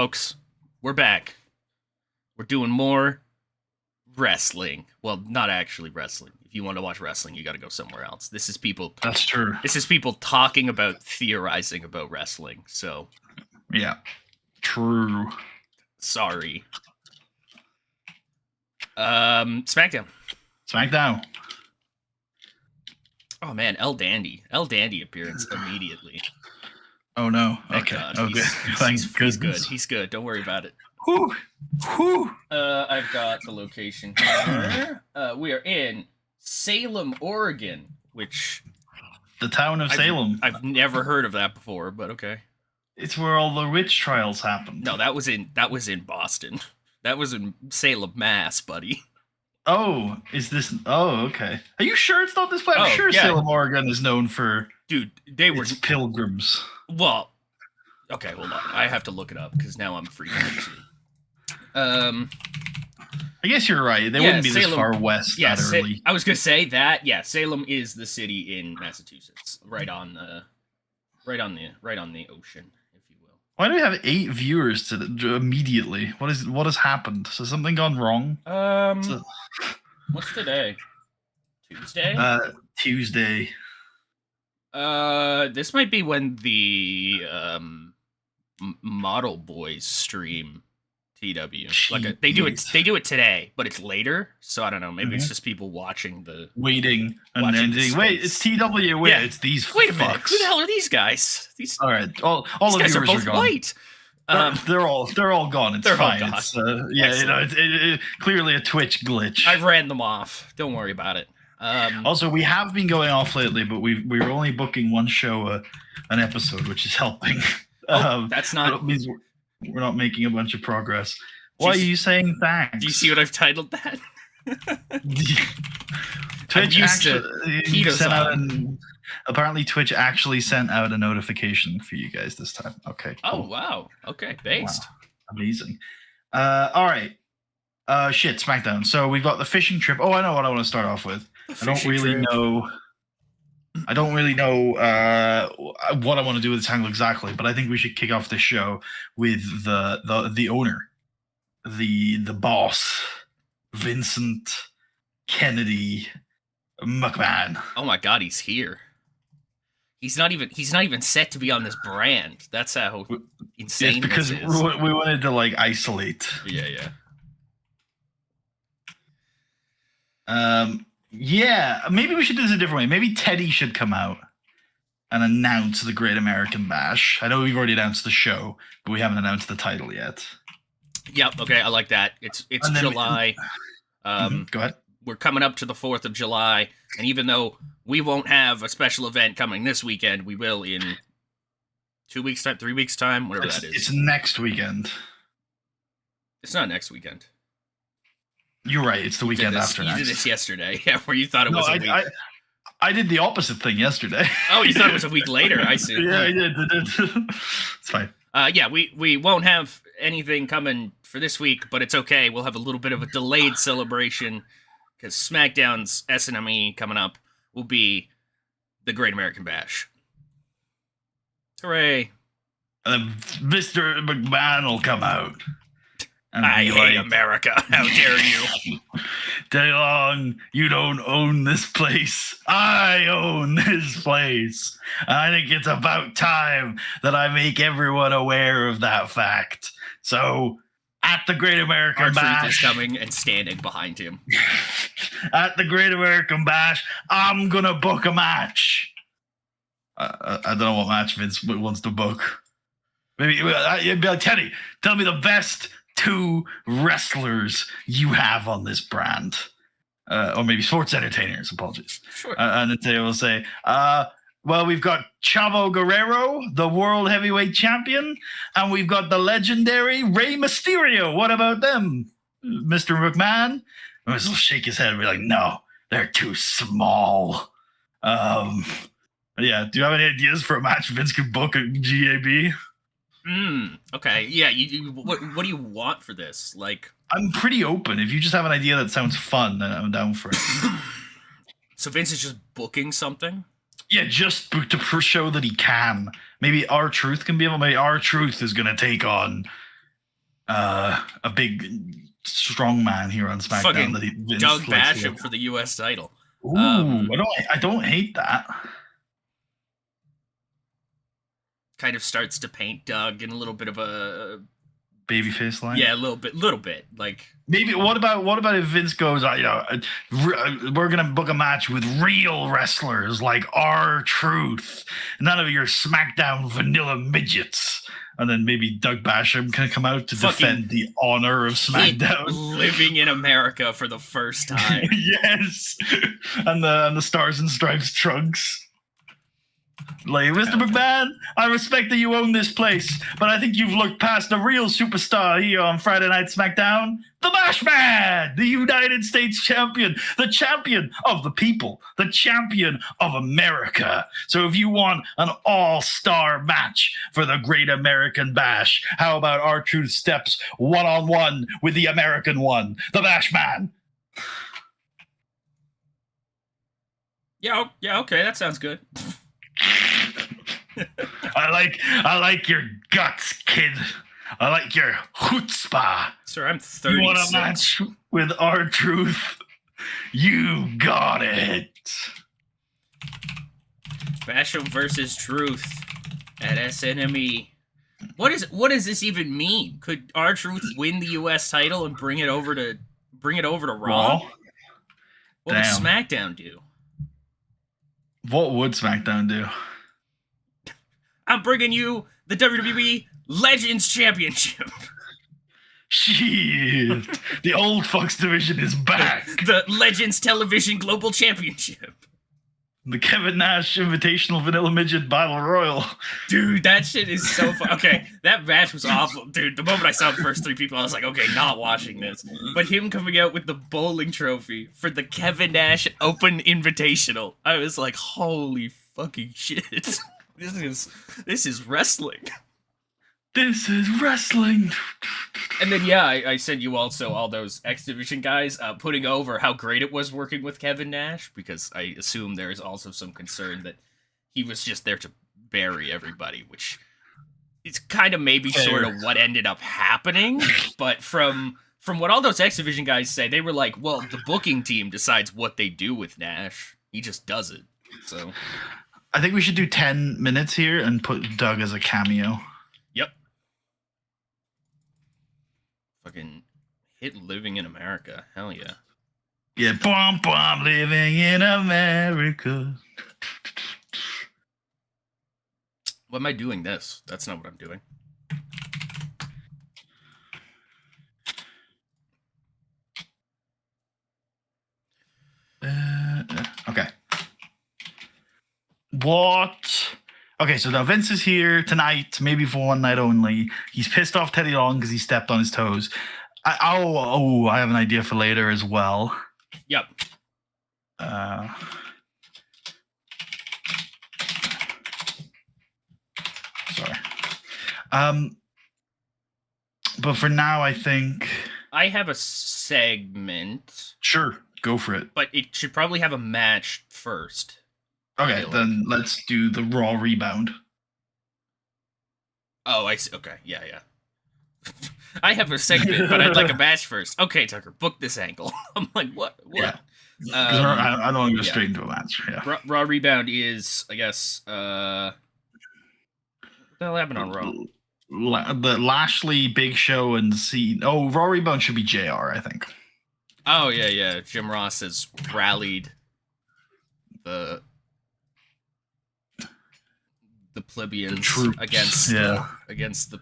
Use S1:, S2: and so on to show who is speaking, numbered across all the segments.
S1: Folks, we're back. We're doing more wrestling. Well, not actually wrestling. If you want to watch wrestling, you got to go somewhere else. This is people.
S2: That's true.
S1: This is people talking about theorizing about wrestling. So,
S2: yeah, true.
S1: Sorry. SmackDown. Oh man, El Dandy appearance immediately.
S2: Oh no.
S1: Thank
S2: okay.
S1: God.
S2: Okay.
S1: He's good. He's good. Don't worry about it.
S2: Whew. Whew.
S1: I've got the location here. We are in Salem, Oregon, which
S2: the town of Salem.
S1: I've never heard of that before, but okay.
S2: It's where all the witch trials happened.
S1: No, that was in Boston. That was in Salem, Mass, buddy.
S2: Oh, is this? Oh, okay. Are you sure it's not this place? I'm sure Salem, Oregon is known for.
S1: Dude, they were
S2: pilgrims.
S1: Well, okay, hold on. I have to look it up because now I'm freaking out.
S2: I guess you're right. They wouldn't be
S1: Salem,
S2: this far west that early.
S1: I was gonna say that. Yeah, Salem is the city in Massachusetts, right on the ocean, if you will.
S2: Why do we have 8 viewers immediately? What has happened? Has something gone wrong?
S1: What's today? Tuesday.
S2: Tuesday.
S1: This might be when the Model Boys stream TEW. They do it today, but it's later. So I don't know. Maybe it's just people watching
S2: waiting and then wait. It's TEW. Wait, it's these.
S1: Wait a minute. Who the hell are these guys?
S2: All right. All
S1: these
S2: of
S1: guys
S2: viewers
S1: are both
S2: gone.
S1: White.
S2: They're all gone. It's fine. It's, it's clearly a Twitch glitch.
S1: I ran them off. Don't worry about it.
S2: Also, we have been going off lately, but we're only booking one show an episode, which is helping.
S1: That's not.
S2: That means we're not making a bunch of progress. Why are you saying thanks?
S1: Do you see what I've titled that?
S2: Twitch actually sent out apparently Twitch actually sent out a notification for you guys this time. Okay. Cool.
S1: Oh wow. Okay. Based.
S2: Wow. Amazing. All right. Shit. SmackDown. So we've got the fishing trip. Oh, I know what I want to start off with. I don't really know what I want to do with this angle exactly, but I think we should kick off the show with the owner, the boss, Vincent Kennedy McMahon.
S1: Oh my God, he's here. He's not even set to be on this brand. That's how insane
S2: because
S1: this is.
S2: We wanted to isolate.
S1: Yeah.
S2: Yeah, maybe we should do this a different way. Maybe Teddy should come out and announce the Great American Bash. I know we've already announced the show, but we haven't announced the title yet.
S1: Yep. Okay, I like that. It's July.
S2: Go ahead.
S1: We're coming up to the 4th of July, and even though we won't have a special event coming this weekend, we will in 2 weeks' time, 3 weeks' time, whatever that is.
S2: It's next weekend.
S1: It's not next weekend.
S2: You're right. It's the weekend after next.
S1: You did this yesterday, where you thought it was a week.
S2: I did the opposite thing yesterday.
S1: Oh, you thought it was a week later. I see.
S2: Yeah, I did. It's fine.
S1: Yeah, we won't have anything coming for this week, but it's okay. We'll have a little bit of a delayed celebration because SmackDown's SNME coming up will be the Great American Bash. Hooray.
S2: And then Mr. McMahon will come out.
S1: I hate America. How dare you?
S2: Teddy Long, you don't own this place. I own this place. I think it's about time that I make everyone aware of that fact. So, at the Great American Bash...
S1: R-Truth is coming and standing behind him.
S2: At the Great American Bash, I'm going to book a match. I don't know what match Vince wants to book. Maybe you'd be like, Teddy, tell me the best 2 wrestlers you have on this brand. Or maybe sports entertainers, apologies.
S1: Sure.
S2: And then they will say, well, we've got Chavo Guerrero, the world heavyweight champion, and we've got the legendary Rey Mysterio. What about them, Mr. McMahon? And he'll shake his head and be like, no, they're too small. Yeah, do you have any ideas for a match Vince could book at GAB?
S1: Okay. Yeah. What do you want for this?
S2: I'm pretty open. If you just have an idea that sounds fun, then I'm down for it.
S1: So Vince is just booking something?
S2: Yeah, just to show that he can. Maybe R-Truth can be able. Maybe R-Truth is going to take on a big strong man here on SmackDown
S1: Fucking
S2: that Vince
S1: Doug
S2: likes to
S1: Basham for the U.S. title.
S2: Ooh, I don't hate that.
S1: Kind of starts to paint Doug in a little bit of a
S2: Babyface line.
S1: yeah, a little bit. Like
S2: maybe what about if Vince goes, we're gonna book a match with real wrestlers like R-Truth, none of your SmackDown vanilla midgets. And then maybe Doug Basham can come out to defend the honor of SmackDown.
S1: Living in America for the first time.
S2: Yes. And the Stars and Stripes trunks. Like, Mr. McMahon, I respect that you own this place, but I think you've looked past a real superstar here on Friday Night SmackDown. The Bash Man, the United States champion, the champion of the people, the champion of America. So if you want an all-star match for the Great American Bash, how about R-Truth steps one-on-one with the American one, the Bash Man?
S1: Yeah, okay, that sounds good.
S2: I like your guts, kid. I like your chutzpah.
S1: Sir, I'm 36.
S2: You want a match with R-Truth? You got it.
S1: Basham versus Truth at SNME. What does this even mean? Could R-Truth win the U.S. title and bring it over to Raw? What would SmackDown do?
S2: What would SmackDown do?
S1: I'm bringing you the WWE Legends Championship.
S2: Shit. The old Fox division is back.
S1: The Legends Television Global Championship.
S2: The Kevin Nash Invitational Vanilla Midget Battle Royal.
S1: Dude, that shit is so fun. Okay, that match was awful. Dude, the moment I saw the first three people, I was like, okay, not watching this. But him coming out with the bowling trophy for the Kevin Nash Open Invitational, I was like, holy fucking shit. This is wrestling.
S2: This is wrestling.
S1: And then, yeah, I sent you also all those X Division guys putting over how great it was working with Kevin Nash, because I assume there is also some concern that he was just there to bury everybody, which is kind of maybe sort of what ended up happening. But from what all those X Division guys say, they were like, well, the booking team decides what they do with Nash. He just does it. So
S2: I think we should do 10 minutes here and put Doug as a cameo.
S1: Yep. Fucking hit Living in America. Hell yeah.
S2: Yeah, bomb, living in America.
S1: Why am I doing this? That's not what I'm doing.
S2: Okay. What? Okay, so now Vince is here tonight, maybe for one night only. He's pissed off Teddy Long because he stepped on his toes. I have an idea for later as well.
S1: Yep.
S2: Sorry. But for now, I think
S1: I have a segment.
S2: Sure, go for it.
S1: But it should probably have a match first.
S2: Okay, then let's do the Raw rebound.
S1: Oh, I see. Okay, yeah. I have a segment, but I'd like a match first. Okay, Tucker, book this angle. I'm like, what?
S2: Yeah. I don't want to go straight into a match. Yeah.
S1: Raw rebound is, I guess, what the hell happened on Raw?
S2: The Lashley, Big Show, and Raw rebound should be JR, I think.
S1: Oh, yeah. Jim Ross has rallied the plebeians against the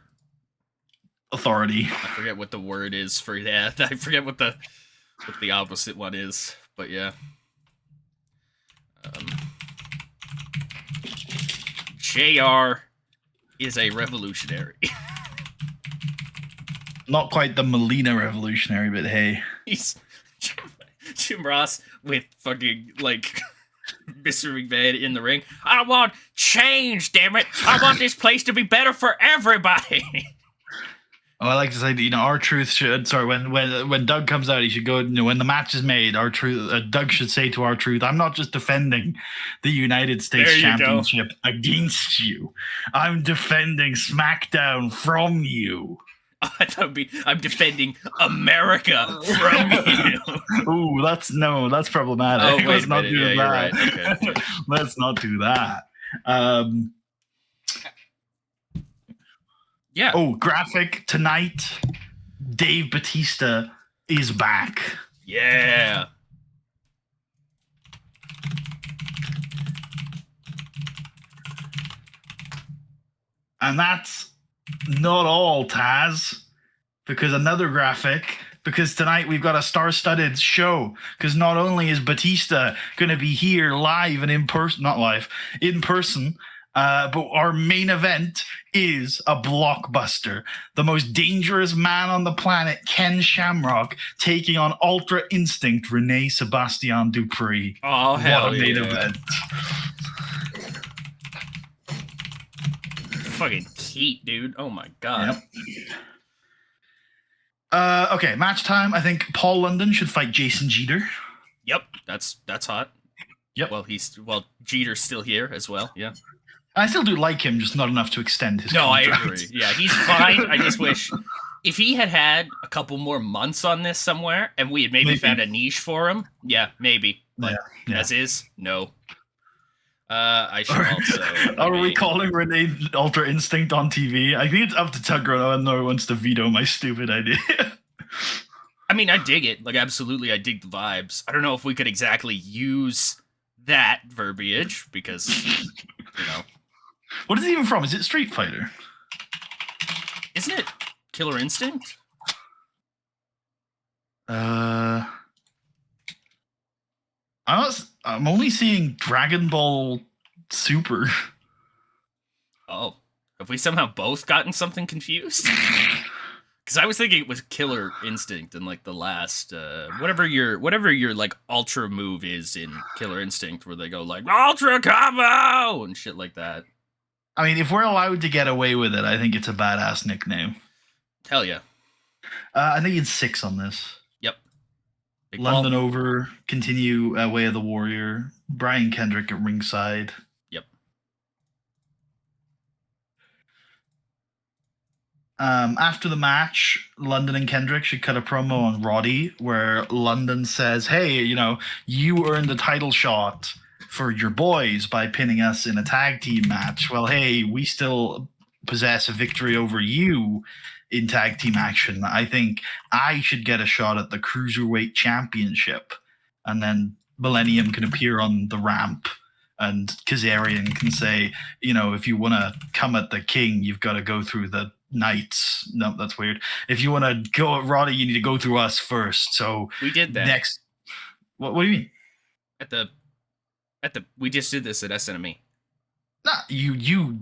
S2: authority.
S1: I forget what the word is for that. I forget what the opposite one is, but yeah. JR is a revolutionary.
S2: Not quite the Melina revolutionary, but hey.
S1: He's Jim Ross with fucking, like, Mr. McMahon in the ring. I want change, damn it. I want this place to be better for everybody.
S2: Oh, I like to say that, R-Truth should, when Doug comes out, he should go, when the match is made, R-Truth, Doug should say to R-Truth, I'm not just defending the United States Championship against you. I'm defending SmackDown from you.
S1: Oh, I thought it'd be I'm defending America from you.
S2: Ooh, that's problematic.
S1: Oh, wait
S2: Let's
S1: a
S2: not
S1: minute.
S2: do
S1: Yeah,
S2: that.
S1: you're right. Okay.
S2: Let's not do that.
S1: Yeah.
S2: Oh, graphic tonight. Dave Batista is back.
S1: Yeah.
S2: And that's not all, Taz, because another graphic, because tonight we've got a star-studded show, because not only is Batista going to be here live and in person, not live, in person, but our main event is a blockbuster. The most dangerous man on the planet, Ken Shamrock, taking on Ultra Instinct, Rene Sebastian Dupree.
S1: Oh, hell
S2: what a main
S1: yeah.
S2: event.
S1: Fucking heat, dude. Oh my god.
S2: Yep. Okay, match time. I think Paul London should fight Jason Jeter.
S1: Yep, that's hot.
S2: Yep.
S1: Well, Jeter's still here as well. Yeah.
S2: I still do like him, just not enough to extend his
S1: No,
S2: contract.
S1: I agree. Yeah, he's fine. I just wish if he had a couple more months on this somewhere, and we had maybe found a niche for him. Yeah, maybe. But
S2: Yeah.
S1: as is, no. I should also.
S2: Are we calling Renee Ultra Instinct on TV? I think it's up to Tucker. I know he wants to veto my stupid idea.
S1: I mean, I dig it. Like, absolutely, I dig the vibes. I don't know if we could exactly use that verbiage because, you know.
S2: What is it even from? Is it Street Fighter?
S1: Isn't it Killer Instinct?
S2: I'm only seeing Dragon Ball Super.
S1: Oh, have we somehow both gotten something confused? Because I was thinking it was Killer Instinct in like the last whatever your like ultra move is in Killer Instinct, where they go like ultra combo and shit like that.
S2: I mean, if we're allowed to get away with it, I think it's a badass nickname.
S1: Hell yeah.
S2: I think it's 6 on this.
S1: Yep. Big
S2: London
S1: ball.
S2: over, continue Way of the Warrior, Brian Kendrick at ringside.
S1: Yep.
S2: After the match, London and Kendrick should cut a promo on Roddy where London says, hey, you earned a title shot for your boys by pinning us in a tag team match. Well, hey, we still possess a victory over you in tag team action. I think I should get a shot at the Cruiserweight Championship. And then Millennium can appear on the ramp and Kazarian can say, if you want to come at the king, you've got to go through the Knights. No, that's weird. If you want to go at Roddy, you need to go through us first. So
S1: we did that.
S2: Next. What do you mean?
S1: We just did this at SNME.
S2: Nah, you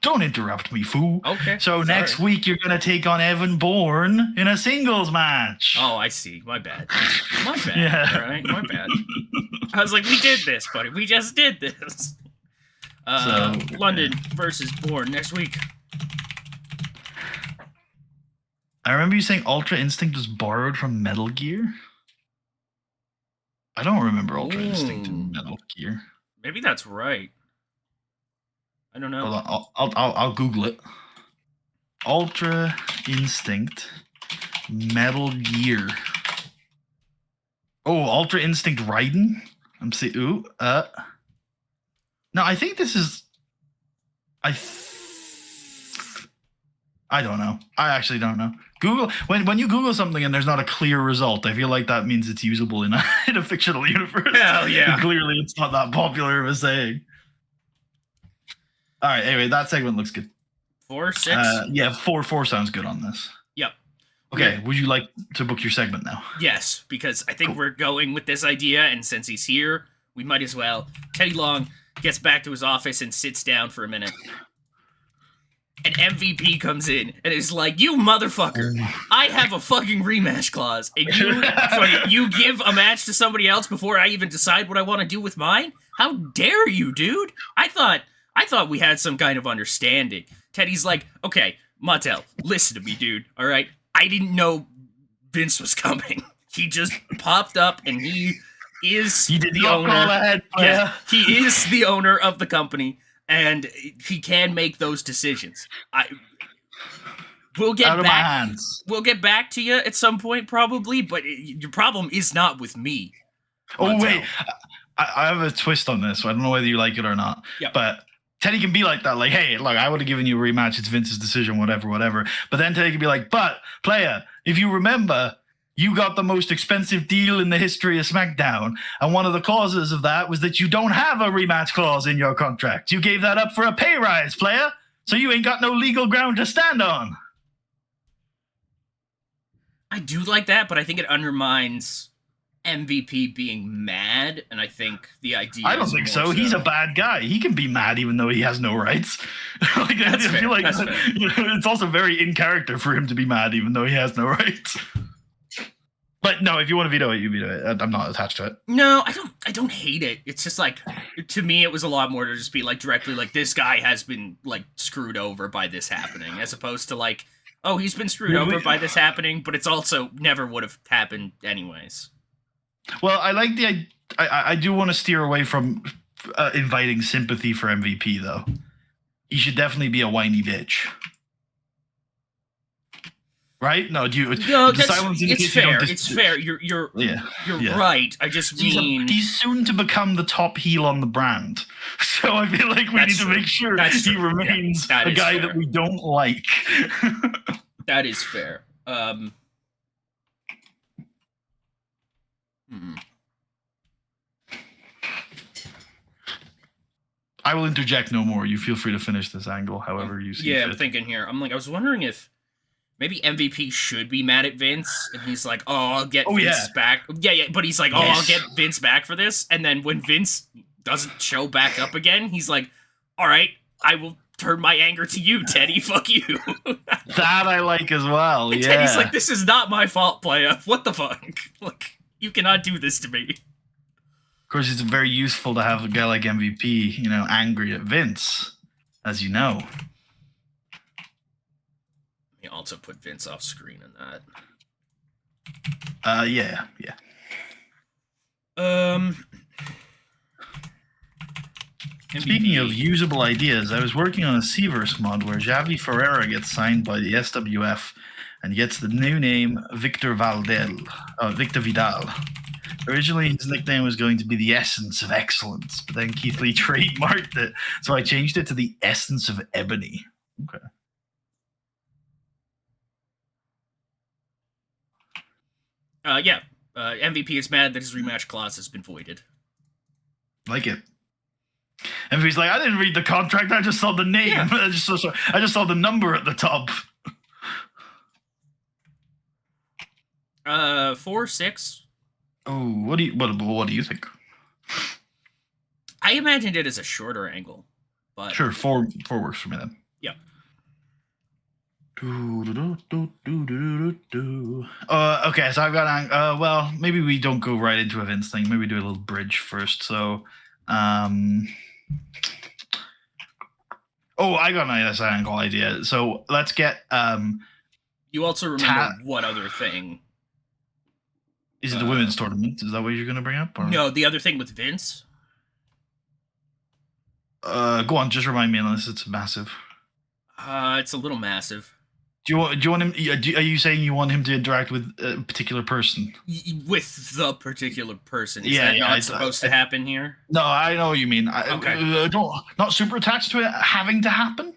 S2: don't interrupt me, fool.
S1: Okay.
S2: So next week you're gonna take on Evan Bourne in a singles match.
S1: Oh, I see. My bad. My bad.
S2: Yeah.
S1: All right. My bad. I was like, we did this, buddy. We just did this. London versus Bourne next week.
S2: I remember you saying Ultra Instinct was borrowed from Metal Gear. I don't remember Ultra Instinct in Metal Gear.
S1: Maybe that's right. I don't know.
S2: Hold on, I'll Google it. Ultra Instinct Metal Gear. Oh, Ultra Instinct Raiden. I'm seeing. Ooh, no, I think this is. I don't know. I actually don't know. Google when you Google something and there's not a clear result, I feel like that means it's usable in a fictional universe.
S1: Hell yeah!
S2: Clearly, it's not that popular of a saying. All right. Anyway, that segment looks good.
S1: 4, 6.
S2: Yeah, 4 sounds good on this.
S1: Yep.
S2: Okay.
S1: Yeah.
S2: Would you like to book your segment now?
S1: Yes, because I think we're going with this idea, and since he's here, we might as well. Teddy Long gets back to his office and sits down for a minute. And MVP comes in and is like, you motherfucker, I have a fucking rematch clause. And you give a match to somebody else before I even decide what I want to do with mine? How dare you, dude? I thought we had some kind of understanding. Teddy's like, okay, Mattel, listen to me, dude, all right? I didn't know Vince was coming. He just popped up and he is the owner.
S2: Ahead,
S1: yeah, he is the owner of the company. And he can make those decisions. We'll get
S2: Out of my
S1: back.
S2: hands.
S1: We'll get back to you at some point, probably. But your problem is not with me.
S2: Oh,
S1: Montel.
S2: wait. I have a twist on this. So I don't know whether you like it or not.
S1: Yeah.
S2: But Teddy can be like that. Like, hey, look, I would have given you a rematch. It's Vince's decision, whatever. But then Teddy can be like, but, player, if you remember, you got the most expensive deal in the history of SmackDown. And one of the clauses of that was that you don't have a rematch clause in your contract. You gave that up for a pay rise, player. So you ain't got no legal ground to stand on.
S1: I do like that, but I think it undermines MVP being mad, and I think the idea.
S2: I don't think so. He's a bad guy. He can be mad even though he has no rights. Like, I feel like it's also very in character for him to be mad even though he has no rights. But no, if you want to veto it, you veto it. I'm not attached to it.
S1: No, I don't hate it. It's just like, to me, it was a lot more to just be like directly like, this guy has been like screwed over by this happening, as opposed to like, oh, he's been screwed over by this happening, but it's also never would have happened anyways.
S2: Well, I like the. I do want to steer away from inviting sympathy for MVP, though. He should definitely be a whiny bitch. Right? No, do you?
S1: No, it's fair. It's fair. You're right. I just mean
S2: he's soon to become the top heel on the brand, so I feel like we need to make sure he remains a guy that we don't like.
S1: That is fair.
S2: I will interject no more. You feel free to finish this angle however you see fit.
S1: I'm thinking here. I'm like, I was wondering if maybe MVP should be mad at Vince, and he's like, oh, I'll get Vince back. Yeah, but he's like, oh, I'll get Vince back for this. And then when Vince doesn't show back up again, he's like, all right, I will turn my anger to you, Teddy. Fuck you.
S2: That I like as well.
S1: And Teddy's like, this is not my fault, playa. What the fuck? Like, you cannot do this to me.
S2: Of course, it's very useful to have a guy like MVP, angry at Vince, as you know.
S1: He also put Vince off screen in
S2: that. Yeah. Speaking of usable ideas, I was working on a Seaverse mod where Javi Ferreira gets signed by the SWF and gets the new name Victor Vidal. Originally, his nickname was going to be the Essence of Excellence, but then Keith Lee trademarked it, so I changed it to the Essence of Ebony. Okay.
S1: MVP is mad that his rematch clause has been voided.
S2: Like it. MVP's like, I didn't read the contract, I just saw the name. Yeah. I just saw the number at the top.
S1: 4-6.
S2: Oh, what do you think?
S1: I imagined it as a shorter angle, but
S2: sure, 4 works for me then.
S1: Yeah.
S2: Okay, so I've got well, maybe we don't go right into a Vince thing. Maybe we do a little bridge first. So, I got an nice angle idea. So let's get
S1: You also remember one other thing.
S2: Is it the women's tournament? Is that what you're going to bring up? Or?
S1: No, the other thing with Vince.
S2: Go on, just remind me unless it's massive.
S1: It's a little massive.
S2: Do you want him? Are you saying you want him to interact with a particular person?
S1: With the particular person? Is that not supposed to happen here?
S2: No, I know what you mean.
S1: Okay.
S2: Not super attached to it having to happen.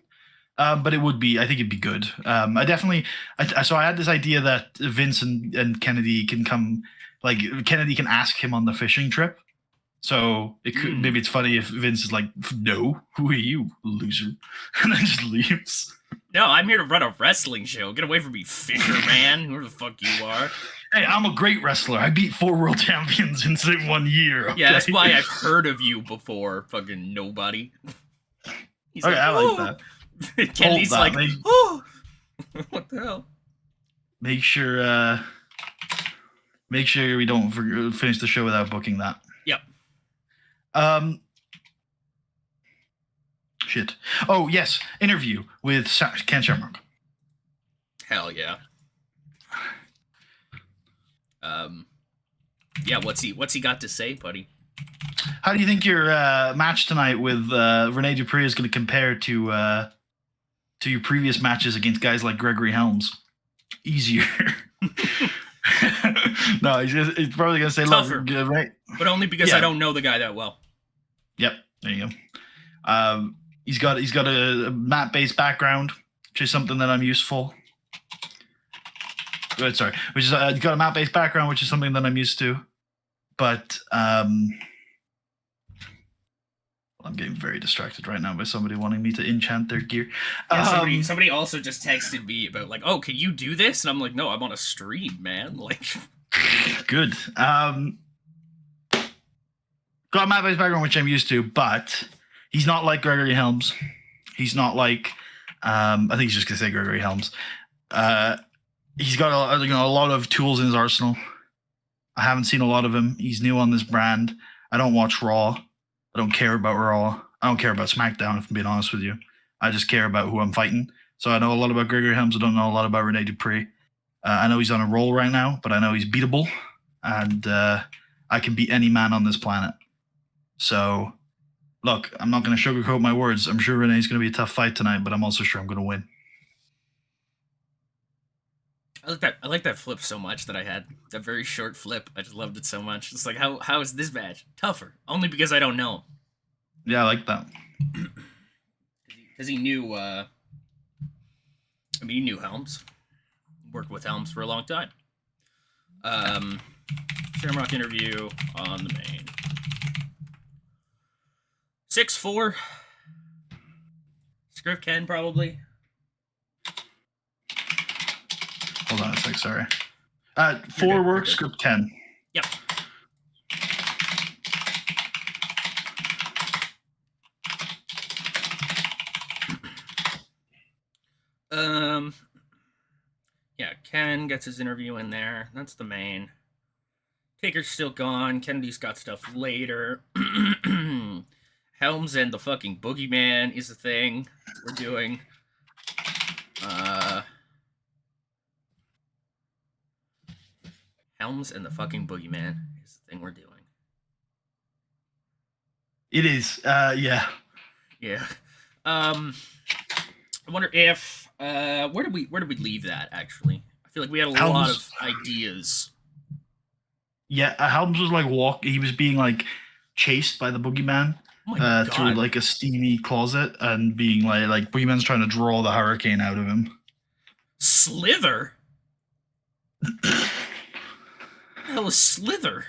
S2: But it would be. I think it'd be good. So I had this idea that Vince and Kennedy can come. Like Kennedy can ask him on the fishing trip. So it could maybe it's funny if Vince is like, "No, who are you, loser?" and then just leaves.
S1: No, I'm here to run a wrestling show. Get away from me, Fisher man. Who the fuck you are?
S2: Hey, I'm a great wrestler. I beat 4 world champions in 1 year. Okay?
S1: Yeah, that's why I've heard of you before. Fucking nobody.
S2: He's okay, like, I like
S1: that. Kennedy's like, oh, what the hell?
S2: Make sure we don't finish the show without booking that.
S1: Yep.
S2: Shit. Oh yes, interview with Ken Shamrock.
S1: Hell yeah. Yeah. What's he got to say, buddy?
S2: How do you think your match tonight with Rene Dupree is going to compare to to your previous matches against guys like Gregory Helms. Easier. No, he's probably gonna say
S1: Tougher.
S2: look, right?
S1: But only because I don't know the guy that well.
S2: Yep, there you go. He's got a map-based background, which is something that I'm useful. Sorry, which is he's got a map-based background, which is something that I'm used to. But I'm getting very distracted right now by somebody wanting me to enchant their gear.
S1: Yeah, somebody also just texted me about like, oh, can you do this? And I'm like, no, I'm on a stream, man. Like,
S2: good. Got a map-based background, which I'm used to, but he's not like Gregory Helms. He's not like I think he's just gonna say Gregory Helms. He's got a lot of tools in his arsenal. I haven't seen a lot of him. He's new on this brand. I don't watch Raw. I don't care about Raw. I don't care about SmackDown, if I'm being honest with you. I just care about who I'm fighting. So I know a lot about Gregory Helms. I don't know a lot about Rene Dupree. I know he's on a roll right now, but I know he's beatable. And I can beat any man on this planet. So, look, I'm not going to sugarcoat my words. I'm sure Renee's going to be a tough fight tonight, but I'm also sure I'm going to win.
S1: I like that flip so much that I had. That very short flip. I just loved it so much. It's like, how is this match tougher? Only because I don't know him.
S2: Yeah, I like that.
S1: Because he knew, he knew Helms. Worked with Helms for a long time. Shamrock interview on the main. 6'4". Script Ken, probably.
S2: Hold on a sec, sorry. 4 work, script 10.
S1: Yep. Yeah, Ken gets his interview in there. That's the main. Taker's still gone. Kennedy's got stuff later. Helms and the fucking Boogeyman is the thing we're doing. Helms and the fucking Boogeyman is the thing we're doing.
S2: It is, yeah.
S1: Yeah. I wonder if where did we leave that actually? I feel like we had a lot of ideas.
S2: Yeah, Helms was like he was being like chased by the Boogeyman through like a steamy closet and being like Boogeyman's trying to draw the hurricane out of him.
S1: Slither? What the hell is Slither?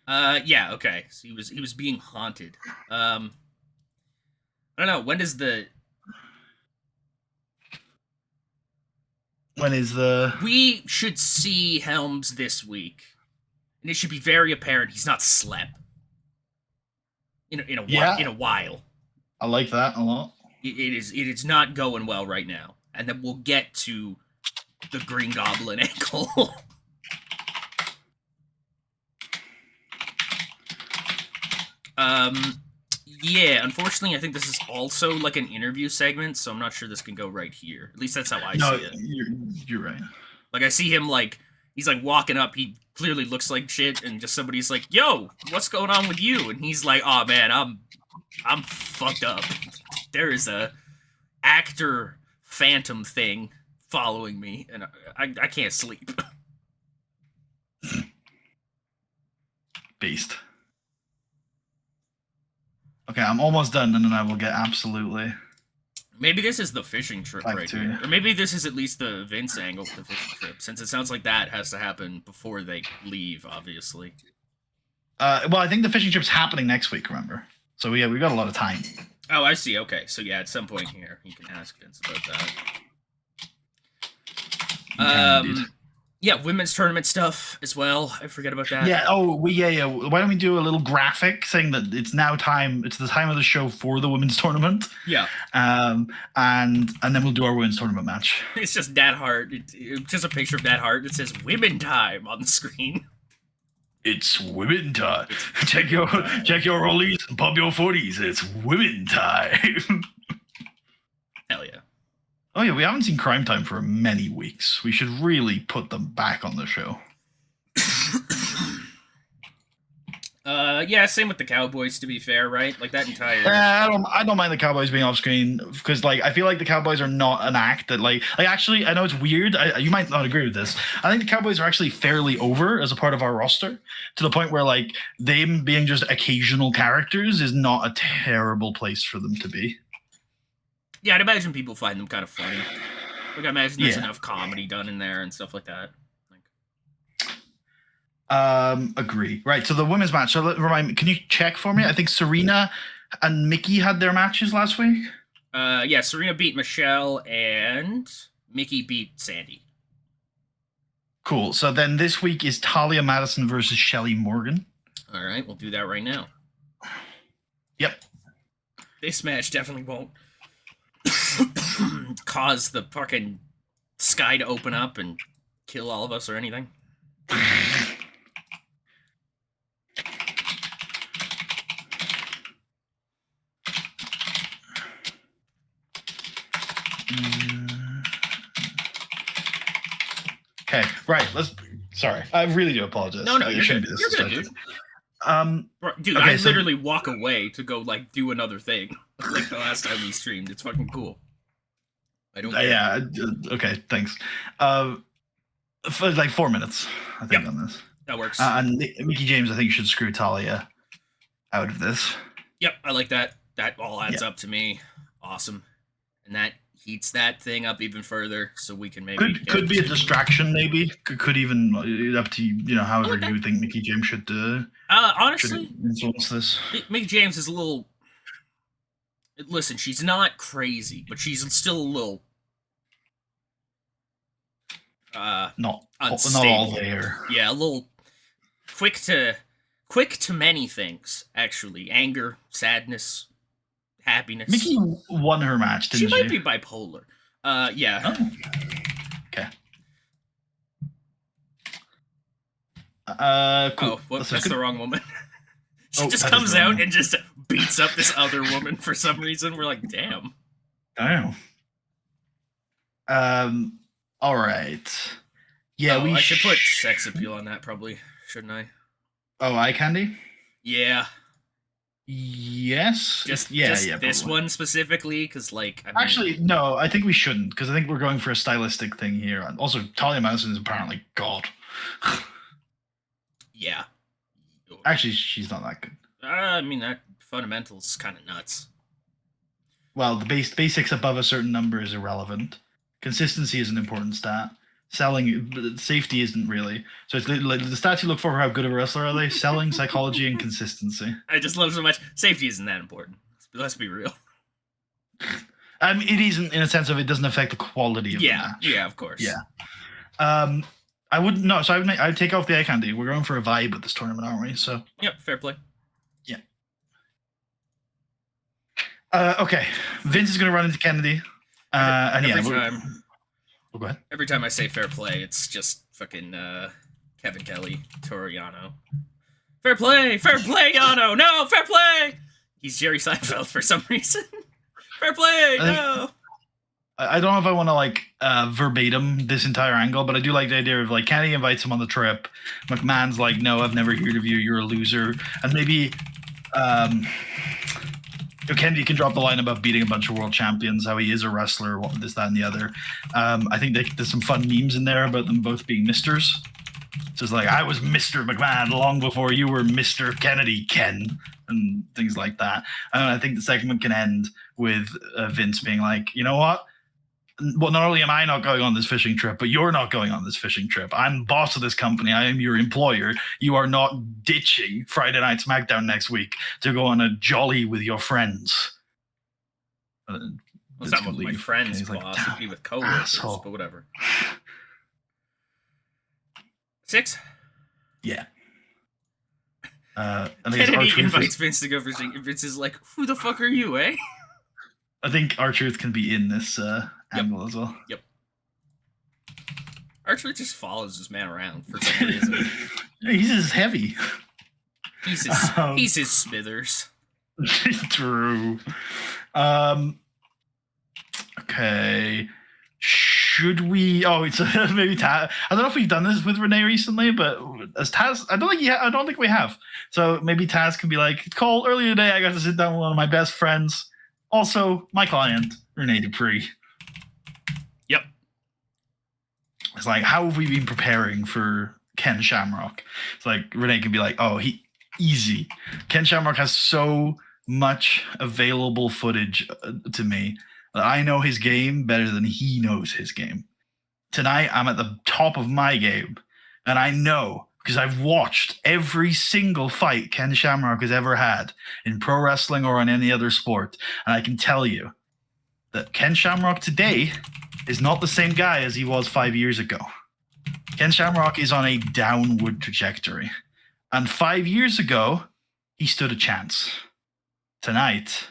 S1: Yeah, okay. So he was being haunted. I don't know. When is the We should see Helms this week, and it should be very apparent he's not slept in a while.
S2: I like that a lot.
S1: It is not going well right now, and then we'll get to the Green Goblin angle. Yeah, unfortunately, I think this is also like an interview segment, so I'm not sure this can go right here. At least that's how I see it.
S2: You're right.
S1: Like, I see him, like, he's, like, walking up. He clearly looks like shit, and just somebody's like, yo, what's going on with you? And he's like, oh, man, I'm fucked up. There is a actor phantom thing following me, and I can't sleep.
S2: Beast. Okay, I'm almost done, and then I will get absolutely...
S1: Maybe this is the fishing trip right here. Or maybe this is at least the Vince angle for the fishing trip, since it sounds like that has to happen before they leave, obviously.
S2: Well, I think the fishing trip's happening next week, remember? So, yeah, we've got a lot of time.
S1: Oh, I see. Okay. So, yeah, at some point here, you can ask Vince about that. Yeah, women's tournament stuff as well. I forget about that.
S2: Yeah. Oh, yeah. Why don't we do a little graphic saying that it's now time? It's the time of the show for the women's tournament.
S1: Yeah.
S2: And then we'll do our women's tournament match.
S1: It's just Nat Hart. It's just a picture of Nat Hart. It says "Women Time" on the screen.
S2: It's women time. Check your rollies and pop your 40s. It's women time.
S1: Hell yeah.
S2: Oh yeah, we haven't seen Crime Time for many weeks. We should really put them back on the show.
S1: Yeah, same with the Cowboys. To be fair, right? Like that entire.
S2: I don't mind the Cowboys being off screen because like I feel like the Cowboys are not an act that like actually I know it's weird. You might not agree with this. I think the Cowboys are actually fairly over as a part of our roster to the point where like them being just occasional characters is not a terrible place for them to be.
S1: Yeah, I'd imagine people find them kind of funny. Like I imagine there's
S2: Yeah.
S1: enough comedy done in there and stuff like that.
S2: Agree. Right. So the women's match. So remind me. Can you check for me? I think Serena and Mickey had their matches last week.
S1: Yeah, Serena beat Michelle and Mickey beat Sandy.
S2: Cool. So then this week is Talia Madison versus Shelly Morgan.
S1: All right, we'll do that right now.
S2: Yep.
S1: This match definitely won't cause the fucking sky to open up and kill all of us or anything.
S2: Okay, right. Sorry, I really do apologize.
S1: No,
S2: It
S1: you're
S2: shouldn't
S1: good.
S2: be
S1: You're
S2: this
S1: good, dude. Dude,
S2: okay,
S1: I
S2: so-
S1: literally walk away to go like do another thing. Like the last time we streamed, it's fucking cool. I don't.
S2: Yeah. Okay. Thanks. For like 4 minutes, I think on this.
S1: That works.
S2: And Mickey James, I think, should screw Talia out of this.
S1: Yep, I like that. That all adds up to me. Awesome, and that heats that thing up even further, so we can maybe
S2: Could be a distraction, maybe. Could even up to however
S1: Okay.
S2: you think Mickey James should
S1: Honestly,
S2: influence this.
S1: Mickey James is a little. Listen, she's not crazy, but she's still a little.
S2: Not
S1: unstable.
S2: all there.
S1: Yeah, a little quick to many things. Actually, anger, sadness, happiness.
S2: Mickey won her match,
S1: She
S2: didn't she?
S1: might be bipolar. Yeah.
S2: Oh. Okay. Cool.
S1: Oh, that's the wrong woman. She just
S2: that is
S1: comes
S2: the wrong
S1: out
S2: one.
S1: and just beats up this other woman for some reason. We're like, damn.
S2: Damn. All right. Yeah,
S1: Oh,
S2: we
S1: I should put sex appeal on that, probably, shouldn't I?
S2: Oh, eye candy.
S1: Yeah.
S2: Yes.
S1: Just
S2: yeah.
S1: this
S2: probably.
S1: one specifically, because like. I mean,
S2: Actually, no. I think we shouldn't because I think we're going for a stylistic thing here. And also, Talia Madison is apparently God.
S1: Yeah.
S2: Actually, she's not that good.
S1: I mean, that fundamental's kind of nuts.
S2: Well, the basics above a certain number is irrelevant. Consistency is an important stat. Selling, safety isn't really. So it's like the stats you look for how good of a wrestler are they? Selling, psychology, and consistency.
S1: I just love so much. Safety isn't that important. Let's be real.
S2: It isn't in a sense of it doesn't affect the quality of the match.
S1: Yeah, of course.
S2: Yeah. I wouldn't no. So I'd take off the eye candy. We're going for a vibe with this tournament, aren't we? So
S1: Yep, fair play.
S2: yeah. Okay. Vince is going to run into Kennedy. And
S1: every
S2: yeah,
S1: time,
S2: go ahead.
S1: every time I say fair play, it's just fucking Kevin Kelly, Toriano. Fair play, Yano. No, fair play. He's Jerry Seinfeld for some reason. Fair play, no.
S2: I don't know if I want to like verbatim this entire angle, but I do like the idea of like Kennedy invites him on the trip. McMahon's like, no, I've never heard of you. You're a loser. And maybe Kennedy can drop the line about beating a bunch of world champions, how he is a wrestler, this, that, and the other. I think there's some fun memes in there about them both being misters. So it's like, I was Mr. McMahon long before you were Mr. Kennedy, Ken, and things like that. And I think the segment can end with Vince being like, you know what? Well, not only am I not going on this fishing trip, but you're not going on this fishing trip. I'm boss of this company. I am your employer. You are not ditching Friday Night SmackDown next week to go on a jolly with your friends.
S1: Well, it's not with my friends,
S2: like,
S1: boss. It'd be with coworkers,
S2: asshole.
S1: but whatever. 6?
S2: Yeah. I think
S1: Kennedy
S2: R-Truth
S1: invites Vince to go fishing. And Vince is like, who the fuck are you, eh?
S2: I think R-Truth can be in this angle as well.
S1: Yep. R-Truth just follows this man around for some reason.
S2: He's just heavy.
S1: He's his Smithers.
S2: True. Okay. should we? Oh, it's maybe Taz. I don't know if we've done this with Renee recently, but as Taz, I don't think we have. So maybe Taz can be like, Cole, earlier today I got to sit down with one of my best friends, also my client, Renee Dupree.
S1: Yep.
S2: It's like, how have we been preparing for Ken Shamrock? It's like Renee can be like, oh, easy. Ken Shamrock has so much available footage to me that I know his game better than he knows his game. Tonight, I'm at the top of my game, and I know because I've watched every single fight Ken Shamrock has ever had in pro wrestling or in any other sport, and I can tell you that Ken Shamrock today is not the same guy as he was 5 years ago. Ken Shamrock is on a downward trajectory, and 5 years ago, he stood a chance. Tonight,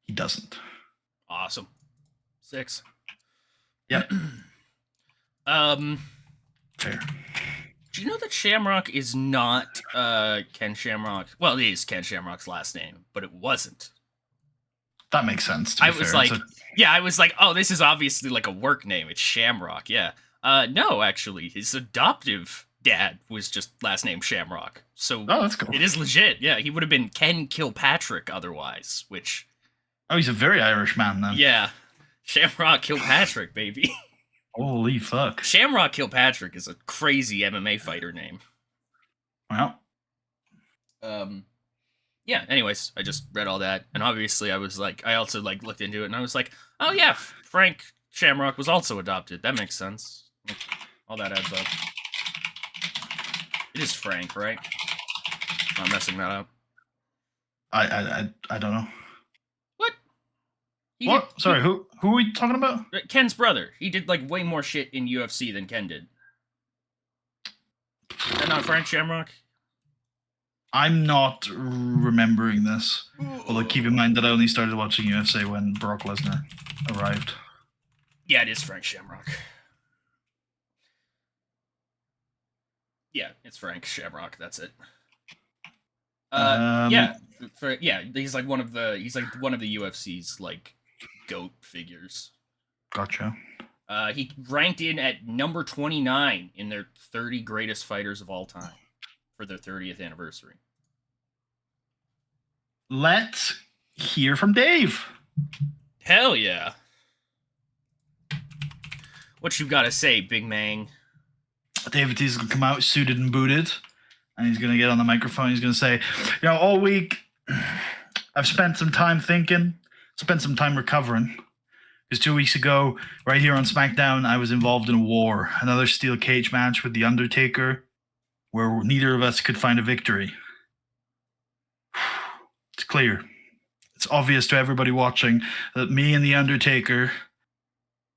S2: he doesn't.
S1: Awesome. 6.
S2: Yep.
S1: Fair. Do you know that Shamrock is not Ken Shamrock? Well, it is Ken Shamrock's last name, but it wasn't.
S2: That makes sense.
S1: I was like, oh, this is obviously like a work name. It's Shamrock. Yeah. No, actually, his adoptive dad was just last name Shamrock. So
S2: that's cool.
S1: It is legit. Yeah, he would have been Ken Kilpatrick otherwise, which...
S2: Oh, he's a very Irish man then.
S1: Yeah. Shamrock Kilpatrick, baby.
S2: Holy fuck.
S1: Shamrock Kilpatrick is a crazy MMA fighter name.
S2: Well.
S1: Yeah, anyways, I just read all that, and obviously I also looked into it, and I was like, oh yeah, Frank Shamrock was also adopted. That makes sense. All that adds up. It is Frank, right? I'm not messing that up.
S2: I don't know.
S1: What?
S2: Sorry, who are we talking about?
S1: Ken's brother. He did way more shit in UFC than Ken did. Is that not Frank Shamrock?
S2: I'm not remembering this. Although keep in mind that I only started watching UFC when Brock Lesnar arrived.
S1: Yeah, it is Frank Shamrock. Yeah, it's Frank Shamrock. That's it. He's like one of the UFC's GOAT figures.
S2: Gotcha.
S1: He ranked in at number 29 in their 30 greatest fighters of all time for their 30th anniversary.
S2: Let's hear from Dave.
S1: Hell yeah. What you gotta say, Big Mang?
S2: David T's gonna come out suited and booted, and he's gonna get on the microphone. He's gonna say, all week I've spent some time thinking, spent some time recovering. Because 2 weeks ago, right here on SmackDown, I was involved in a war, another steel cage match with The Undertaker, where neither of us could find a victory. It's clear. It's obvious to everybody watching that me and The Undertaker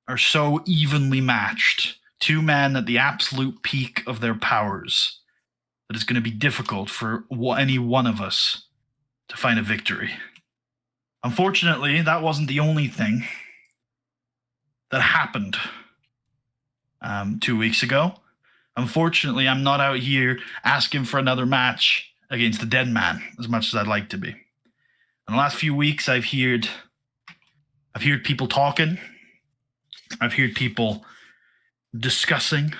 S2: are so evenly matched. Two men at the absolute peak of their powers that it's going to be difficult for any one of us to find a victory. Unfortunately, that wasn't the only thing that happened 2 weeks ago. Unfortunately, I'm not out here asking for another match against the dead man as much as I'd like to be. In the last few weeks, I've heard people talking. I've heard people discussing.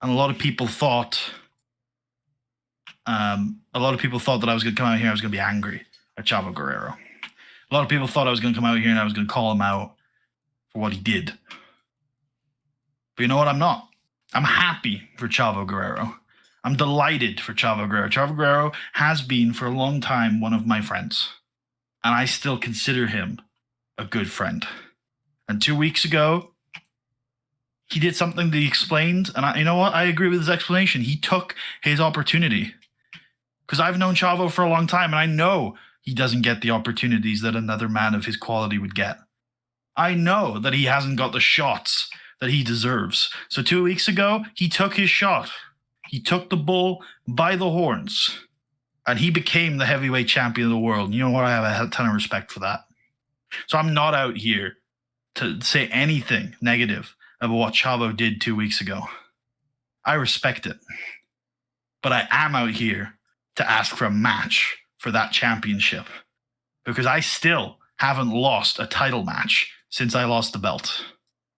S2: And a lot of people thought that I was going to come out here, I was going to be angry at Chavo Guerrero. A lot of people thought I was going to come out here and I was going to call him out for what he did. But you know what? I'm not. I'm happy for Chavo Guerrero. I'm delighted for Chavo Guerrero. Chavo Guerrero has been for a long time one of my friends. And I still consider him a good friend. And 2 weeks ago, he did something that he explained. And you know what? I agree with his explanation. He took his opportunity. Because I've known Chavo for a long time, and I know he doesn't get the opportunities that another man of his quality would get. I know that he hasn't got the shots that he deserves. So 2 weeks ago, he took his shot. He took the bull by the horns, and he became the heavyweight champion of the world. And you know what? I have a ton of respect for that. So I'm not out here to say anything negative about what Chavo did 2 weeks ago. I respect it. But I am out here to ask for a match for that championship, because I still haven't lost a title match since I lost the belt.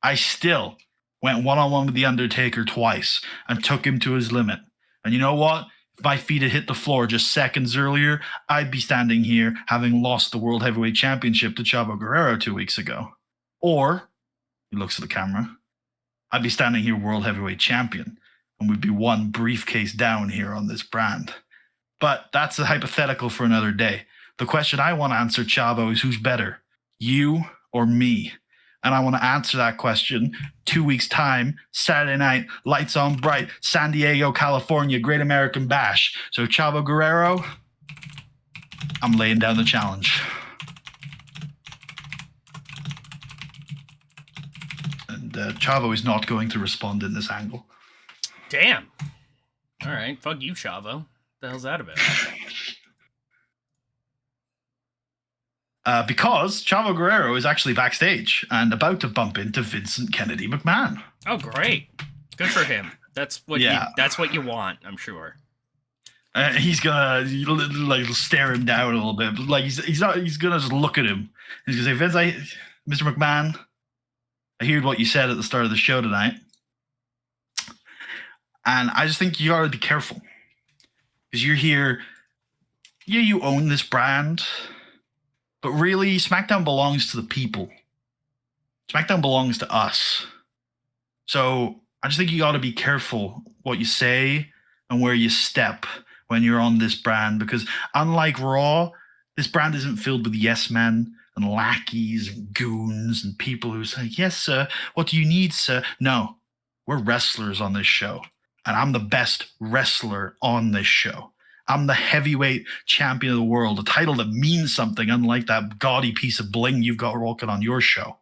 S2: I still went one-on-one with The Undertaker twice and took him to his limit. And you know what? If my feet had hit the floor just seconds earlier, I'd be standing here having lost the World Heavyweight Championship to Chavo Guerrero 2 weeks ago. Or, he looks at the camera, I'd be standing here World Heavyweight Champion, and we'd be one briefcase down here on this brand. But that's a hypothetical for another day. The question I want to answer, Chavo, is who's better, you or me? And I want to answer that question 2 weeks' time, Saturday night, lights on bright, San Diego, California, Great American Bash. So, Chavo Guerrero, I'm laying down the challenge. And Chavo is not going to respond in this angle.
S1: Damn. All right, fuck you, Chavo. What the hell's that about?
S2: Because Chavo Guerrero is actually backstage and about to bump into Vincent Kennedy McMahon.
S1: Oh, great! Good for him. That's what. That's what you want, I'm sure.
S2: He's gonna like stare him down a little bit, but like he's gonna just look at him. He's gonna say, Vince, Mr. McMahon, I heard what you said at the start of the show tonight, and I just think you gotta be careful because you're here. Yeah, you own this brand. But really, SmackDown belongs to the people. SmackDown belongs to us. So I just think you got to be careful what you say and where you step when you're on this brand. Because unlike Raw, this brand isn't filled with yes men and lackeys and goons and people who say, yes, sir, what do you need, sir? No, we're wrestlers on this show. And I'm the best wrestler on this show. I'm the heavyweight champion of the world, a title that means something, unlike that gaudy piece of bling you've got rocking on your show.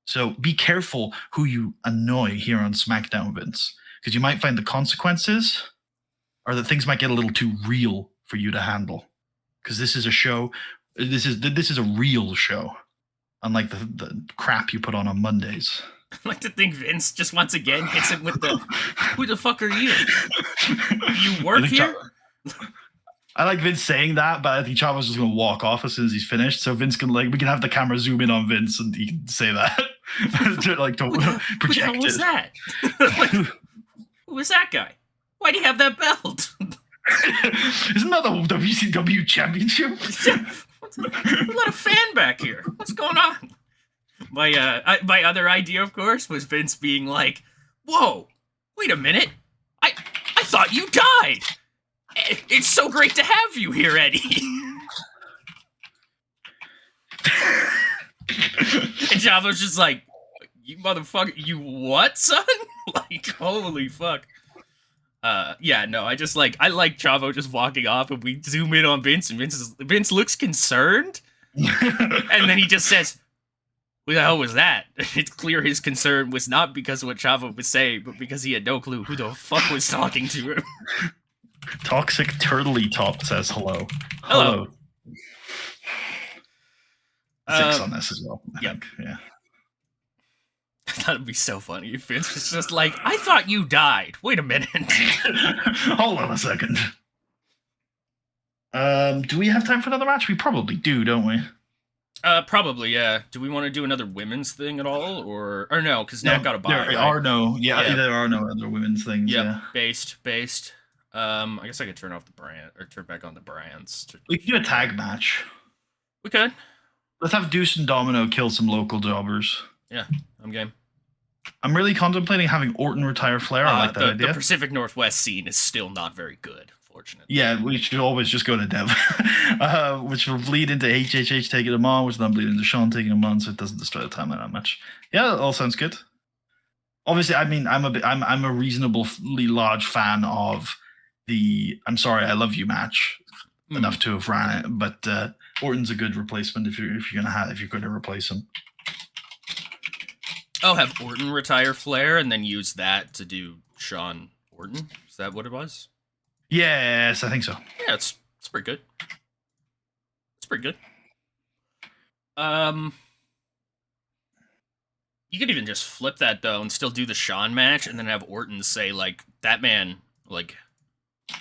S2: So be careful who you annoy here on SmackDown, Vince, because you might find the consequences are that things might get a little too real for you to handle. Because this is a show, this is a real show, unlike the crap you put on Mondays.
S1: I like to think Vince just once again hits him with the, who the fuck are you? You work here?
S2: I like Vince saying that, but I think Chavo's just going to walk off as soon as he's finished. So Vince can we can have the camera zoom in on Vince and he can say that. To project
S1: who the hell was
S2: it.
S1: that? Who was that guy? Why'd he have that belt?
S2: Isn't that the WCW championship?
S1: We got a fan back here. What's going on? My other idea, of course, was Vince being like, whoa, wait a minute. I thought you died. It's so great to have you here, Eddie. And Chavo's just like, you motherfucker, you what, son? Like, holy fuck. Yeah, no, I like Chavo just walking off and we zoom in on Vince and Vince looks concerned. And then he just says, who the hell was that? It's clear his concern was not because of what Chavo was saying, but because he had no clue who the fuck was talking to him.
S2: Toxic Turtley Top says hello.
S1: Hello.
S2: 6 on this as well.
S1: Yep.
S2: Yeah.
S1: That'd be so funny if Vince was just like, I thought you died. Wait a minute.
S2: Hold on a second. Do we have time for another match? We probably do, don't we?
S1: Probably, yeah. Do we want to do another women's thing at all, or no? Because Nat got a buy.
S2: There are no other women's things.
S1: Yep.
S2: Yeah,
S1: based. I guess I could turn off the brand or turn back on the brands.
S2: We could do a tag match.
S1: We could.
S2: Let's have Deuce and Domino kill some local jobbers.
S1: Yeah, I'm game.
S2: I'm really contemplating having Orton retire Flair. I like that idea.
S1: The Pacific Northwest scene is still not very good, fortunately.
S2: Yeah, we should always just go to Dev, which will bleed into HHH taking him on, which will then bleed into Sean taking him on, so it doesn't destroy the timeline that much. Yeah, that all sounds good. Obviously, I mean, I'm a reasonably large fan of the "I'm sorry, I love you" match, enough to have ran it. But Orton's a good replacement if you're going to replace him.
S1: Oh, have Orton retire Flair and then use that to do Sean Orton? Is that what it was?
S2: Yes, I think so.
S1: Yeah, it's pretty good. It's pretty good. You could even just flip that though and still do the Sean match and then have Orton say like, that man like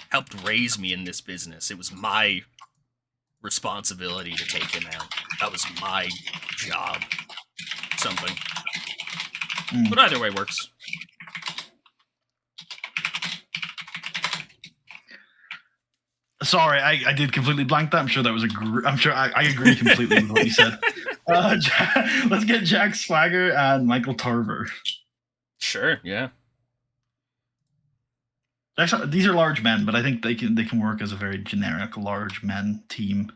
S1: helped raise me in this business. It was my responsibility to take him out. That was my job. Something. But either way works.
S2: Sorry, I did completely blank that. I'm sure that was I'm sure I agree completely with what you said. Let's get Jack Swagger and Michael Tarver.
S1: Sure, yeah.
S2: These are large men, but I think they can work as a very generic large men team.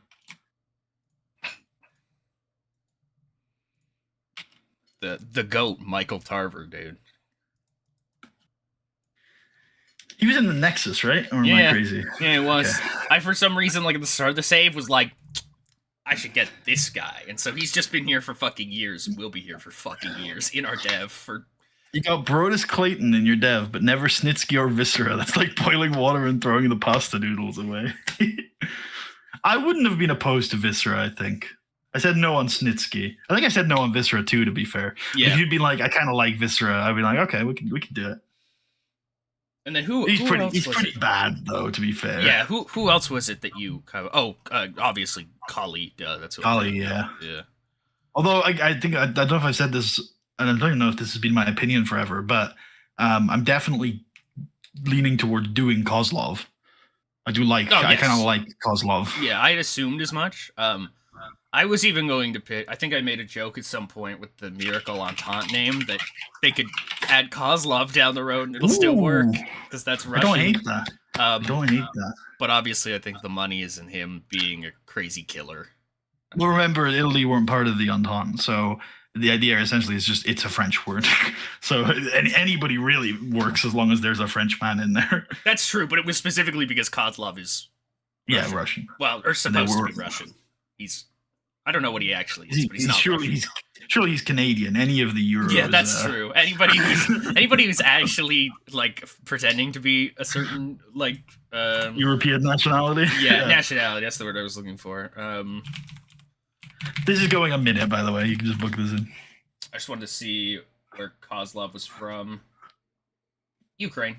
S1: The GOAT, Michael Tarver, dude.
S2: He was in the Nexus, right? Or am I crazy?
S1: Yeah, it was.
S2: Okay.
S1: I, for some reason, like at the start of the save, was like, I should get this guy. And so he's just been here for fucking years and will be here for fucking years in our dev for...
S2: You got Brodus Clayton in your dev, but never Snitsky or Viscera. That's like boiling water and throwing the pasta noodles away. I wouldn't have been opposed to Viscera, I think. I said no on Snitsky. I think I said no on Viscera too, to be fair.
S1: Yeah.
S2: If you'd be like, I kind of like Viscera, I'd be like, okay, we can do it.
S1: And then
S2: he's pretty
S1: it?
S2: bad though, to be fair.
S1: Yeah, who else was it that you kind of... Oh, obviously Kali. That's what
S2: Kali, yeah.
S1: Yeah.
S2: Although I think I don't know if I said this, and I don't even know if this has been my opinion forever, but I'm definitely leaning towards doing Kozlov. I do like. I kind of like Kozlov.
S1: Yeah, I had assumed as much. I was even going to pick... I think I made a joke at some point with the Miracle Entente name that they could add Kozlov down the road and it'll still work, because that's Russian.
S2: I don't hate that. I don't hate that.
S1: But obviously I think the money is in him being a crazy killer.
S2: Well, remember, Italy weren't part of the Entente, so the idea essentially is just it's a French word. So anybody really works as long as there's a Frenchman in there.
S1: That's true, but it was specifically because Kozlov is Russian.
S2: Yeah, Russian.
S1: Well, or supposed to be Russian. He's... I don't know what he actually is, but he's not
S2: surely he's Canadian. Any of the Euros.
S1: Yeah, that's true. Anybody who's actually like pretending to be a certain like
S2: European nationality.
S1: Yeah, nationality. That's the word I was looking for.
S2: This is going a minute, by the way. You can just book this in.
S1: I just wanted to see where Kozlov was from. Ukraine.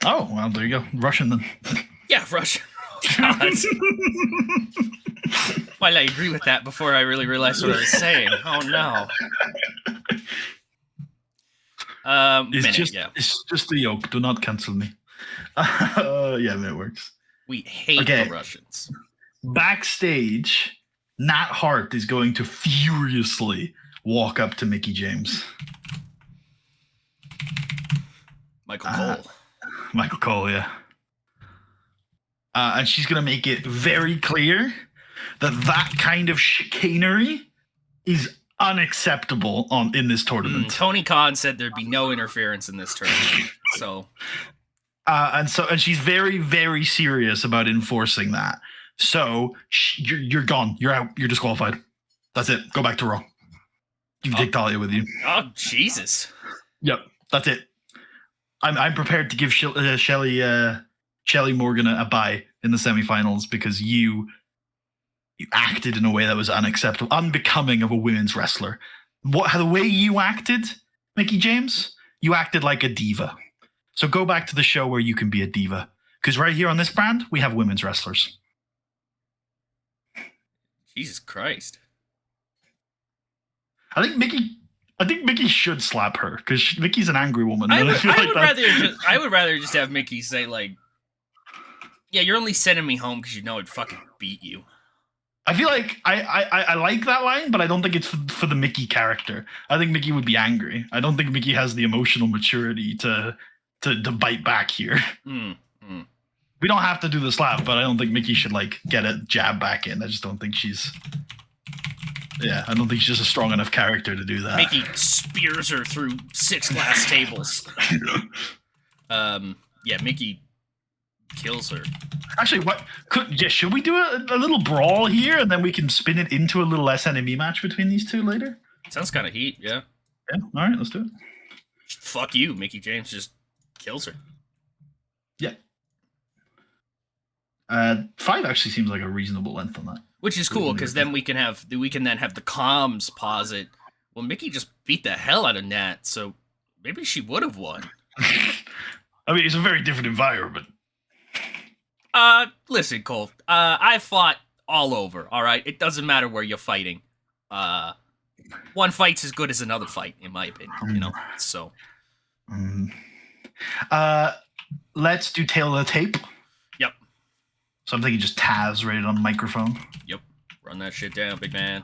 S2: Oh, well, there you go. Russian then.
S1: Yeah, Russian. God. Why did I agree with that before I really realized what I was saying? Oh no.
S2: It's just a joke. Do not cancel me. Yeah, it works.
S1: We hate the Russians.
S2: Backstage, Nat Hart is going to furiously walk up to Mickie James. Michael Cole, yeah. And she's going to make it very clear that kind of chicanery is unacceptable in this tournament.
S1: Tony Khan said there'd be no interference in this tournament. So,
S2: and she's very, very serious about enforcing that. So you're gone. You're out. You're disqualified. That's it. Go back to Raw. You can take Talia with you.
S1: Oh Jesus.
S2: Yep, that's it. I'm prepared to give Shelly Morgan a bye in the semifinals because you acted in a way that was unacceptable, unbecoming of a women's wrestler. The way you acted, Mickie James, you acted like a diva. So go back to the show where you can be a diva. Because right here on this brand, we have women's wrestlers.
S1: Jesus Christ.
S2: I think Mickie should slap her because Mickey's an angry woman.
S1: I would rather just have Mickie say like, "Yeah, you're only sending me home because you know I'd fucking beat you."
S2: I feel like I like that line, but I don't think it's for the Mickie character. I think Mickie would be angry. I don't think Mickie has the emotional maturity to bite back here. We don't have to do the slap, but I don't think Mickie should like get a jab back in. I just don't think she's. Yeah, I don't think she's a strong enough character to do that.
S1: Mickie spears her through 6 glass tables. Yeah, Mickie kills her.
S2: Actually, should we do a little brawl here, and then we can spin it into a little SNME match between these two later?
S1: Sounds kind of heat, yeah.
S2: Yeah, all right, let's do it.
S1: Fuck you, Mickie James just kills her.
S2: Yeah. 5 actually seems like a reasonable length on that.
S1: Which is cool, because then we can then have the comms posit. Well, Mickie just beat the hell out of Nat, so maybe she would have won.
S2: I mean, it's a very different environment.
S1: Listen, Cole. I fought all over. All right, it doesn't matter where you're fighting. one fight's as good as another fight, in my opinion. You know, so
S2: Mm. Let's do tail of the tape.
S1: Yep.
S2: So I'm thinking just Taz rated on microphone.
S1: Yep. Run that shit down, big man.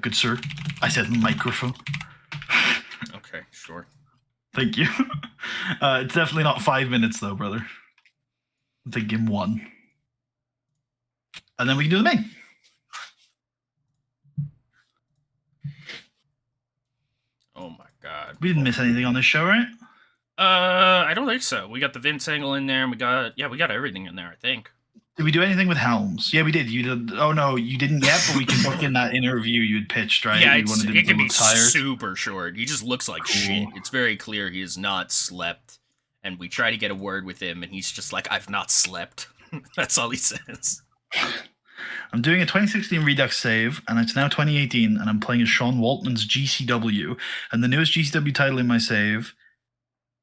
S2: Good sir. I said microphone.
S1: Okay, sure.
S2: Thank you. It's definitely not 5 minutes though, brother. I'm thinking 1. And then we can do the main.
S1: Oh my god.
S2: We didn't miss anything on this show, right?
S1: I don't think so. We got the Vince angle in there, and we got everything in there, I think.
S2: Did we do anything with Helms? Yeah, we did. You did. Oh no, you didn't yet. But we can book in that interview you had pitched, right?
S1: Yeah,
S2: it
S1: can be super short. He just looks like shit. It's very clear he has not slept, and we try to get a word with him, and he's just like, "I've not slept." That's all he says.
S2: I'm doing a 2016 Redux save, and it's now 2018, and I'm playing as Sean Waltman's GCW, and the newest GCW title in my save.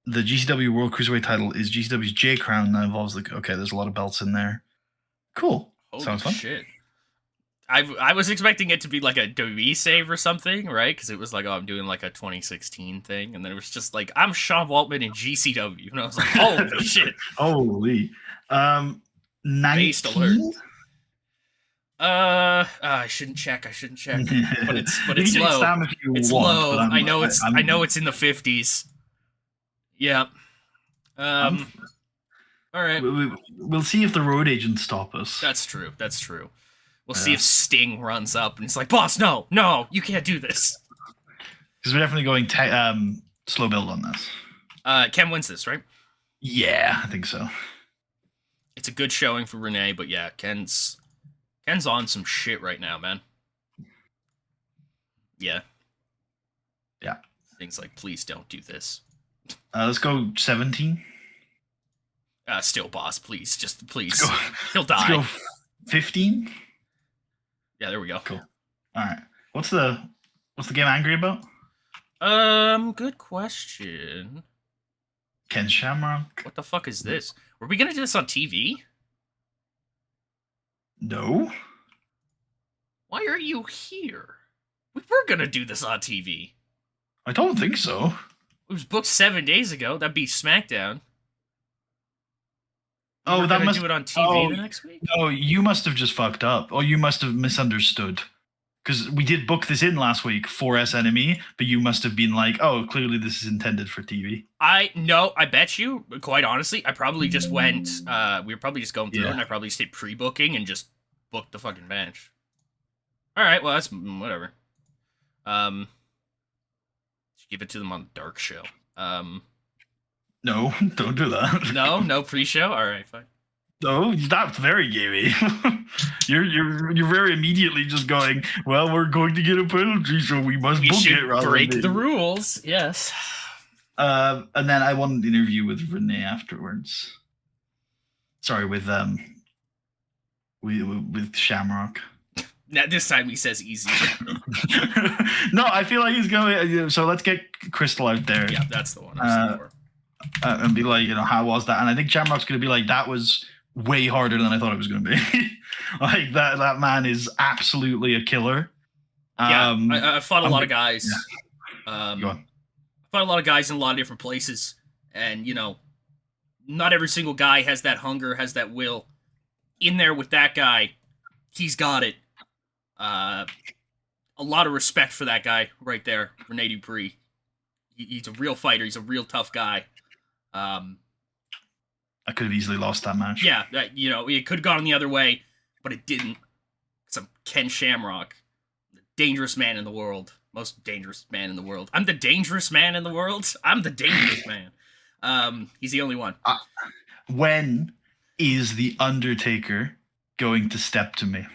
S2: The GCW World Cruiserweight title is GCW's J Crown, and that involves okay, there's a lot of belts in there. Cool.
S1: Holy
S2: Sounds fun.
S1: Shit. I was expecting it to be like a WWE save or something, right? Because it was like, oh, I'm doing like a 2016 thing, and then it was just like, I'm Sean Waltman in GCW, and I was like, holy shit.
S2: Holy. 19?
S1: I shouldn't check. But it's low. It's low. I know it's in the 50s. Yeah. All right.
S2: We'll see if the road agents stop us.
S1: That's true. We'll see if Sting runs up and it's like, boss, no, you can't do this.
S2: Because we're definitely going slow build on this.
S1: Ken wins this, right?
S2: Yeah, I think so.
S1: It's a good showing for Renee, but yeah, Ken's on some shit right now, man. Yeah.
S2: Yeah.
S1: Things like, please don't do this.
S2: Let's go 17.
S1: Still, boss, please. Just please. He'll die.
S2: Let's go 15.
S1: Yeah, there we go.
S2: Cool. All right. What's the game angry about?
S1: Good question.
S2: Ken Shamrock.
S1: What the fuck is this? Were we gonna do this on TV?
S2: No.
S1: Why are you here? We were gonna do this on TV.
S2: I don't think so.
S1: It was booked 7 days ago. That'd be SmackDown.
S2: Oh, that must
S1: do it on TV the next week.
S2: No, you must have just fucked up. Or you must have misunderstood. Because we did book this in last week for SNME, but you must have been like, "Oh, clearly this is intended for TV."
S1: I bet you. Quite honestly, I probably just went. We were probably just going through it, and I probably just did pre-booking and just booked the fucking match. All right, well that's whatever. Give it to them on Dark Show.
S2: No, don't do that.
S1: No pre-show. All right, fine.
S2: No, that's very gamey. you're very immediately just going, well, we're going to get a penalty, so we must book it. Rather
S1: break the rules. Yes.
S2: And then I want an interview with Renee afterwards. Sorry, with Shamrock.
S1: Now, this time he says easy.
S2: No, I feel like he's going. So let's get Crystal out there.
S1: Yeah, that's the one.
S2: And be like, how was that? And I think Shamrock's going to be like, that was way harder than I thought it was going to be. Like that man is absolutely a killer.
S1: Yeah, I fought a lot of guys.
S2: Yeah. Go on.
S1: I fought a lot of guys in a lot of different places, and not every single guy has that hunger, has that will. In there with that guy, he's got it. A lot of respect for that guy right there, Rene Dupree. He's a real fighter. He's a real tough guy.
S2: I could have easily lost that match.
S1: Yeah, it could have gone the other way, but it didn't. It's a Ken Shamrock, the dangerous man in the world, most dangerous man in the world. I'm the dangerous man in the world. I'm the dangerous man. He's the only one.
S2: When is the Undertaker going to step to me?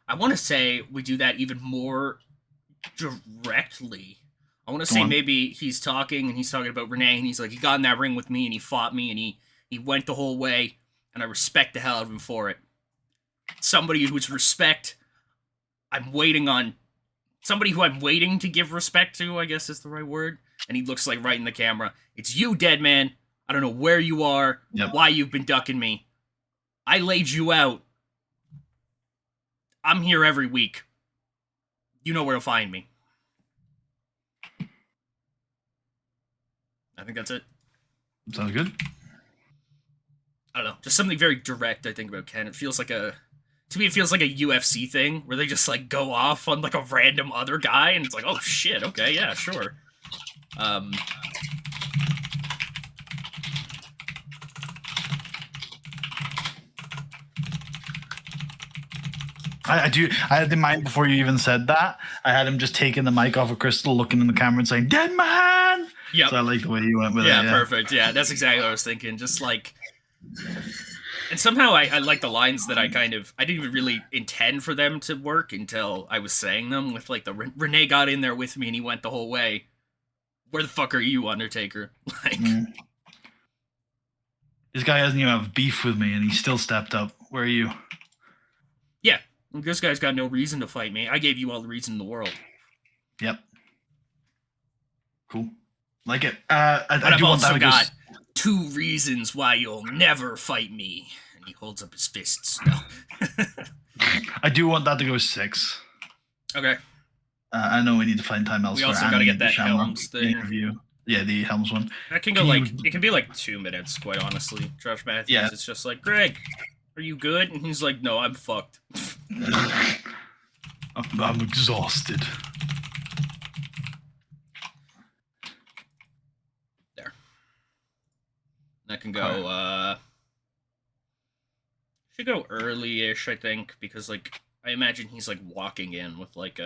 S1: I want to say we do that even more directly. I want to say maybe he's talking about Renee, and he's like, he got in that ring with me and he fought me and he went the whole way, and I respect the hell out of him for it. Somebody who's respect, somebody who I'm waiting to give respect to, I guess is the right word. And he looks like right in the camera. It's you, dead man. I don't know where you are, why you've been ducking me. I laid you out I'm here every week. You know where to find me. I think that's it.
S2: Sounds good.
S1: I don't know. Just something very direct, I think, about Ken. It feels like a... To me, it feels like a UFC thing, where they just, like, go off on, like, a random other guy, and it's like, oh, shit, okay, yeah, sure.
S2: I had in mind before you even said that. I had him just taking the mic off of Crystal, looking in the camera and saying, "Dead man!"
S1: Yeah.
S2: So I like the way you went with it.
S1: Yeah, perfect. Yeah, that's exactly what I was thinking. Just, like... And somehow I like the lines that I didn't even really intend for them to work until I was saying them with, like, the Renee got in there with me and he went the whole way. Where the fuck are you, Undertaker? Like...
S2: This guy doesn't even have beef with me and he still stepped up. Where are you?
S1: Yeah, this guy's got no reason to fight me. I gave you all the reason in the world.
S2: Yep. Cool. Like it. But
S1: I've also got 2 reasons why you'll never fight me. And he holds up his fists. No.
S2: I do want that to go 6.
S1: Okay.
S2: I know we need to find time elsewhere.
S1: We also got to get that Helms thing.
S2: Interview. Yeah, the Helms one.
S1: That can go it can be like 2 minutes, quite honestly. Josh Matthews, yeah. It's just like, Greg, are you good? And he's like, no, I'm fucked.
S2: I'm exhausted.
S1: There. That can go, should go early-ish, I think, because, like, I imagine he's, like, walking in with, like,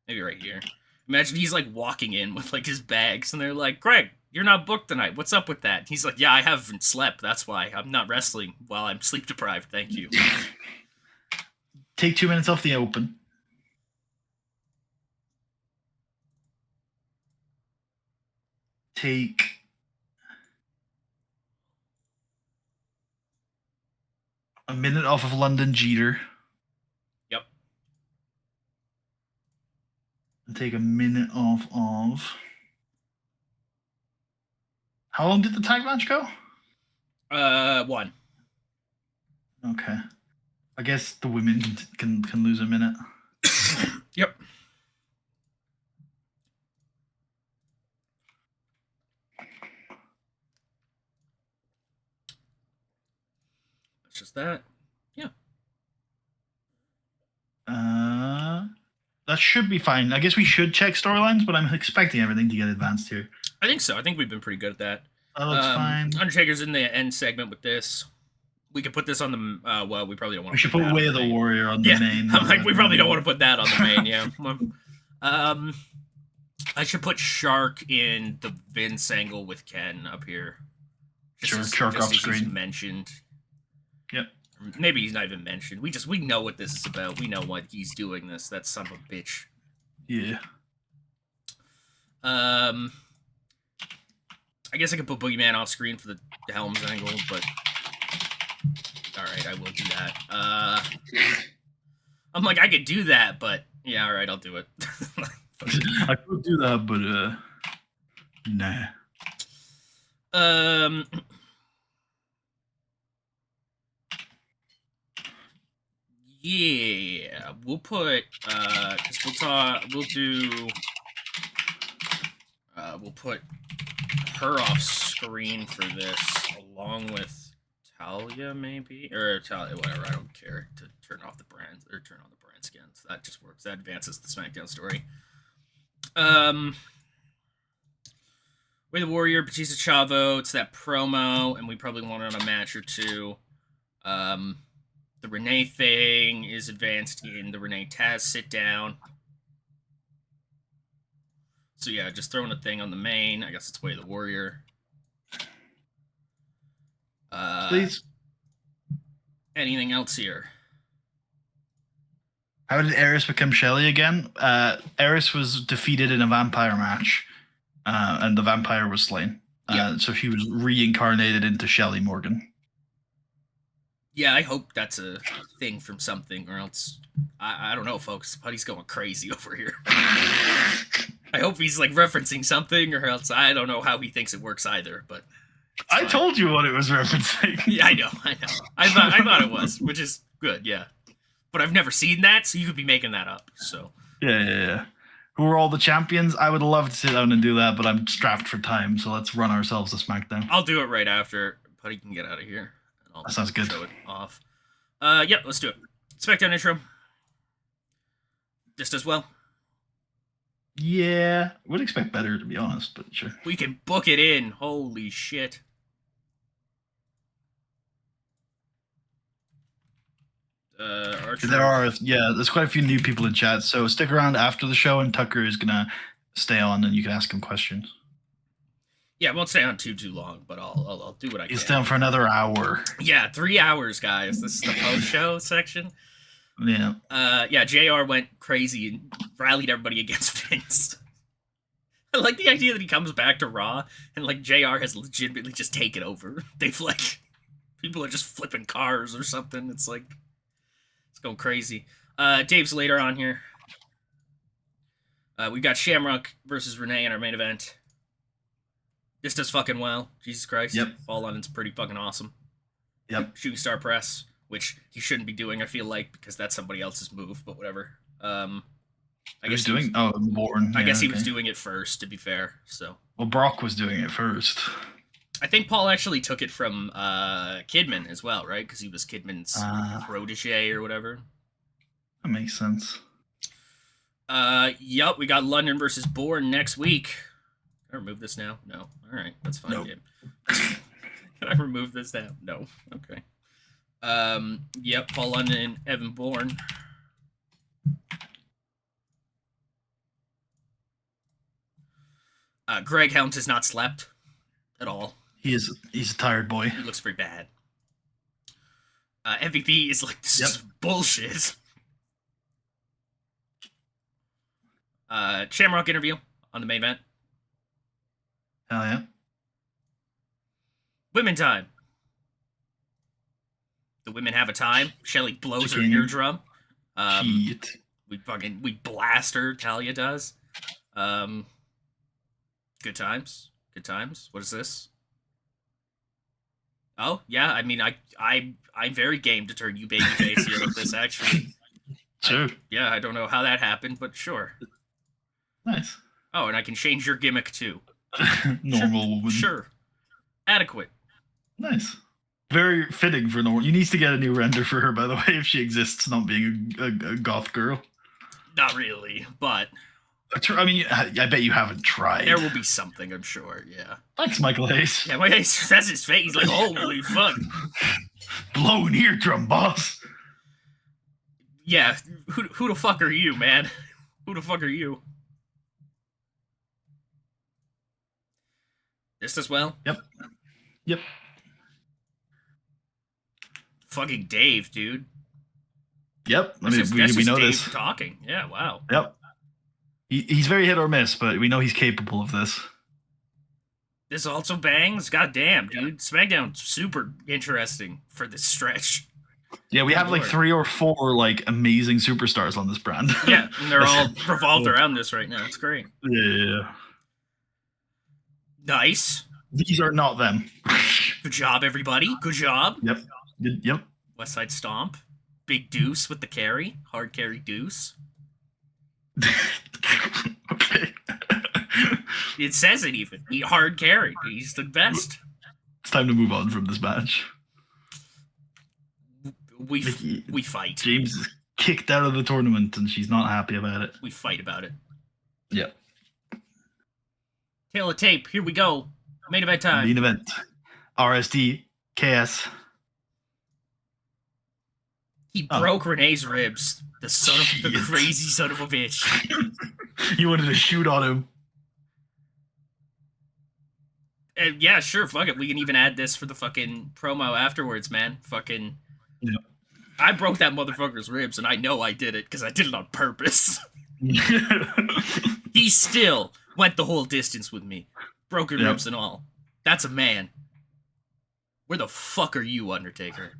S1: maybe right here. Imagine he's, like, walking in with, like, his bags, and they're like, Greg, you're not booked tonight. What's up with that? He's like, yeah, I haven't slept. That's why. I'm not wrestling while I'm sleep-deprived. Thank you.
S2: Take 2 minutes off the open. Take... a minute off of London Jeter.
S1: Yep.
S2: And take a minute off of... How long did the tag match go?
S1: 1.
S2: Okay. I guess the women can lose a minute.
S1: Yep. That's just that. Yeah.
S2: That should be fine. I guess we should check storylines, but I'm expecting everything to get advanced here.
S1: I think so. I think we've been pretty good at that.
S2: That looks fine.
S1: Undertaker's in the end segment with this. We could put this on the, well, we probably don't want to.
S2: We should put Way of the Warrior on the main.
S1: I'm like, we probably don't want to put that on the main, yeah. I should put Shark in the Vince angle with Ken up here.
S2: Shark off screen.
S1: He's mentioned.
S2: Yep.
S1: Maybe he's not even mentioned. We know what this is about. We know what he's doing this. That son of a bitch.
S2: Yeah.
S1: I guess I could put Boogeyman off screen for the Helms angle, but alright, I will do that. I'm like, I could do that, but yeah, alright, I'll do it.
S2: I could do that, but nah.
S1: Yeah, we'll put we'll put her off screen for this along with Talia, maybe, or Talia, whatever. I don't care to turn off the brand or turn on the brand skins. That just works. That advances the SmackDown story. Way the Warrior, Batista Chavo. It's that promo, and we probably wanted a match or two. The Renee thing is advanced in the Renee Taz sit down. So yeah, just throwing a thing on the main. I guess it's Way of the Warrior.
S2: Please.
S1: Anything else here?
S2: How did Eris become Shelly again? Eris was defeated in a vampire match, and the vampire was slain. So she was reincarnated into Shelly Morgan.
S1: Yeah, I hope that's a thing from something, or else I don't know, folks. Putty's going crazy over here. I hope he's like referencing something, or else I don't know how he thinks it works either. But
S2: I told you what it was referencing.
S1: Yeah, I know. I thought it was, which is good. Yeah, but I've never seen that, so you could be making that up. So
S2: Yeah. Who are all the champions? I would love to sit down and do that, but I'm strapped for time, so let's run ourselves a SmackDown.
S1: I'll do it right after Putty can get out of here. And I'll
S2: That sounds good.
S1: show it off. Yep, let's do it. SmackDown intro. Just as well.
S2: Yeah, would expect better, to be honest, but sure.
S1: We can book it in. Holy shit.
S2: There's quite a few new people in chat, so stick around after the show, and Tucker is gonna stay on, and you can ask him questions.
S1: Yeah, I won't stay on too long, but I'll do what I can.
S2: He's down for another hour.
S1: Yeah, 3 hours, guys. This is the post-show section.
S2: Yeah.
S1: Yeah, JR went crazy and rallied everybody against Vince. I like the idea that he comes back to Raw and like JR has legitimately just taken over. They've like people are just flipping cars or something. It's like it's going crazy. Dave's later on here. We've got Shamrock versus Renee in our main event. This does fucking well. Jesus Christ.
S2: Yep.
S1: Fall London's pretty fucking awesome.
S2: Yep.
S1: Shooting star press, which he shouldn't be doing, I feel like, because that's somebody else's move, but whatever. I guess he was
S2: Bourne.
S1: I guess he was doing it first, to be fair. So
S2: well, Brock was doing it first.
S1: I think Paul actually took it from Kidman as well, right? Because he was Kidman's protege or whatever.
S2: That makes sense.
S1: Yep, we got London versus Bourne next week. Can I remove this now? No. All right, that's fine.
S2: Nope.
S1: Can I remove this now? No. Okay. Yep, Paul London and Evan Bourne. Greg Helms has not slept at all.
S2: He's a tired boy.
S1: He looks very bad. MVP is like, this is bullshit. Shamrock interview on the main event.
S2: Hell yeah.
S1: Women time. The women have a time. Shelly blows her eardrum.
S2: Shit.
S1: We blast her. Talia does. Good times. Good times. What is this? Oh yeah, I mean I'm very game to turn you babyface here with this actually.
S2: Sure.
S1: I don't know how that happened, but sure.
S2: Nice.
S1: Oh, and I can change your gimmick too.
S2: Normal woman.
S1: Sure. Adequate.
S2: Nice. Very fitting for normal. You need to get a new render for her, by the way, if she exists, not being a goth girl.
S1: Not really, but
S2: I mean, I bet you haven't tried.
S1: There will be something, I'm sure, yeah.
S2: Thanks, Michael Hayes.
S1: Yeah, my Hayes, that's his face. He's like, holy fuck.
S2: Blowing eardrum, boss.
S1: Yeah, who the fuck are you, man? Who the fuck are you? This as well?
S2: Yep.
S1: Fucking Dave, dude.
S2: Yep. I mean, we know this.
S1: Talking. Yeah, wow.
S2: Yep. He's very hit or miss, but we know he's capable of this.
S1: This also bangs? God damn, dude. SmackDown's super interesting for this stretch.
S2: Yeah, we have like 3 or 4 like amazing superstars on this brand.
S1: Yeah, and they're all revolved around this right now. It's great.
S2: Yeah.
S1: Nice.
S2: These are not them.
S1: Good job, everybody. Good job.
S2: Yep.
S1: West Side Stomp. Big Deuce with the carry. Hard carry Deuce.
S2: Okay.
S1: It says it even. He hard carry. He's the best.
S2: It's time to move on from this match.
S1: We fight.
S2: James is kicked out of the tournament and she's not happy about it.
S1: We fight about it.
S2: Yep.
S1: Tail of tape. Here we go. Main event time.
S2: Main event. RSD. KS.
S1: He broke Renee's ribs. The crazy son of a bitch.
S2: You wanted to shoot on him.
S1: Yeah, sure. Fuck it. We can even add this for the fucking promo afterwards, man. Fucking.
S2: Yeah.
S1: I broke that motherfucker's ribs, and I know I did it because I did it on purpose. He still went the whole distance with me. Broken ribs and all. That's a man. Where the fuck are you, Undertaker?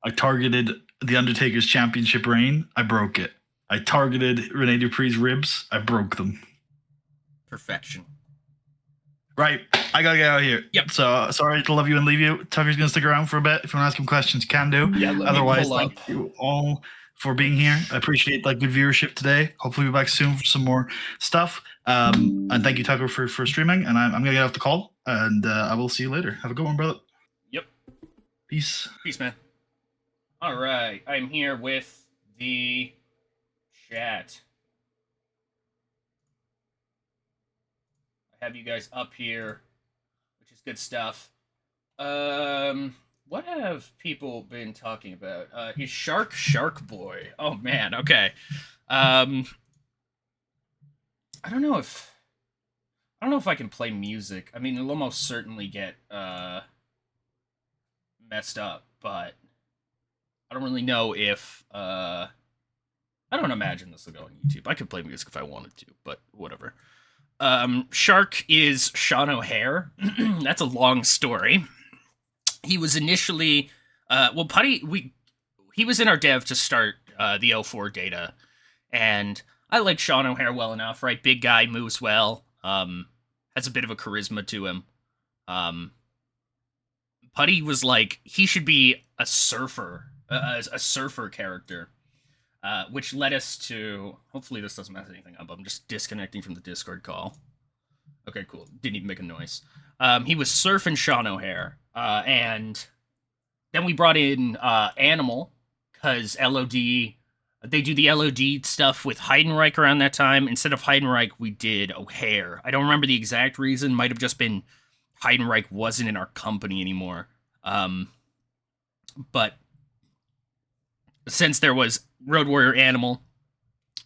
S2: I targeted The Undertaker's championship reign. I broke it. I targeted Rene Dupree's ribs. I broke them.
S1: Perfection.
S2: Right. I gotta get out of here.
S1: Yep.
S2: So, sorry to love you and leave you. Tucker's gonna stick around for a bit. If you want to ask him questions, you can do.
S1: Yeah,
S2: otherwise, thank you all for being here. I appreciate good viewership today. Hopefully, we'll be back soon for some more stuff. And thank you, Tucker, for streaming. And I'm gonna get off the call, and I will see you later. Have a good one, brother.
S1: Yep.
S2: Peace.
S1: Peace, man. All right, I'm here with the chat. I have you guys up here, which is good stuff. What have people been talking about? Is Shark Boy? Oh man, okay. I don't know if I can play music. I mean, it'll almost certainly get messed up, but I don't really know if I don't imagine this will go on YouTube. I could play music if I wanted to, but whatever. Shark is Sean O'Hare. That's a long story. He was initially he was in our dev to start the 04 data, and I like Sean O'Hare well enough, right? Big guy, moves well, has a bit of a charisma to him. Putty was like, he should be a surfer character, which led us to, hopefully this doesn't mess anything up. I'm just disconnecting from the Discord call. Okay, cool. Didn't even make a noise. He was surfing Sean O'Hare, and then we brought in Animal, because LOD, they do the LOD stuff with Heidenreich around that time. Instead of Heidenreich, we did O'Hare. I don't remember the exact reason. Might have just been Heidenreich wasn't in our company anymore. But since there was Road Warrior Animal,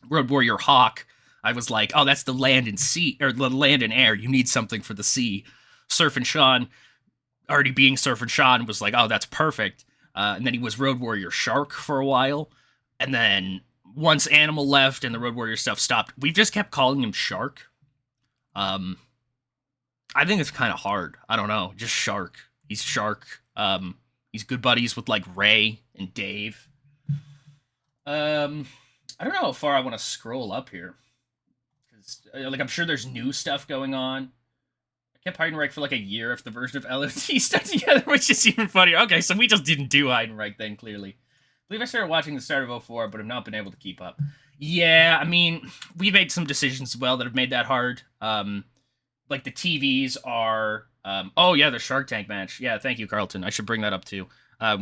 S1: Road Warrior Hawk, I was like, oh, that's the land and sea, or the land and air. You need something for the sea. Surf and Sean, already being Surf and Sean, was like, oh, that's perfect. And then he was Road Warrior Shark for a while. And then once Animal left and the Road Warrior stuff stopped, we just kept calling him Shark. I think it's kind of hard. I don't know. Just Shark. He's Shark. He's good buddies with like Ray and Dave. I don't know how far I want to scroll up here. Because like, I'm sure there's new stuff going on. I kept Heidenreich for like a year if the version of LOD stuck together, which is even funnier. Okay, so we just didn't do Heidenreich then, clearly. I believe I started watching the start of 04, but have not been able to keep up. Yeah, I mean, we've made some decisions as well that have made that hard. Like the TVs are, oh yeah, the Shark Tank match. Yeah, thank you, Carlton. I should bring that up too.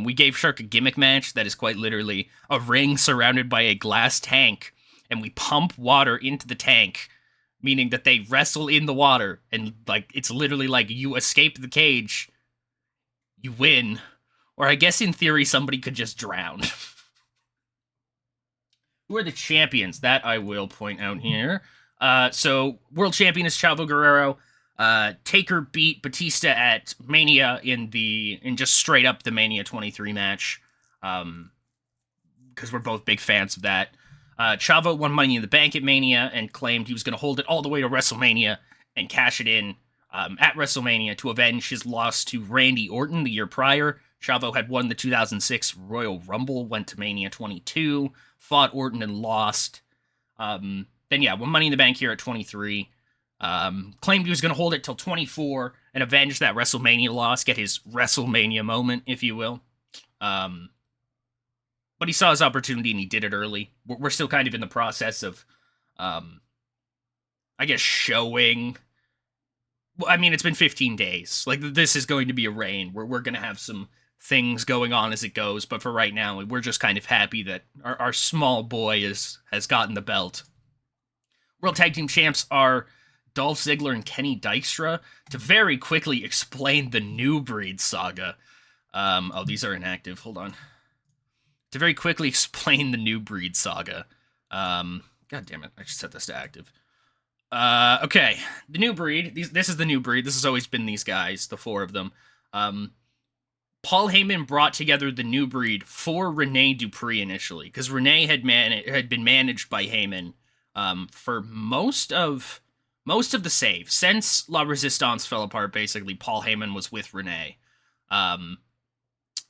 S1: We gave Shark a gimmick match that is quite literally a ring surrounded by a glass tank, and we pump water into the tank, meaning that they wrestle in the water, and like it's literally like you escape the cage, you win. Or I guess in theory, somebody could just drown. Who are the champions? That I will point out here. So world champion is Chavo Guerrero. Taker beat Batista at Mania in just straight up the Mania 23 match. Because we're both big fans of that. Chavo won Money in the Bank at Mania and claimed he was going to hold it all the way to WrestleMania and cash it in at WrestleMania to avenge his loss to Randy Orton the year prior. Chavo had won the 2006 Royal Rumble, went to Mania 22, fought Orton and lost. Then yeah, won Money in the Bank here at 23. Claimed he was going to hold it till 24 and avenge that WrestleMania loss, get his WrestleMania moment, if you will. But he saw his opportunity and he did it early. We're still kind of in the process of, I guess, showing. Well, I mean, it's been 15 days. Like, this is going to be a reign. We're going to have some things going on as it goes, but for right now, we're just kind of happy that our small boy has gotten the belt. World Tag Team Champs are Dolph Ziggler and Kenny Dykstra to very quickly explain the New Breed saga. Oh, these are inactive. Hold on. To very quickly explain the New Breed saga. God damn it. I just set this to active. Okay. The New Breed. This is the New Breed. This has always been these guys, the four of them. Paul Heyman brought together the New Breed for Rene Dupree initially, because Rene had been managed by Heyman for most of the save. Since La Resistance fell apart, basically, Paul Heyman was with Rene. And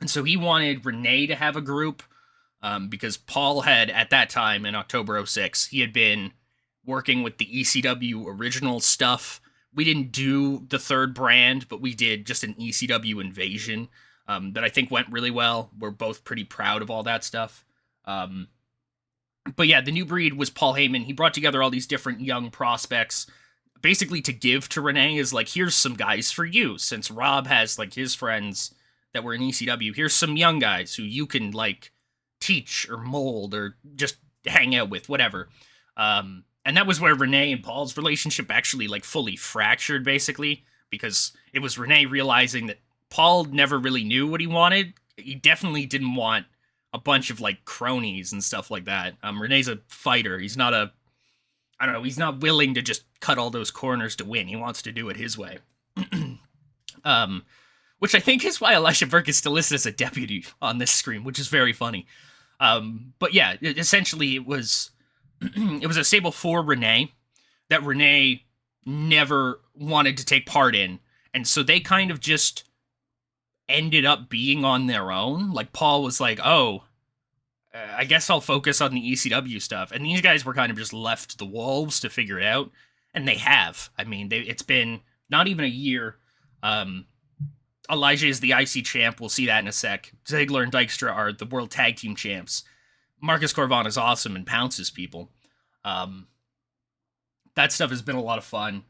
S1: so he wanted Rene to have a group, because Paul had, at that time, in October 06, he had been working with the ECW original stuff. We didn't do the third brand, but we did just an ECW invasion that I think went really well. We're both pretty proud of all that stuff. But yeah, the new breed was Paul Heyman. He brought together all these different young prospects, basically to give to Renee is like, here's some guys for you. Since Rob has like his friends that were in ECW, here's some young guys who you can like teach or mold or just hang out with, whatever. And that was where Renee and Paul's relationship actually like fully fractured, basically, because it was Renee realizing that Paul never really knew what he wanted. He definitely didn't want a bunch of like cronies and stuff like that. Renee's a fighter. He's not a, I don't know, he's not willing to just cut all those corners to win. He wants to do it his way. um, which I think is why Elisha Burke is still listed as a deputy on this screen, which is very funny. But yeah, essentially it was it was a stable for Renee that Renee never wanted to take part in, and so they kind of just ended up being on their own. Like Paul was like, "Oh, I guess I'll focus on the ECW stuff," and these guys were kind of just left to the wolves to figure it out, and they have. I mean, it's been not even a year. Elijah is the IC champ. We'll see that in a sec. Ziggler and Dykstra are the World Tag Team champs. Marcus Corvan is awesome and pounces people. That stuff has been a lot of fun.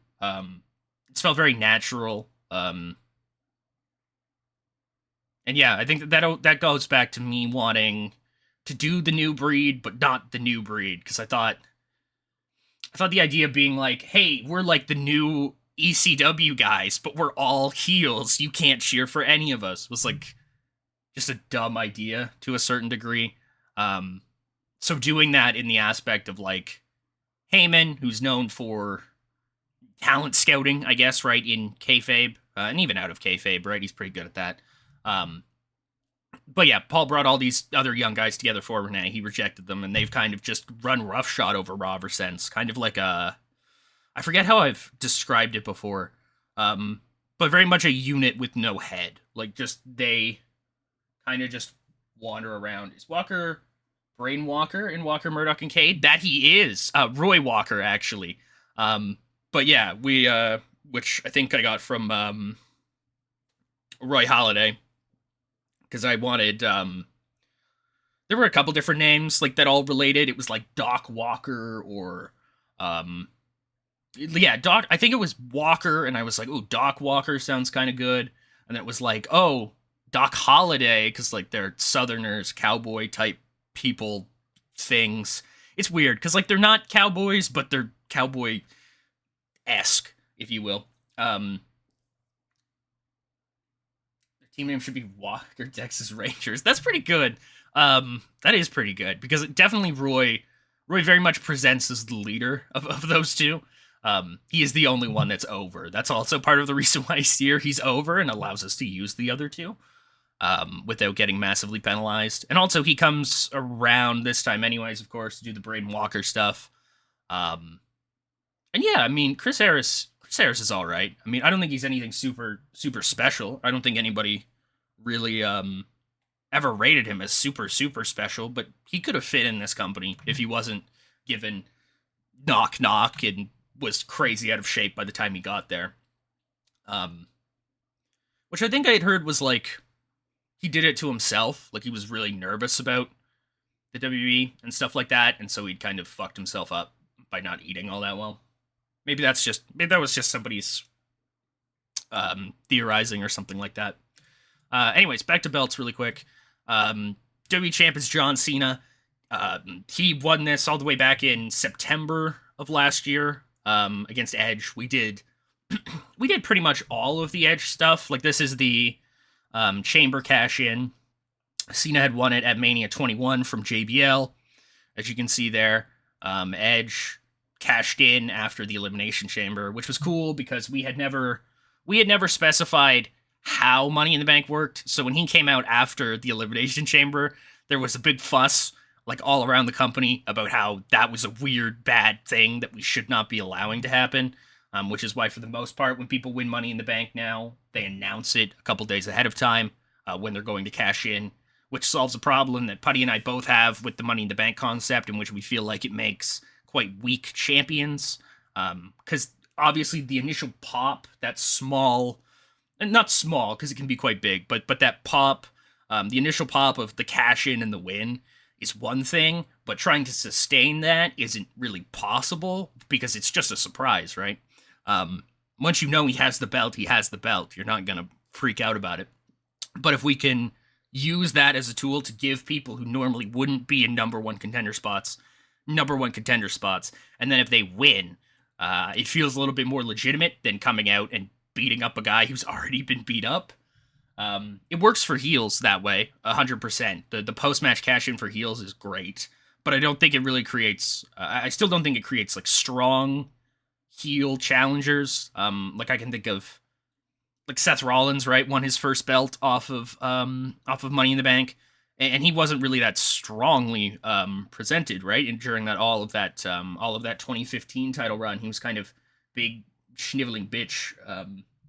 S1: It's felt very natural. And yeah, I think that goes back to me wanting to do the new breed, but not the new breed, because I thought the idea of being like, hey, we're like the new ECW guys, but we're all heels. You can't cheer for any of us. Was like just a dumb idea to a certain degree. So doing that in the aspect of like Heyman, who's known for talent scouting, I guess, right, in kayfabe, and even out of kayfabe, right? He's pretty good at that. But yeah, Paul brought all these other young guys together for Renee. He rejected them, and they've kind of just run roughshod over Raw ever since. Kind of like a, I forget how I've described it before, but very much a unit with no head. Like, just they kind of just wander around. Is Walker Brain Walker in Walker, Murdoch, and Cade? That he is. Roy Walker, actually. But yeah, we, which I think I got from Roy Halladay, because I wanted, there were a couple different names like that all related. It was like Doc Walker or, yeah, Doc, I think it was Walker, and I was like, oh, Doc Walker sounds kind of good. And then it was like, oh, Doc Holliday, because like they're Southerners, cowboy type people things. It's weird, because like they're not cowboys, but they're cowboy-esque, if you will. Their team name should be Walker Texas Rangers. That's pretty good. That is pretty good, because it definitely Roy very much presents as the leader of those two. He is the only one that's over. That's also part of the reason why he's over and allows us to use the other two without getting massively penalized. And also he comes around this time anyways, of course, to do the Braden Walker stuff. And yeah, I mean, Chris Harris is all right. I mean, I don't think he's anything super special. I don't think anybody really ever rated him as super special, but he could have fit in this company if he wasn't given knock and was crazy out of shape by the time he got there. Which I think I had heard was like he did it to himself, like he was really nervous about the WWE and stuff like that, and so he'd kind of fucked himself up by not eating all that well. Maybe that was just somebody's theorizing or something like that. Anyways, back to belts really quick. WWE champ is John Cena. He won this all the way back in September of last year against Edge. We did pretty much all of the Edge stuff. Like, this is the Chamber cash-in. Cena had won it at Mania 21 from JBL, as you can see there. Edge cashed in after the Elimination Chamber, which was cool because we had never specified how Money in the Bank worked. So when he came out after the Elimination Chamber, there was a big fuss like all around the company about how that was a weird, bad thing that we should not be allowing to happen. Which is why, for the most part, when people win Money in the Bank now, they announce it a couple days ahead of time when they're going to cash in, which solves a problem that Putty and I both have with the Money in the Bank concept, in which we feel like it makes quite weak champions. Because obviously the initial pop, that small, and not small because it can be quite big, but that pop, the initial pop of the cash in and the win is one thing, but trying to sustain that isn't really possible because it's just a surprise, right? Once you know he has the belt, he has the belt. You're not going to freak out about it. But if we can use that as a tool to give people who normally wouldn't be in number one contender spots, and then if they win, it feels a little bit more legitimate than coming out and beating up a guy who's already been beat up. It works for heels that way, 100%. The post-match cash-in for heels is great, but I don't think it really creates... I still don't think it creates, like, strong heel challengers. Like, I can think of... Like, Seth Rollins, right, won his first belt off of Money in the Bank, and he wasn't really that strongly presented, right? And during that all of that 2015 title run, he was kind of big, schniveling bitch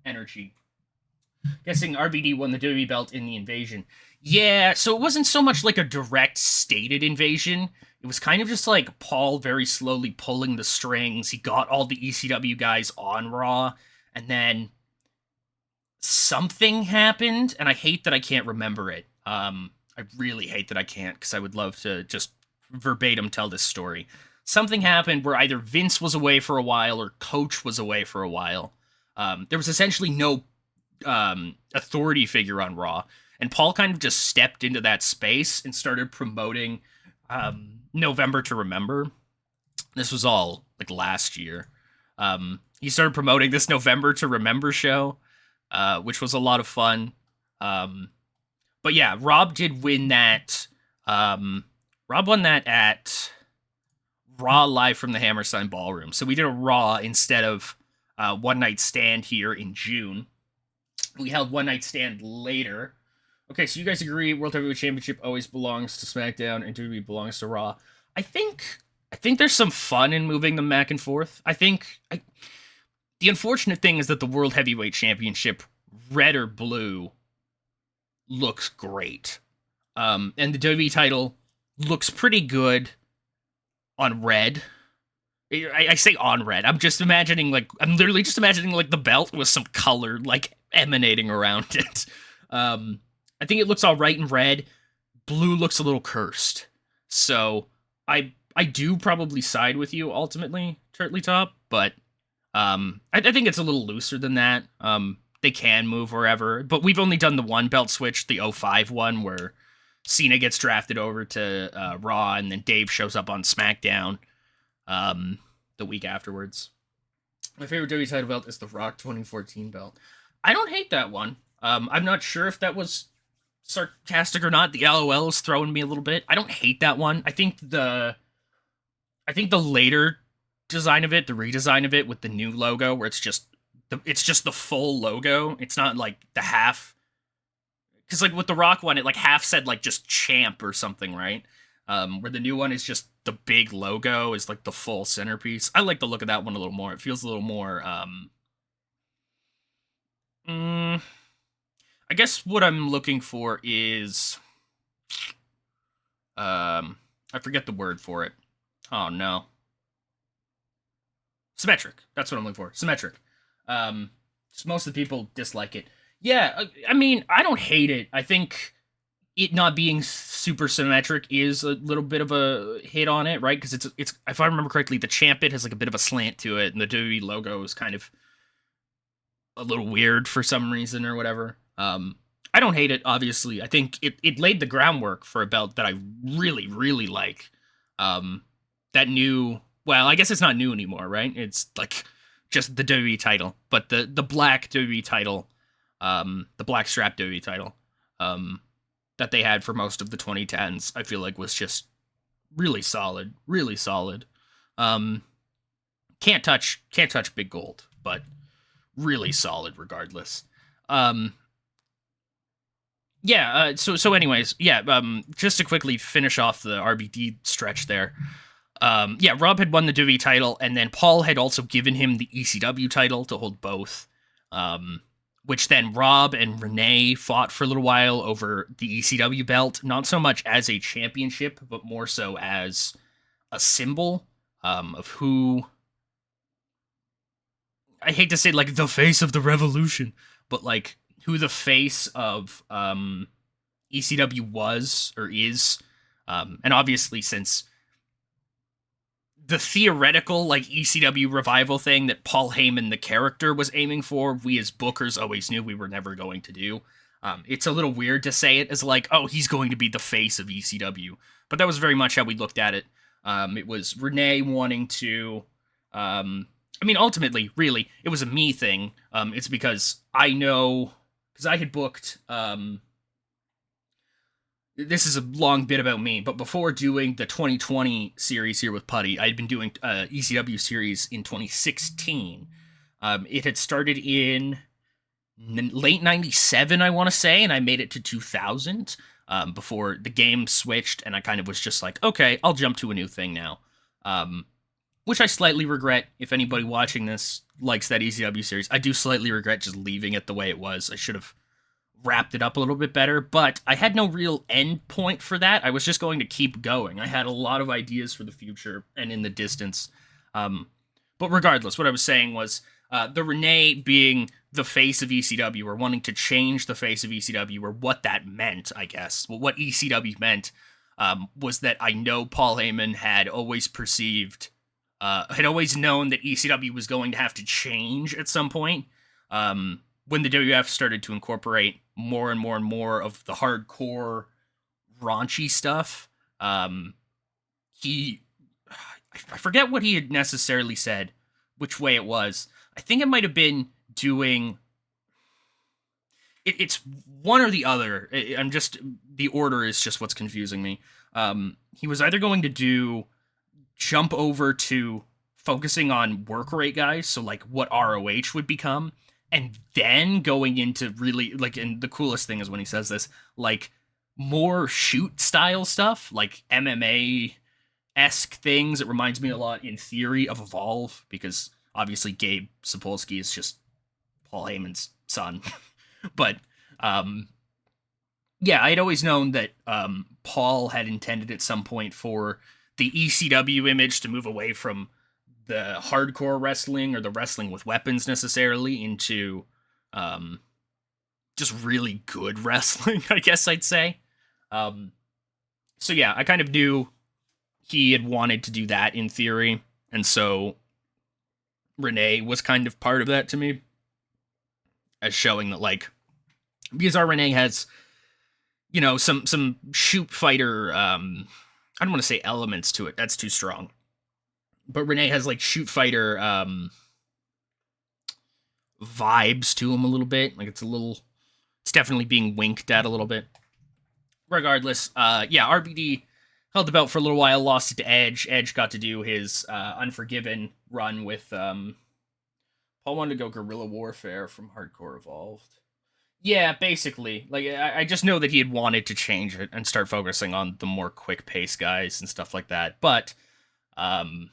S1: energy. Guessing RBD won the WWE belt in the invasion. Yeah, so it wasn't so much like a direct stated invasion. It was kind of just like Paul very slowly pulling the strings. He got all the ECW guys on Raw, and then something happened, and I hate that I can't remember it. I really hate that I can't, because I would love to just verbatim tell this story. Something happened where either Vince was away for a while or Coach was away for a while. There was essentially no authority figure on Raw, and Paul kind of just stepped into that space and started promoting November to Remember. This was all like last year. He started promoting this November to Remember show, which was a lot of fun. But yeah, Rob did win that. Rob won that at Raw live from the Hammerstein Ballroom. So we did a Raw instead of One Night Stand here in June. We held One Night Stand later. Okay, so you guys agree World Heavyweight Championship always belongs to SmackDown and WWE belongs to Raw. I think there's some fun in moving them back and forth. The unfortunate thing is that the World Heavyweight Championship, red or blue, looks great. And the WWE title looks pretty good on red. I say on red. I'm literally just imagining like the belt with some color like emanating around it. I think it looks all right in red. Blue looks a little cursed. So I do probably side with you ultimately, Turtley Top, but I think it's a little looser than that. They can move wherever, but we've only done the one belt switch, the 05 one, where Cena gets drafted over to Raw, and then Dave shows up on SmackDown the week afterwards. My favorite WWE title belt is the Rock 2014 belt. I don't hate that one. I'm not sure if that was sarcastic or not. The LOL is throwing me a little bit. I don't hate that one. I think the later design of it, the redesign of it with the new logo, where it's just the full logo. It's not like the half, because like with the Rock one, it like half said like just champ or something, right? Where the new one is just the big logo is like the full centerpiece. I like the look of that one a little more. It feels a little more. I guess what I'm looking for is, I forget the word for it. Oh no. Symmetric. That's what I'm looking for. Symmetric. Most of the people dislike it. Yeah, I mean, I don't hate it. I think it not being super symmetric is a little bit of a hit on it, right? Because it's if I remember correctly, the champ bit has like a bit of a slant to it, and the WWE logo is kind of a little weird for some reason or whatever. I don't hate it, obviously. I think it laid the groundwork for a belt that I really, really like. That new... Well, I guess it's not new anymore, right? It's like just the WWE title. But the black WWE title, the black strap WWE title, that they had for most of the 2010s, I feel like was just really solid. Really solid. Can't touch Big Gold, but really solid regardless. So anyways, just to quickly finish off the RBD stretch there. Rob had won the WWE title, and then Paul had also given him the ECW title to hold both, which then Rob and Renee fought for a little while over the ECW belt, not so much as a championship, but more so as a symbol of who... I hate to say, like, the face of the revolution, but, like, who the face of ECW was, or is, and obviously since the theoretical like ECW revival thing that Paul Heyman the character was aiming for, we as bookers always knew we were never going to do. It's a little weird to say it as like, oh, he's going to be the face of ECW, but that was very much how we looked at it. It was Renee wanting to. I mean, ultimately, really, it was a me thing. It's because I know, because I had booked. This is a long bit about me, but before doing the 2020 series here with Putty, I had been doing ECW series in 2016. It had started in late 97, I want to say, and I made it to 2000 before the game switched, and I kind of was just like, okay, I'll jump to a new thing now. Which I slightly regret. If anybody watching this likes that ECW series, I do slightly regret just leaving it the way it was. I should have wrapped it up a little bit better, but I had no real end point for that. I was just going to keep going. I had a lot of ideas for the future and in the distance. But regardless, what I was saying was the Renee being the face of ECW, or wanting to change the face of ECW, or what that meant, I guess. Well, what ECW meant was that I know Paul Heyman had always perceived, had always known that ECW was going to have to change at some point. When the WF started to incorporate more and more and more of the hardcore, raunchy stuff, I forget what he had necessarily said, which way it was. I think it might have been doing. It's one or the other. The order is just what's confusing me. He was either going to jump over to focusing on work rate guys, so like what ROH would become, and then going into really like, and the coolest thing is when he says this, like more shoot style stuff, like MMA-esque things. It reminds me a lot in theory of Evolve, because obviously Gabe Sapolsky is just Paul Heyman's son. But yeah, I'd always known that Paul had intended at some point for the ECW image to move away from the hardcore wrestling or the wrestling with weapons necessarily into just really good wrestling, I guess I'd say. So yeah, I kind of knew he had wanted to do that in theory, and so Renee was kind of part of that to me, as showing that, like, because our Renee has, you know, some shoot fighter, I don't want to say elements to it, that's too strong, but Renee has like shoot fighter vibes to him a little bit. Like it's definitely being winked at a little bit. Regardless, yeah, RBD held the belt for a little while, lost it to Edge. Edge got to do his Unforgiven run with Paul wanted to go Guerrilla Warfare from Hardcore Evolved. Yeah, basically. Like, I just know that he had wanted to change it and start focusing on the more quick pace guys and stuff like that. But when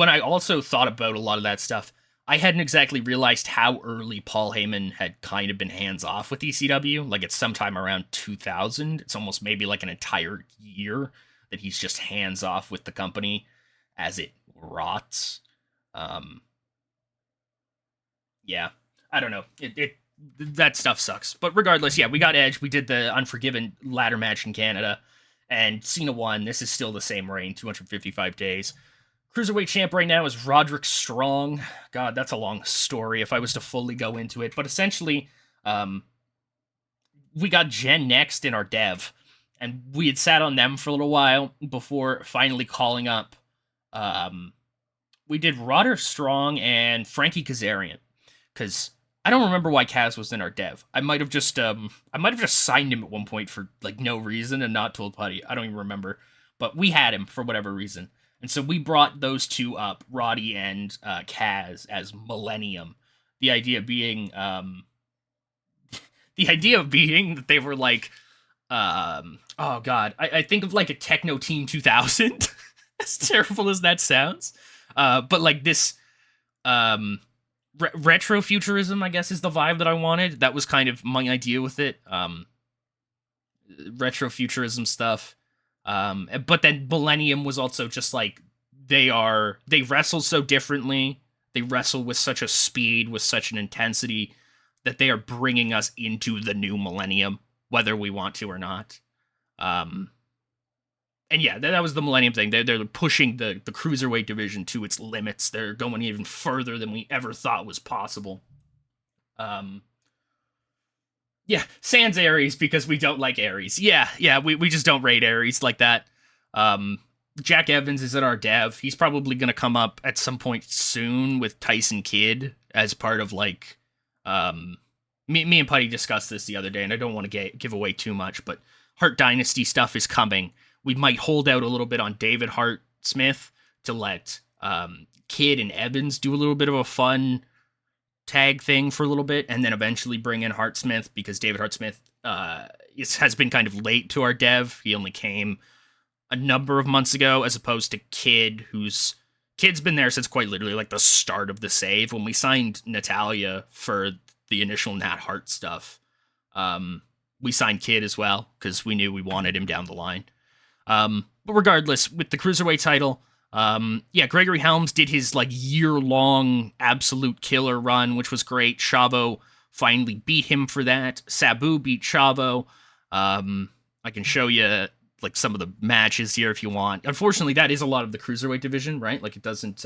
S1: I also thought about a lot of that stuff, I hadn't exactly realized how early Paul Heyman had kind of been hands off with ECW. Like, it's sometime around 2000. It's almost maybe like an entire year that he's just hands off with the company as it rots. Yeah, I don't know. That stuff sucks. But regardless, yeah, we got Edge. We did the Unforgiven ladder match in Canada, and Cena won. This is still the same reign, 255 days. Cruiserweight champ right now is Roderick Strong. God, that's a long story if I was to fully go into it. But essentially, we got Gen Next in our dev, and we had sat on them for a little while before finally calling up. We did Roderick Strong and Frankie Kazarian, because I don't remember why Kaz was in our dev. I might have just signed him at one point for like no reason and not told Putty. I don't even remember, but we had him for whatever reason. And so we brought those two up, Roddy and Kaz, as Millennium. The idea being that they were like, oh god, I think of like a Techno Team 2000, as terrible as that sounds. But like this retrofuturism, I guess, is the vibe that I wanted. That was kind of my idea with it. Retrofuturism stuff. But then Millennium was also just like, they wrestle so differently. They wrestle with such a speed, with such an intensity, that they are bringing us into the new millennium, whether we want to or not. and yeah, that was the Millennium thing. They're pushing the cruiserweight division to its limits. They're going even further than we ever thought was possible. Yeah, sans Aries because we don't like Aries. Yeah, we just don't rate Aries like that. Um, Jack Evans is at our dev. He's probably gonna come up at some point soon with Tyson Kidd as part of like, me and Putty discussed this the other day, and I don't want to give away too much, but Hart Dynasty stuff is coming. We might hold out a little bit on David Hart Smith to let Kidd and Evans do a little bit of a fun tag thing for a little bit, and then eventually bring in Hart Smith because David Hart Smith has been kind of late to our dev. He only came a number of months ago, as opposed to Kid's been there since quite literally like the start of the save when we signed Natalia for the initial Nat Hart stuff. We signed Kidd as well because we knew we wanted him down the line. But regardless, with the Cruiserweight title, Gregory Helms did his like year-long absolute killer run, which was great. Chavo finally beat him for that. Sabu beat Chavo. I can show you like some of the matches here if you want. Unfortunately, that is a lot of the Cruiserweight division, right? Like it doesn't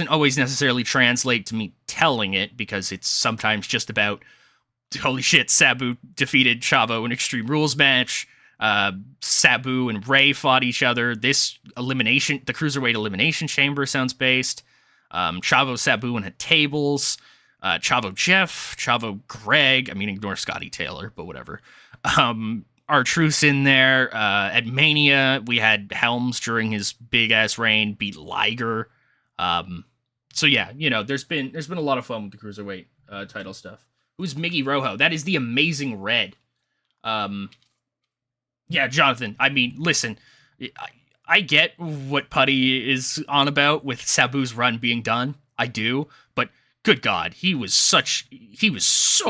S1: always necessarily translate to me telling it because it's sometimes just about, holy shit, Sabu defeated Chavo in Extreme Rules match. Sabu and Ray fought each other. The Cruiserweight Elimination Chamber sounds based. Chavo, Sabu, and had tables. Chavo Jeff, Chavo Greg. I mean, ignore Scotty Taylor, but whatever. R-Truth in there. At Mania, we had Helms during his big ass reign beat Liger. So yeah, there's been a lot of fun with the Cruiserweight title stuff. Who's Miggy Rojo? That is the Amazing Red. Yeah, Jonathan, I mean, listen, I get what Putty is on about with Sabu's run being done. I do, but good God, he was so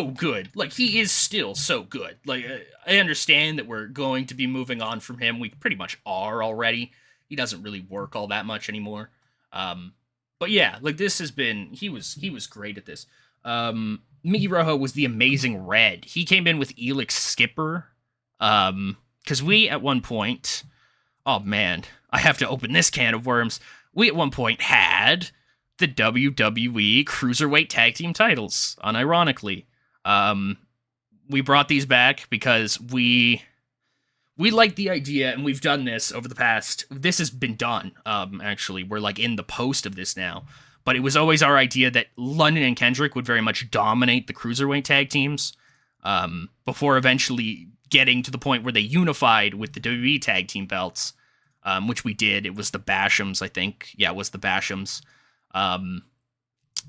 S1: good. Like, he is still so good. Like, I understand that we're going to be moving on from him. We pretty much are already. He doesn't really work all that much anymore. But yeah, like, he was great at this. Miggy Rojo was the Amazing Red. He came in with Elix Skipper. Because we, at one point, oh man, I have to open this can of worms. We, at one point, had the WWE Cruiserweight Tag Team titles, unironically. We brought these back because we like the idea, and we've done this over the past, this has been done, actually. We're, like, in the post of this now. But it was always our idea that London and Kendrick would very much dominate the Cruiserweight Tag Teams, before eventually getting to the point where they unified with the WWE tag team belts, which we did. It was the Bashams, I think. Yeah, it was the Bashams. And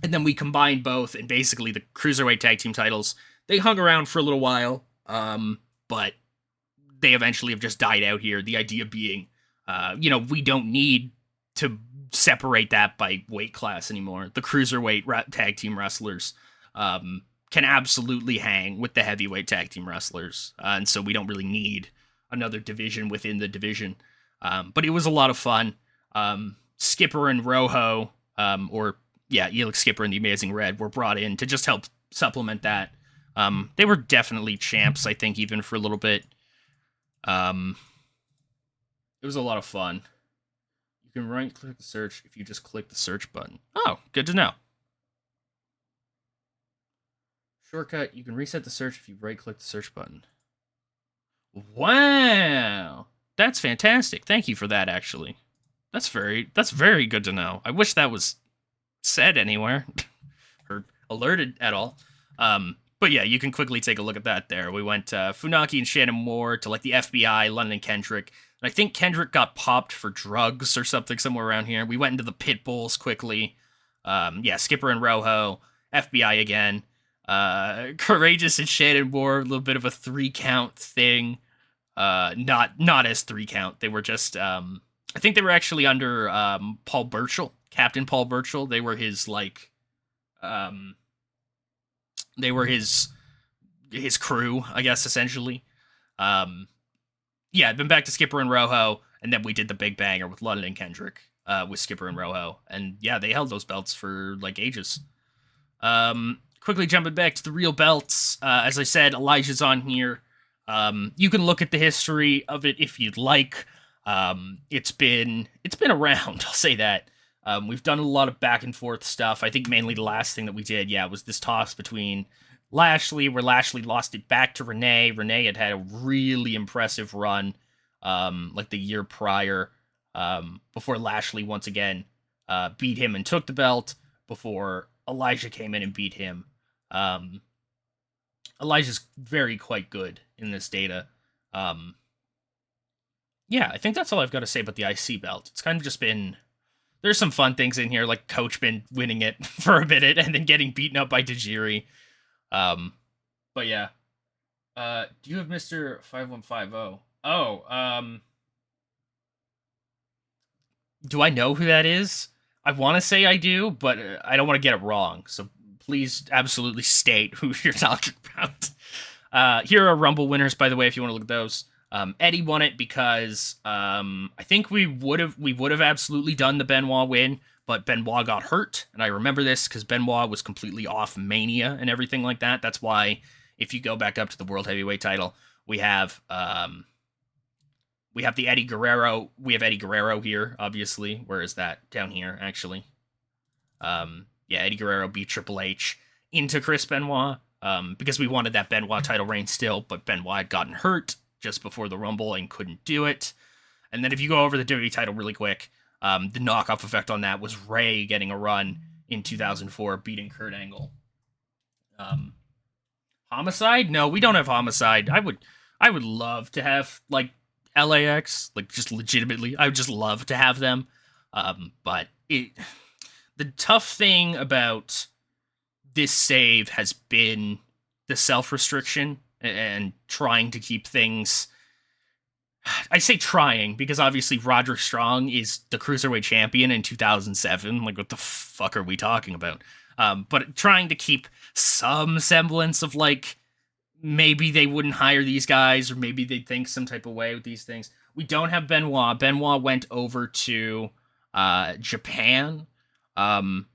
S1: then we combined both, and basically the Cruiserweight tag team titles, they hung around for a little while, but they eventually have just died out here. The idea being, we don't need to separate that by weight class anymore. The Cruiserweight tag team wrestlers, can absolutely hang with the heavyweight tag team wrestlers. And so we don't really need another division within the division. But it was a lot of fun. Skipper and Rojo, Elix Skipper and the Amazing Red were brought in to just help supplement that. They were definitely champs, I think, even for a little bit. It was a lot of fun. You can right-click the search if you just click the search button. Oh, good to know. Shortcut, you can reset the search if you right-click the search button. Wow! That's fantastic. Thank you for that, actually. That's very good to know. I wish that was said anywhere. Or alerted at all. But yeah, you can quickly take a look at that there. We went Funaki and Shannon Moore to like the FBI, London and Kendrick. And I think Kendrick got popped for drugs or something somewhere around here. We went into the pit bulls quickly. Skipper and Rojo. FBI again. Courageous and Shannon Moore, a little bit of a 3-count thing. Not as 3-count. They were just, I think they were actually under Paul Burchill, Captain Paul Burchill. They were his like, they were his crew, I guess, essentially. Then back to Skipper and Rojo, and then we did the big banger with London and Kendrick, with Skipper and Rojo, and yeah, they held those belts for like ages. Quickly jumping back to the real belts, as I said, Elijah's on here. You can look at the history of it if you'd like. It's been around. I'll say that. We've done a lot of back and forth stuff. I think mainly the last thing that we did, was this toss between Lashley, where Lashley lost it back to Renee. Renee had a really impressive run, like the year prior, before Lashley once again beat him and took the belt. Before Elijah came in and beat him. Elijah's quite good in this data. I think that's all I've got to say about the IC belt. It's kind of just been. There's some fun things in here, like Coachman winning it for a minute and then getting beaten up by Tajiri. But yeah. Do you have Mr. 5150? Oh, do I know who that is? I want to say I do, but I don't want to get it wrong. So please absolutely state who you're talking about. Here are Rumble winners, by the way, if you want to look at those. Eddie won it because I think we would have absolutely done the Benoit win, but Benoit got hurt, and I remember this because Benoit was completely off Mania and everything like that. That's why if you go back up to the World Heavyweight title, we have the Eddie Guerrero. We have Eddie Guerrero here, obviously. Where is that? Down here, actually. Eddie Guerrero beat Triple H into Chris Benoit because we wanted that Benoit title reign still, but Benoit had gotten hurt just before the Rumble and couldn't do it. And then if you go over the WWE title really quick, the knockoff effect on that was Ray getting a run in 2004, beating Kurt Angle. Homicide? No, we don't have Homicide. I would love to have, like, LAX, like, just legitimately. I would just love to have them. But the tough thing about this save has been the self-restriction and trying to keep things. I say trying because obviously Roderick Strong is the Cruiserweight champion in 2007. Like, what the fuck are we talking about? But trying to keep some semblance of, like, maybe they wouldn't hire these guys or maybe they'd think some type of way with these things. We don't have Benoit. Benoit went over to Japan, and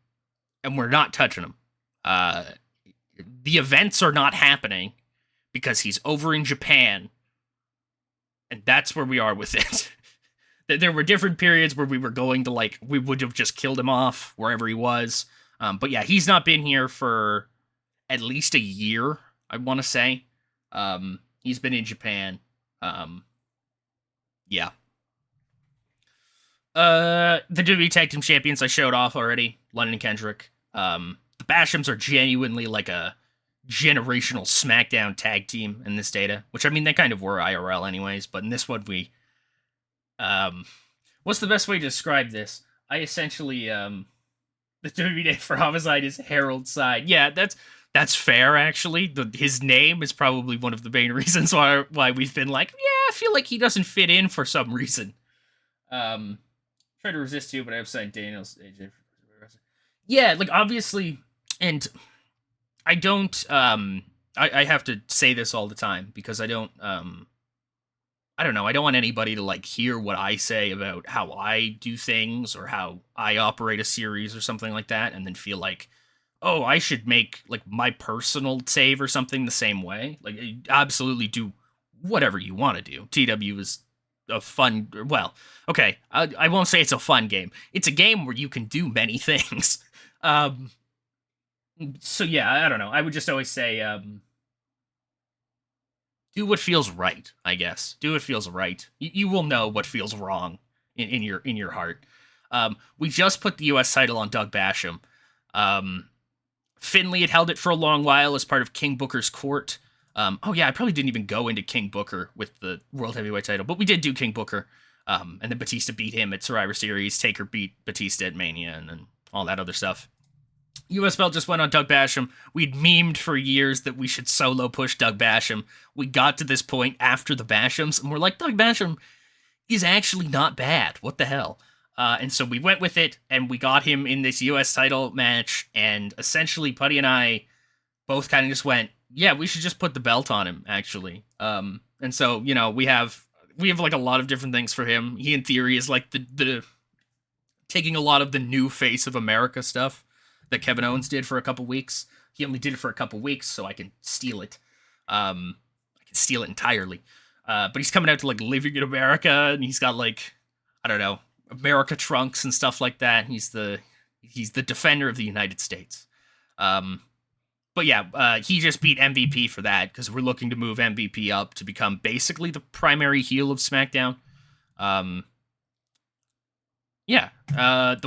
S1: we're not touching him. The events are not happening because he's over in Japan, and that's where we are with it. There were different periods where we were going to, like, we would have just killed him off wherever he was. But yeah, he's not been here for at least a year, I want to say. He's been in Japan. Yeah. The WWE Tag Team Champions I showed off already. London and Kendrick. The Bashams are genuinely like a generational SmackDown tag team in this data, which I mean they kind of were IRL anyways, but in this one we what's the best way to describe this? I essentially the WWE name for Homicide is Harold Side. Yeah, that's fair actually. His name is probably one of the main reasons why we've been like, yeah, I feel like he doesn't fit in for some reason. Try to resist you, but I have signed Daniels AJ. Yeah, like obviously, and I don't I have to say this all the time because I don't know, I don't want anybody to like hear what I say about how I do things or how I operate a series or something like that and then feel like, oh, I should make like my personal save or something the same way. Like, absolutely do whatever you want to do. TEW is a fun, well, okay, I won't say it's a fun game. It's a game where you can do many things. So yeah, I don't know. I would just always say, do what feels right, I guess. Do what feels right. You will know what feels wrong in your heart. We just put the US title on Doug Basham. Finlay had held it for a long while as part of King Booker's court. Oh yeah, I probably didn't even go into King Booker with the World Heavyweight title, but we did do King Booker. And then Batista beat him at Survivor Series. Taker beat Batista at Mania, and then all that other stuff. US belt just went on Doug Basham. We'd memed for years that we should solo push Doug Basham. We got to this point after the Bashams, and we're like, Doug Basham is actually not bad. What the hell? And so we went with it, and we got him in this US title match, and essentially Putty and I both kind of just went, yeah, we should just put the belt on him, actually. And so, you know, we have like a lot of different things for him. He, in theory, is like the taking a lot of the new face of America stuff that Kevin Owens did for a couple weeks. He only did it for a couple weeks, so I can steal it. I can steal it entirely. But he's coming out to like living in America, and he's got like, I don't know, America trunks and stuff like that. He's the defender of the United States. But yeah, he just beat MVP for that because we're looking to move MVP up to become basically the primary heel of SmackDown. The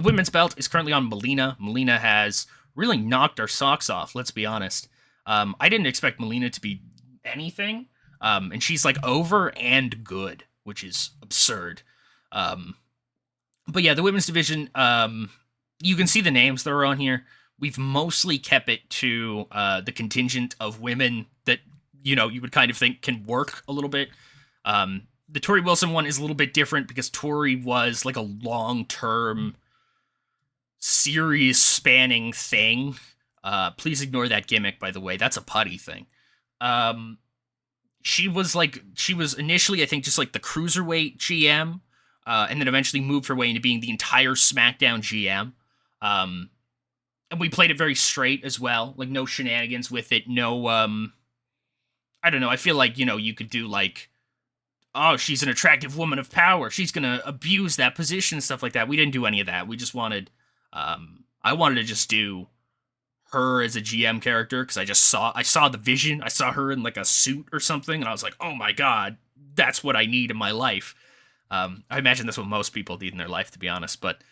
S1: women's belt is currently on Melina. Melina has really knocked our socks off, let's be honest. I didn't expect Melina to be anything, and she's like over and good, which is absurd. But yeah, the women's division, you can see the names that are on here. We've mostly kept it to the contingent of women that, you would kind of think can work a little bit. The Tori Wilson one is a little bit different because Tori was like a long-term series spanning thing. Please ignore that gimmick, by the way. That's a putty thing. She was initially, I think, just like the cruiserweight GM, and then eventually moved her way into being the entire SmackDown GM. And we played it very straight as well. Like, no shenanigans with it. No, I don't know. I feel like, you could do like, oh, she's an attractive woman of power. She's going to abuse that position and stuff like that. We didn't do any of that. We just wanted, I wanted to just do her as a GM character because I saw the vision. I saw her in like a suit or something. And I was like, oh my God, that's what I need in my life. I imagine that's what most people need in their life, to be honest. But,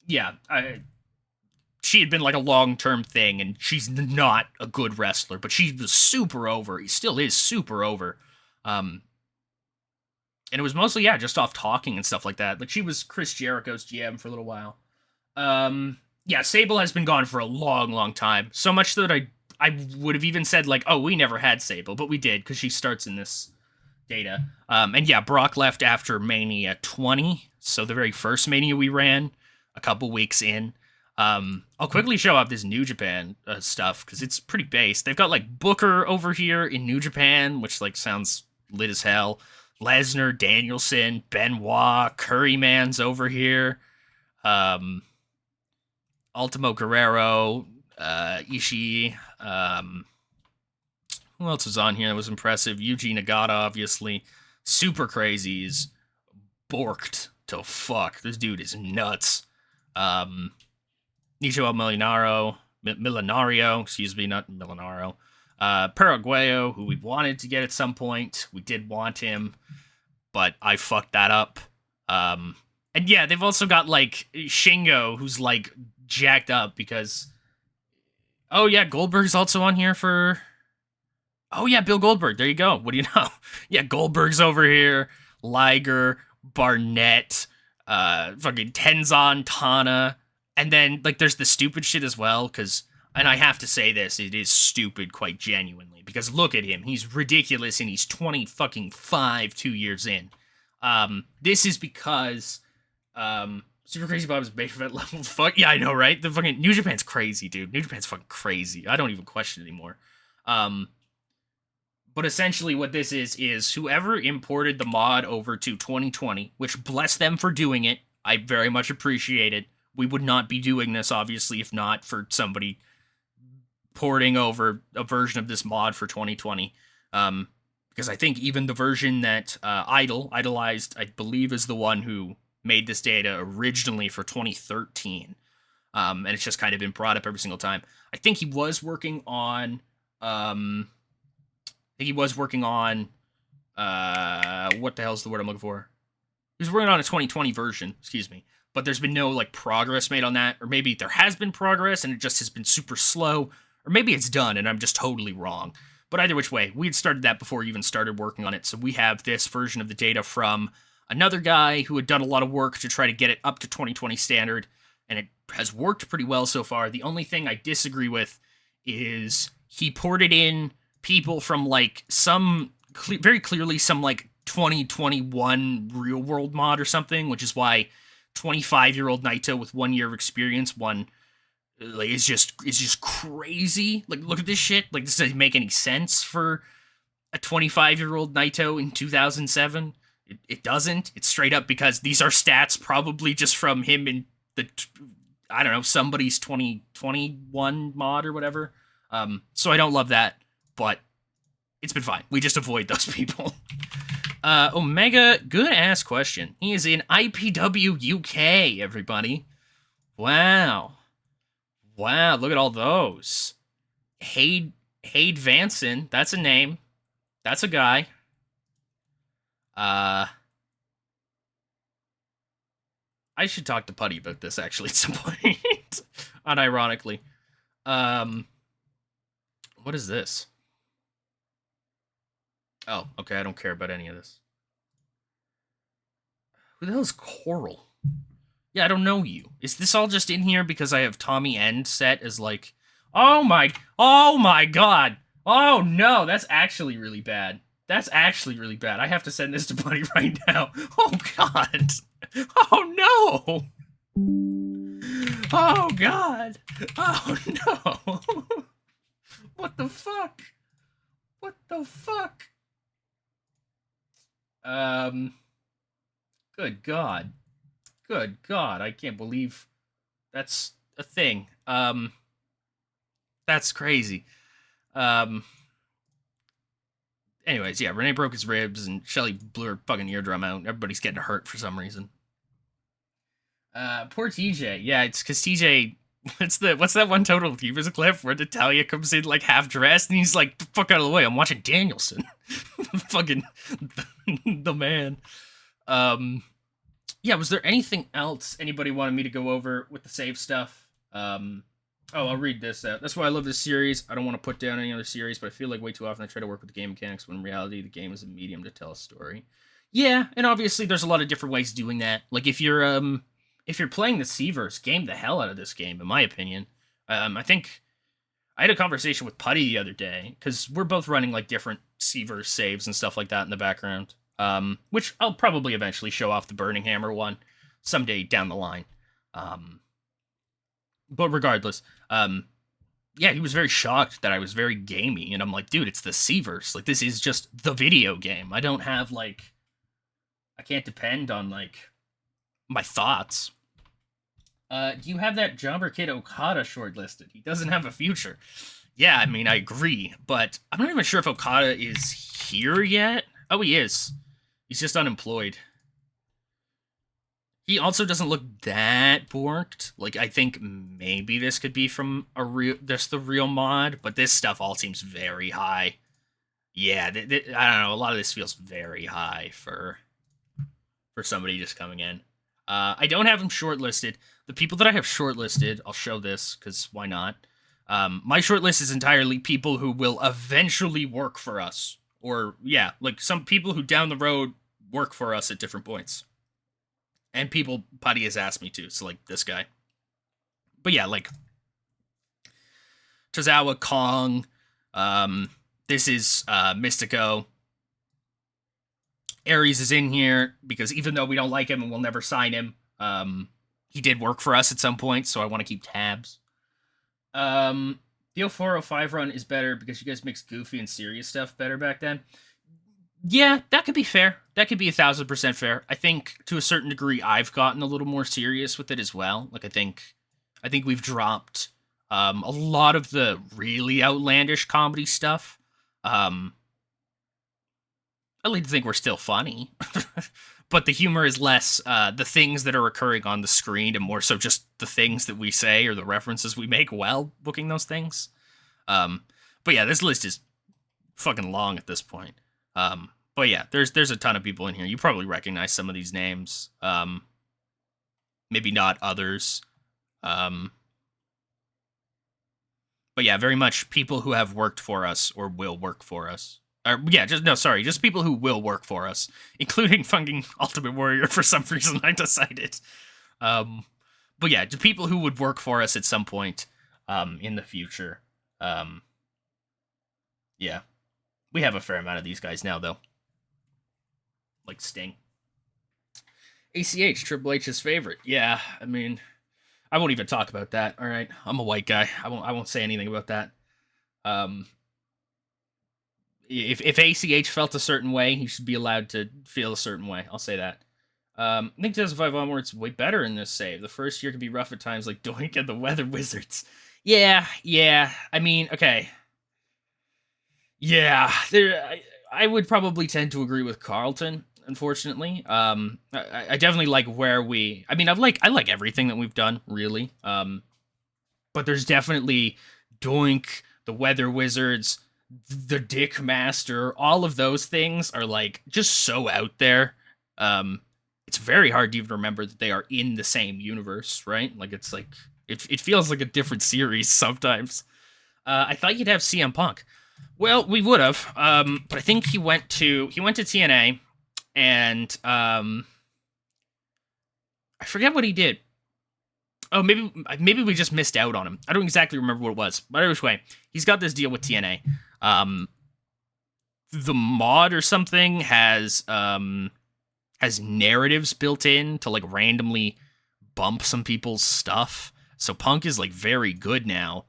S1: yeah, she had been like a long-term thing, and she's not a good wrestler, but she was super over. He still is super over. And it was mostly, just off talking and stuff like that. Like, she was Chris Jericho's GM for a little while. Sable has been gone for a long, long time. So much that I would have even said, like, oh, we never had Sable, but we did, because she starts in this data. Brock left after Mania 20, so the very first Mania we ran, a couple weeks in. I'll quickly show off this New Japan stuff, because it's pretty base. They've got, like, Booker over here in New Japan, which, like, sounds lit as hell. Lesnar, Danielson, Benoit, Curryman's over here. Ultimo Guerrero, Ishii. Who else was on here that was impressive? Yuji Nagata, obviously. Super Crazies. Borked to fuck. This dude is nuts. Nicho Milanario, excuse me, not Milanaro. Paraguayo, who we wanted to get at some point. We did want him, but I fucked that up. And yeah, they've also got, like, Shingo, who's, like, jacked up because... Oh, yeah, Goldberg's also on here for... Oh, yeah, Bill Goldberg. There you go. What do you know? Yeah, Goldberg's over here. Liger, Barnett, fucking Tenzan, Tana. And then, like, there's the stupid shit as well, because... And I have to say this, it is stupid quite genuinely, because look at him. He's ridiculous, and he's 25 2 years in. This is because... Super Crazy Bob's main event level. Fuck yeah, I know, right? The fucking New Japan's crazy, dude. New Japan's fucking crazy. I don't even question it anymore. But essentially, what this is whoever imported the mod over to 2020, which bless them for doing it. I very much appreciate it. We would not be doing this, obviously, if not for somebody porting over a version of this mod for 2020. Because I think even the version that Idolized, I believe, is the one who made this data originally for 2013, and it's just kind of been brought up every single time. I think he was working on, what the hell's the word I'm looking for? He was working on a 2020 version, excuse me, but there's been no, like, progress made on that, or maybe there has been progress and it just has been super slow, or maybe it's done and I'm just totally wrong. But either which way, we had started that before we even started working on it, so we have this version of the data from another guy who had done a lot of work to try to get it up to 2020 standard, and it has worked pretty well so far. The only thing I disagree with is he ported in people from, like, very clearly some, like, 2021 real world mod or something, which is why 25-year-old Naito with 1 year of experience is just crazy. Like, look at this shit. Like, this doesn't make any sense for a 25-year-old Naito in 2007. It doesn't. It's straight up because these are stats probably just from him in somebody's 2021 mod or whatever. So I don't love that, but It's been fine. We just avoid those people. Omega, good ass question. He is in IPW UK, everybody. Wow. Wow, look at all those. Hade Vanson, that's a name. That's a guy. I should talk to Putty about this actually at some point. Unironically. What is this? Oh, okay, I don't care about any of this. Who the hell is Coral? Yeah, I don't know you. Is this all just in here because I have Tommy End set as like, oh my god. Oh no, that's actually really bad. That's actually really bad. I have to send this to Buddy right now. Oh god. Oh no. Oh god. Oh no. What the fuck? What the fuck? Good god. Good god, I can't believe that's a thing. That's crazy. Anyways, yeah, Renee broke his ribs and Shelly blew her fucking eardrum out. Everybody's getting hurt for some reason. Poor TJ. Yeah, it's because TJ. What's that one Total Divas clip where Natalia comes in like half dressed and he's like, "The fuck out of the way! I'm watching Danielson." Fucking the man. Yeah, was there anything else anybody wanted me to go over with the save stuff? I'll read this out. That's why I love this series. I don't want to put down any other series, but I feel like way too often I try to work with the game mechanics when in reality the game is a medium to tell a story. Yeah, and obviously there's a lot of different ways of doing that. Like if you're playing the Seaverse, game the hell out of this game, in my opinion. I think I had a conversation with Putty the other day, because we're both running like different Seaverse saves and stuff like that in the background. Which I'll probably eventually show off the Burning Hammer one someday down the line. But regardless, yeah, he was very shocked that I was very gamey, and I'm like, dude, it's the Seaverse. Like, this is just the video game. I don't have, like, I can't depend on, like, my thoughts. Do you have that Jobber Kid Okada shortlisted? He doesn't have a future. Yeah, I mean, I agree, but I'm not even sure if Okada is here yet. Oh, he is. He's just unemployed. He also doesn't look that borked. Like, I think maybe this could be from the real mod, but this stuff all seems very high. Yeah, I don't know. A lot of this feels very high for somebody just coming in. I don't have him shortlisted. The people that I have shortlisted, I'll show this because why not? My shortlist is entirely people who will eventually work for us, or yeah, like some people who down the road work for us at different points. And people Putty has asked me to, so like this guy. But yeah, like Tozawa, Kong, this is Mystico. Ares is in here because even though we don't like him and we'll never sign him, he did work for us at some point, so I want to keep tabs. The 0405 run is better because you guys mixed goofy and serious stuff better back then. Yeah, that could be fair. That could be 1,000% fair. I think to a certain degree, I've gotten a little more serious with it as well. Like I think we've dropped a lot of the really outlandish comedy stuff. I like to think we're still funny, but the humor is less the things that are occurring on the screen and more so just the things that we say or the references we make while booking those things. But yeah, this list is fucking long at this point. But yeah, there's a ton of people in here. You probably recognize some of these names. Maybe not others. But yeah, very much people who have worked for us or will work for us. Just people who will work for us, including fucking Ultimate Warrior for some reason I decided. But yeah, to people who would work for us at some point in the future. Yeah. We have a fair amount of these guys now, though. Like Sting. ACH, Triple H's favorite. Yeah, I mean, I won't even talk about that, alright? I'm a white guy. I won't say anything about that. If ACH felt a certain way, he should be allowed to feel a certain way. I'll say that. I think 2005 onwards way better in this save. The first year could be rough at times, like Doink and the Weather Wizards. Yeah. I mean, okay. Yeah, I would probably tend to agree with Carlton. Unfortunately, I definitely like where we. I mean, I like everything that we've done, really. But there's definitely Doink, the Weather Wizards, the Dick Master. All of those things are like just so out there. Um, it's very hard to even remember that they are in the same universe, right? Like it's like it feels like a different series sometimes. I thought you'd have CM Punk. Well, we would have, but I think he went to TNA, and I forget what he did. Oh, maybe we just missed out on him. I don't exactly remember what it was, but either way, he's got this deal with TNA. The mod or something has narratives built in to like randomly bump some people's stuff. So Punk is like very good now.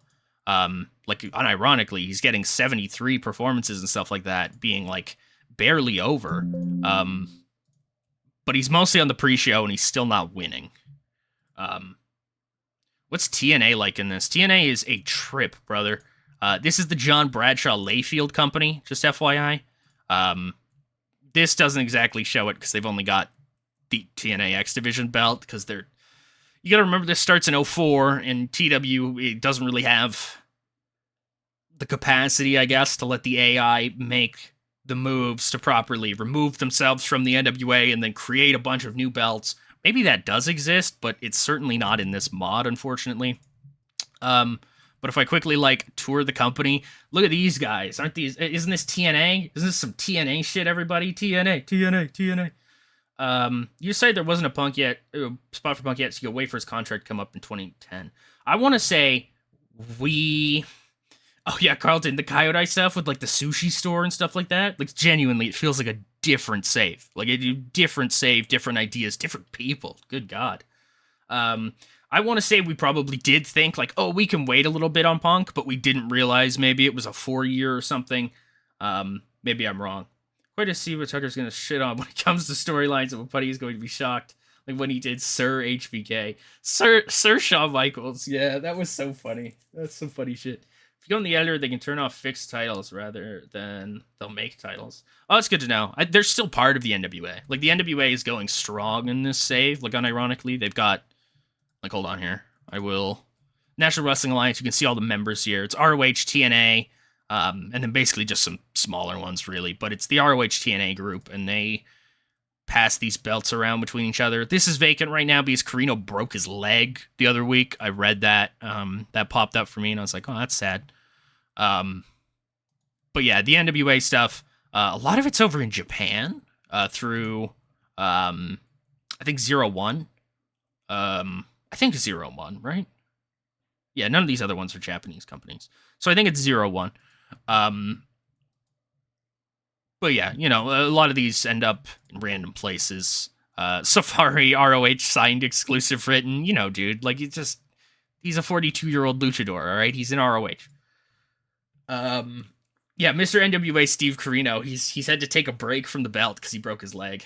S1: Like unironically, he's getting 73 performances and stuff like that, being like barely over. But he's mostly on the pre-show and he's still not winning. Um, what's TNA like in this? TNA is a trip, brother. This is the John Bradshaw Layfield company, just FYI. Um, this doesn't exactly show it because they've only got the TNA X Division belt because they're. You got to remember this starts in 04 and TW it doesn't really have the capacity, I guess, to let the AI make the moves to properly remove themselves from the NWA and then create a bunch of new belts. Maybe that does exist, but it's certainly not in this mod, unfortunately. But if I quickly like tour the company, look at these guys. Aren't these? Isn't this TNA? Isn't this some TNA shit? Everybody, TNA, TNA, TNA. You say there wasn't a Punk yet, spot for Punk yet, so you'll wait for his contract to come up in 2010. I want to say we. Oh yeah, Carlton, the Coyote stuff with like the sushi store and stuff like that. Like genuinely, it feels like a different save. Like a different save, different ideas, different people. Good God. Um, I want to say we probably did think like, oh, we can wait a little bit on Punk, but we didn't realize maybe it was a 4 year or something. Maybe I'm wrong. Quite to see what Tucker's gonna shit on when it comes to storylines, and Putty is going to be shocked. Like when he did Sir HBK, Sir Shawn Michaels. Yeah, that was so funny. That's some funny shit. If you go in the editor, they can turn off fixed titles rather than they'll make titles. Oh, that's good to know. They're still part of the NWA. Like the NWA is going strong in this save. Like unironically, they've got like hold on here. I will National Wrestling Alliance. You can see all the members here. It's ROH, TNA, and then basically just some smaller ones really. But it's the ROH TNA group, and they pass these belts around between each other. This is vacant right now because Carino broke his leg the other week. I read that. That popped up for me, and I was like, oh, that's sad. But yeah, the NWA stuff, a lot of it's over in Japan through, I think, Zero One. I think Zero One, right? Yeah, none of these other ones are Japanese companies. So I think it's Zero One. But yeah, a lot of these end up in random places. Safari, ROH signed exclusive written, dude. Like he's a 42-year-old luchador, all right? He's in ROH. Yeah, Mr. NWA Steve Carino, he's had to take a break from the belt because he broke his leg.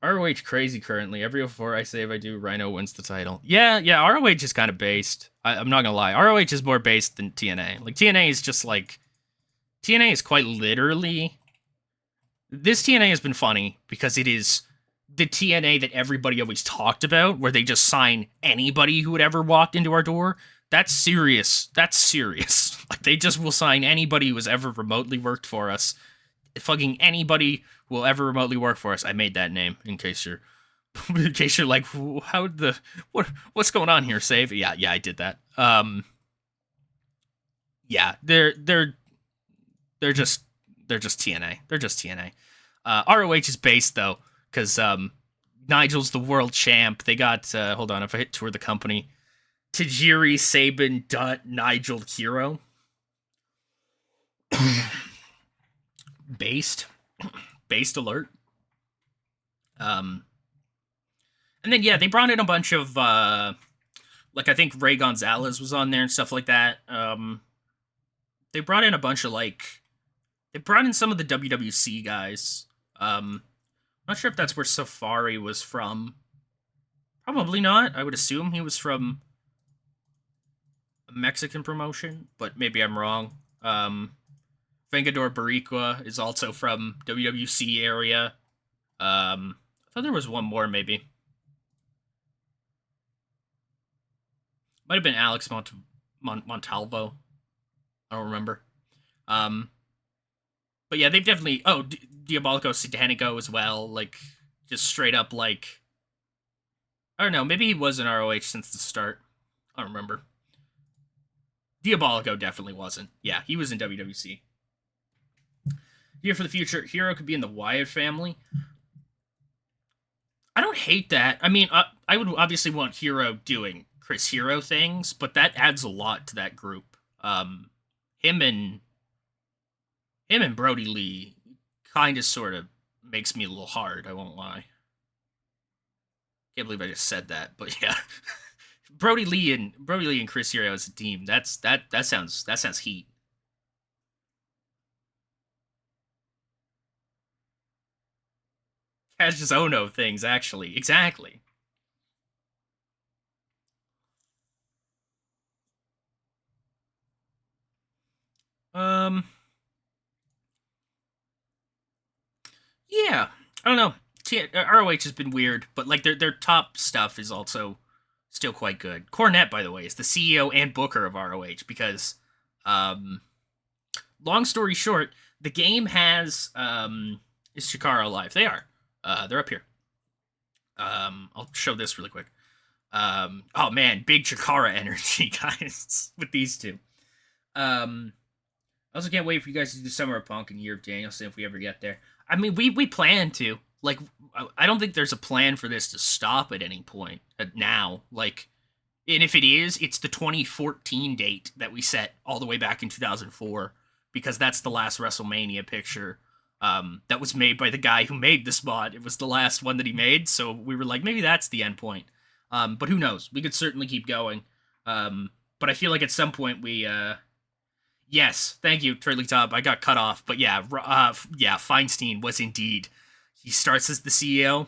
S1: ROH crazy currently. Every 04 I save I do, Rhino wins the title. Yeah, ROH is kind of based. I'm not gonna lie. ROH is more based than TNA. Like TNA is just like TNA is quite literally. This TNA has been funny because it is the TNA that everybody always talked about, where they just sign anybody who had ever walked into our door. That's serious. That's serious. Like they just will sign anybody who has ever remotely worked for us. Fucking anybody who will ever remotely work for us. I made that name in case you're like, what's going on here, Save? Yeah, I did that. Yeah, they're just TNA. They're just TNA. ROH is based though, because Nigel's the world champ. They got hold on, if I hit tour the company, Tajiri, Sabin, Dutt, Nigel, Hero. Based alert. And then yeah, they brought in a bunch of like I think Ray Gonzalez was on there and stuff like that. They brought in a bunch of they brought in some of the WWC guys. Not sure if that's where Safari was from. Probably not. I would assume he was from a Mexican promotion, but maybe I'm wrong. Vengador Barriqua is also from WWC area. I thought there was one more, maybe. Might have been Alex Montalvo. I don't remember. Um, but yeah, they've definitely. Oh, Diabolico Satanico as well. Like, just straight up, like. I don't know. Maybe he was in ROH since the start. I don't remember. Diabolico definitely wasn't. Yeah, he was in WWC. Here for the future, Hero could be in the Wyatt family. I don't hate that. I mean, I would obviously want Hero doing Chris Hero things, but that adds a lot to that group. Him and Brody Lee kind of sort of makes me a little hard. I won't lie. Can't believe I just said that, but yeah, Brody Lee and Chris Hero as a team. That sounds heat. Cassius Ono things actually exactly. Um, yeah, I don't know. ROH has been weird, but like their top stuff is also still quite good. Cornette, by the way, is the CEO and booker of ROH because, long story short, the game has is Chikara alive? They are. They're up here. I'll show this really quick. Oh man, big Chikara energy, guys, with these two. I also can't wait for you guys to do Summer of Punk and Year of Danielson if we ever get there. I mean, we plan to. Like, I don't think there's a plan for this to stop at any point now. Like, and if it is, it's the 2014 date that we set all the way back in 2004 because that's the last WrestleMania picture that was made by the guy who made this mod. It was the last one that he made, so we were like, maybe that's the end point. But who knows? We could certainly keep going. But I feel like at some point we yes, thank you, Turtley Top. I got cut off, but yeah, Feinstein was indeed. He starts as the CEO,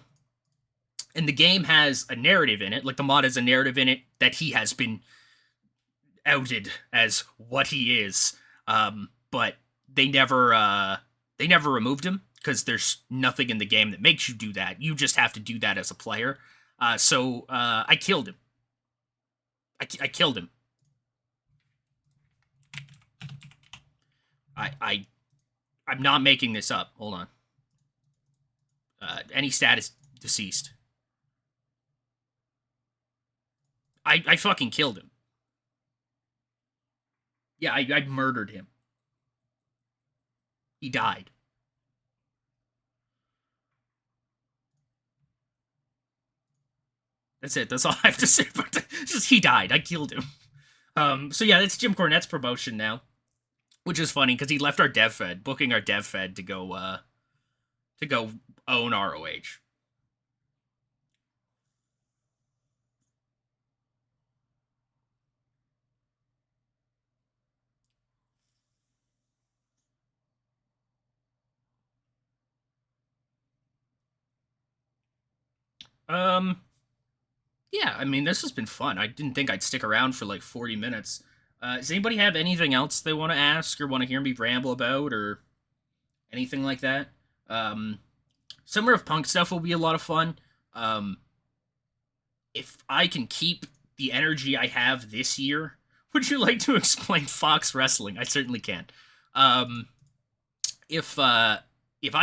S1: and the game has a narrative in it. Like the mod has a narrative in it that he has been outed as what he is. But they never removed him because there's nothing in the game that makes you do that. You just have to do that as a player. So I killed him. I killed him. I'm not making this up. Hold on. Any status deceased. I fucking killed him. Yeah, I murdered him. He died. That's it. That's all I have to say about that. Just he died. I killed him. So yeah, it's Jim Cornette's promotion now. Which is funny because he left our dev fed, booking our dev fed to go own ROH. Yeah, I mean this has been fun. I didn't think I'd stick around for like 40 minutes. Does anybody have anything else they want to ask or want to hear me ramble about or anything like that? Summer of Punk stuff will be a lot of fun. If I can keep the energy I have this year, would you like to explain Fox Wrestling? I certainly can. If I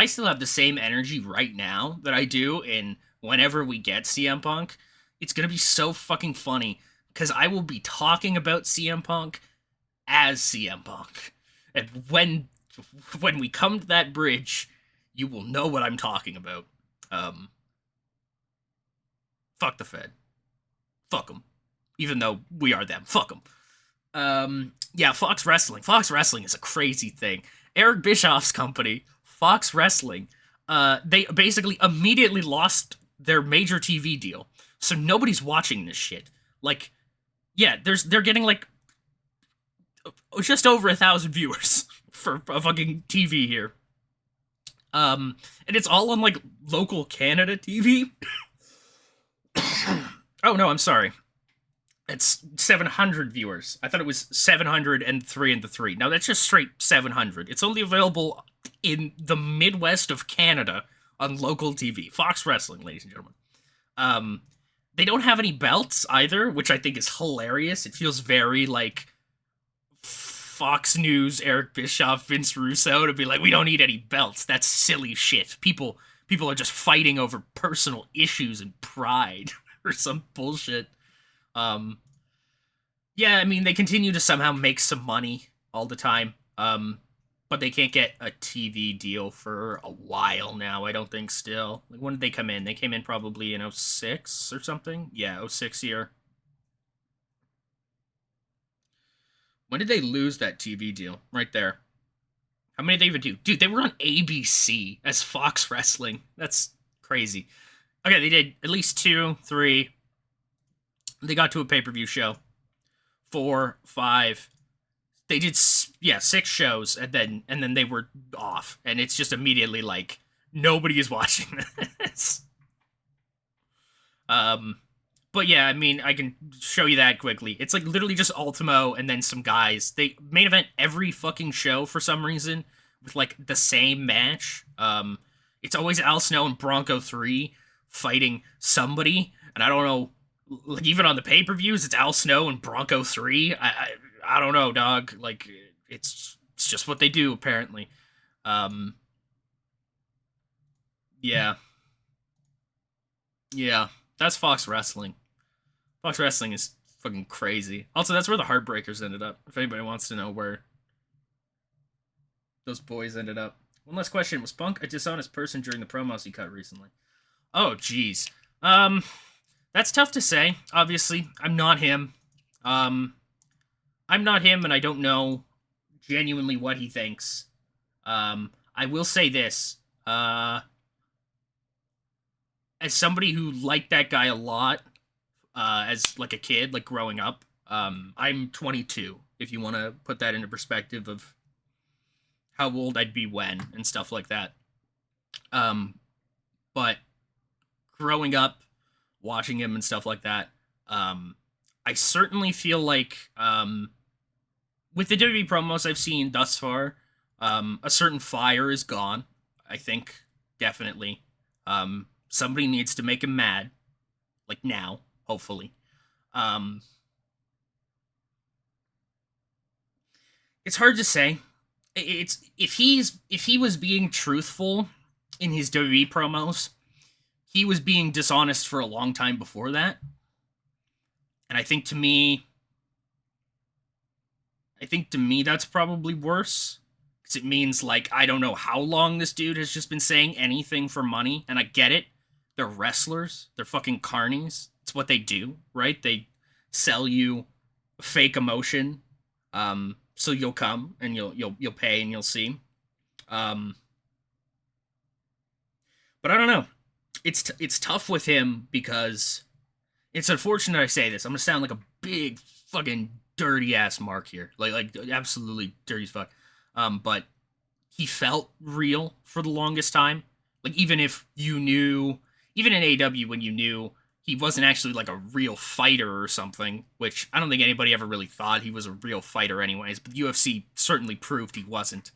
S1: still have the same energy right now that I do in whenever we get CM Punk, it's gonna be so fucking funny because I will be talking about CM Punk as CM Punk, and when we come to that bridge, you will know what I'm talking about. Fuck the Fed. Fuck them. Even though we are them. Fuck them. Yeah, Fox Wrestling. Fox Wrestling is a crazy thing. Eric Bischoff's company, Fox Wrestling, they basically immediately lost their major TV deal. So nobody's watching this shit. Like, yeah, they're getting like just over 1,000 viewers for a fucking TV here. And it's all on like local Canada TV. Oh no, I'm sorry. It's 700 viewers. I thought it was 703 and the 3. Now that's just straight 700. It's only available in the Midwest of Canada on local TV. Fox Wrestling, ladies and gentlemen. They don't have any belts either, which I think is hilarious. It feels very like Fox News, Eric Bischoff, Vince Russo to be like, we don't need any belts. That's silly shit. People are just fighting over personal issues and pride or some bullshit. Yeah, I mean, they continue to somehow make some money all the time. But they can't get a TV deal for a while now, I don't think still. Like, when did they come in? They came in probably in 06 or something? Yeah, 06 year. When did they lose that TV deal? Right there. How many did they even do? Dude, they were on ABC as Fox Wrestling. That's crazy. Okay, they did at least 2, 3. They got to a pay-per-view show. 4, 5. They did 6 shows and then they were off, and it's just immediately like nobody is watching this. But yeah, I mean, I can show you that quickly. It's like literally just Ultimo and then some guys. They main event every fucking show for some reason with like the same match. It's always Al Snow and Bronco 3 fighting somebody, and I don't know. Like, even on the pay-per-views, it's Al Snow and Bronco 3. I don't know, dog. Like, it's just what they do, apparently. Yeah. Yeah. That's Fox Wrestling. Fox Wrestling is fucking crazy. Also, that's where the Heartbreakers ended up, if anybody wants to know where those boys ended up. One last question. Was Punk a dishonest person during the promos he cut recently? Oh, jeez. That's tough to say, obviously. I'm not him. I'm not him, and I don't know genuinely what he thinks. I will say this. As somebody who liked that guy a lot, as like a kid, like growing up, I'm 22, if you want to put that into perspective of how old I'd be when and stuff like that. But growing up, watching him and stuff like that, I certainly feel like with the WWE promos I've seen thus far, a certain fire is gone. I think definitely somebody needs to make him mad, like now, hopefully. It's hard to say. It's if he was being truthful in his WWE promos, he was being dishonest for a long time before that. And I think to me that's probably worse. Because it means, like, I don't know how long this dude has just been saying anything for money. And I get it. They're wrestlers. They're fucking carnies. It's what they do, right? They sell you fake emotion. So you'll come and you'll pay and you'll see. But I don't know. It's tough with him because it's unfortunate I say this. I'm gonna sound like a big fucking dirty ass mark here, like absolutely dirty as fuck. But he felt real for the longest time. Like, even if you knew, even in AEW, when you knew he wasn't actually like a real fighter or something, which I don't think anybody ever really thought he was a real fighter anyways, but UFC certainly proved he wasn't.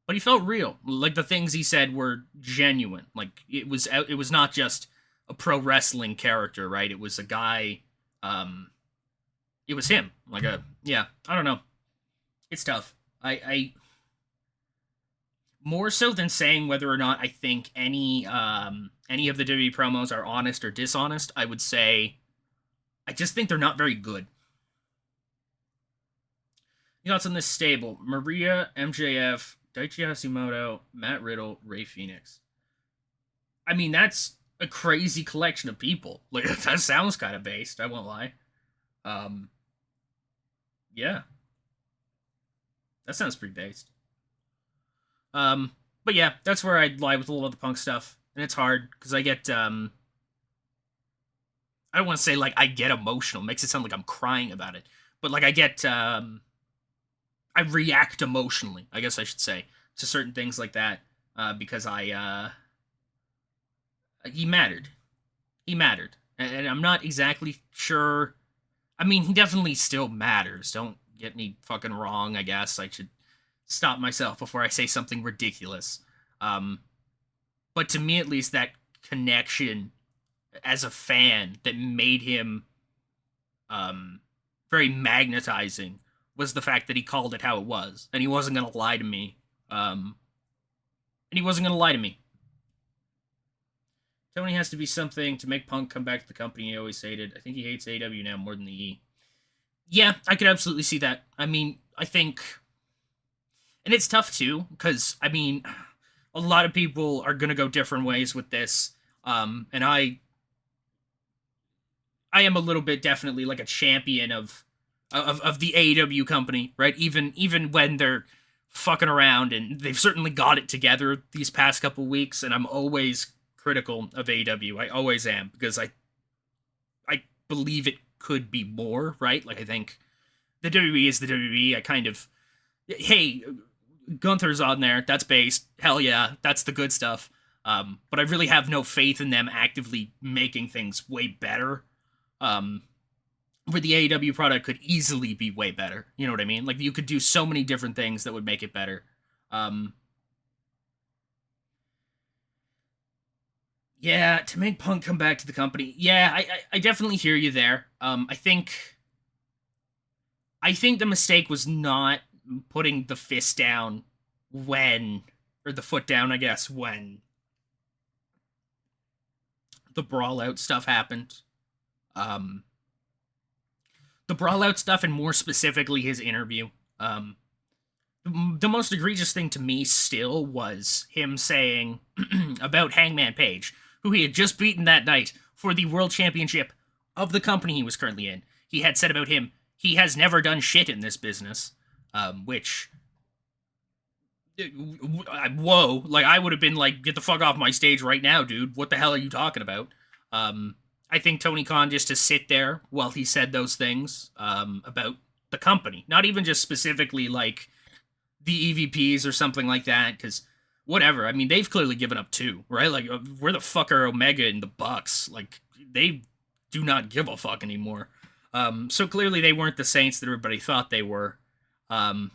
S1: But he felt real. Like, the things he said were genuine. Like, it was not just a pro wrestling character, right? It was a guy, it was him. Like I don't know. It's tough. I more so than saying whether or not I think any of the WWE promos are honest or dishonest, I would say I just think they're not very good. Your thoughts on this stable? Maria, MJF, Daichi Hashimoto, Matt Riddle, Ray Phoenix. I mean, that's a crazy collection of people. Like, that sounds kind of based, I won't lie. Yeah. That sounds pretty based. But yeah, that's where I'd lie with a lot of the Punk stuff. And it's hard, because I get, I don't want to say, like, I get emotional. It makes it sound like I'm crying about it. But, like, I get, I react emotionally, I guess I should say, to certain things like that, because he mattered. He mattered. And I'm not exactly sure. I mean, he definitely still matters. Don't get me fucking wrong, I guess. I should stop myself before I say something ridiculous. Um, but to me, at least, that connection as a fan that made him very magnetizing was the fact that he called it how it was. And he wasn't going to lie to me. And he wasn't going to lie to me. Tony has to be something to make Punk come back to the company he always hated. I think he hates AEW now more than the E. Yeah, I could absolutely see that. I mean, I think... And it's tough, too, because, I mean, a lot of people are going to go different ways with this. And I am a little bit definitely like a champion of the AEW company, right? Even when they're fucking around, and they've certainly got it together these past couple weeks, and I'm always critical of AEW. I always am, because I believe it could be more, right? Like, I think the WWE is the WWE. I kind of, hey, Gunther's on there, that's based, hell yeah, that's the good stuff. But I really have no faith in them actively making things way better. Where the AEW product could easily be way better. You know what I mean? Like, you could do so many different things that would make it better. Yeah, to make Punk come back to the company. Yeah, I definitely hear you there. I think the mistake was not putting the fist down or the foot down, I guess, when the brawl out stuff happened. The brawl out stuff, and more specifically his interview. The most egregious thing to me still was him saying about Hangman Page, who he had just beaten that night for the world championship of the company he was currently in. He had said about him, he has never done shit in this business, which... Whoa, like, I would have been like, get the fuck off my stage right now, dude. What the hell are you talking about? I think Tony Khan, just to sit there while he said those things about the company, not even just specifically like the EVPs or something like that, because whatever. I mean, they've clearly given up too, right? Like, where the fuck are Omega and the Bucks? Like, they do not give a fuck anymore. So clearly they weren't the Saints that everybody thought they were. But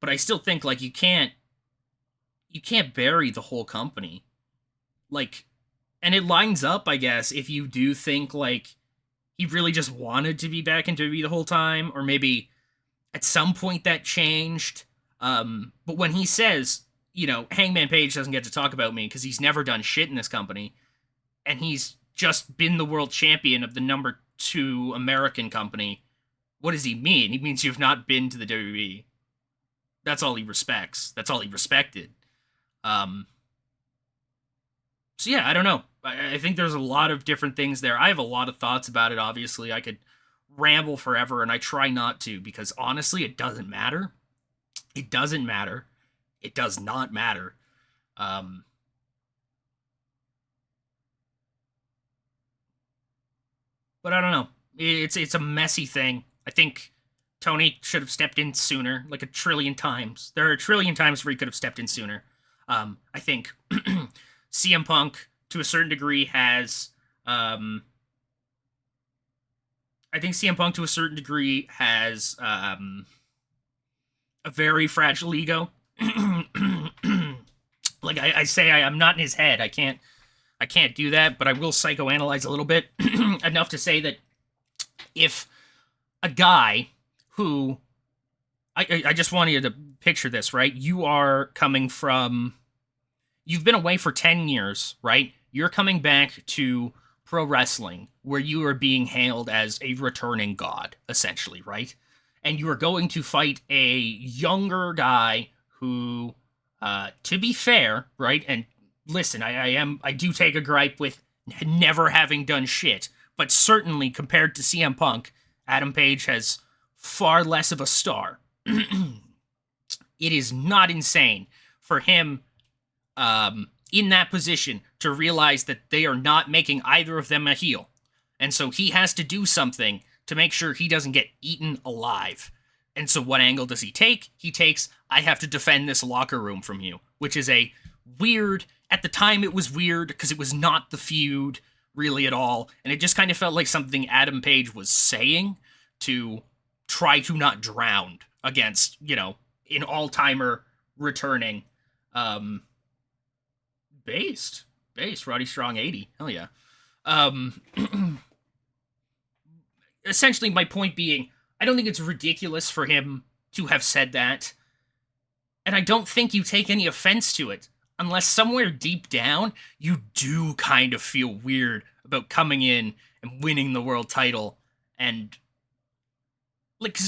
S1: I still think, like, you can't bury the whole company. Like, and it lines up, I guess, if you do think, like, he really just wanted to be back in WWE the whole time, or maybe at some point that changed. But when he says, you know, Hangman Page doesn't get to talk about me because he's never done shit in this company, and he's just been the world champion of the number 2 American company, what does he mean? He means you've not been to the WWE. That's all he respects. That's all he respected. So yeah, I don't know. I think there's a lot of different things there. I have a lot of thoughts about it, obviously. I could ramble forever, and I try not to, because honestly, it doesn't matter. It doesn't matter. It does not matter. But I don't know. It's a messy thing. I think Tony should have stepped in sooner, like a trillion times. There are a trillion times where he could have stepped in sooner. I think CM Punk, to a certain degree, has... I think CM Punk, to a certain degree, has a very fragile ego. Like I say, I'm not in his head. I can't do that, but I will psychoanalyze a little bit enough to say that if a guy who... I just want you to picture this, right? You are coming from... You've been away for 10 years, right? You're coming back to pro wrestling, where you are being hailed as a returning god, essentially, right? And you are going to fight a younger guy who, to be fair, right? And listen, I do take a gripe with never having done shit, but certainly compared to CM Punk, Adam Page has far less of a star. It is not insane for him in that position to realize that they are not making either of them a heel. And so he has to do something to make sure he doesn't get eaten alive. And so what angle does he take? He takes, I have to defend this locker room from you, which is a weird at the time it was weird because it was not the feud really at all, and it just kind of felt like something Adam Page was saying to try to not drown against, an all-timer returning based Roddy Strong 80. Hell yeah. Essentially my point being, I don't think it's ridiculous for him to have said that, and I don't think you take any offense to it unless somewhere deep down you do kind of feel weird about coming in and winning the world title. And like,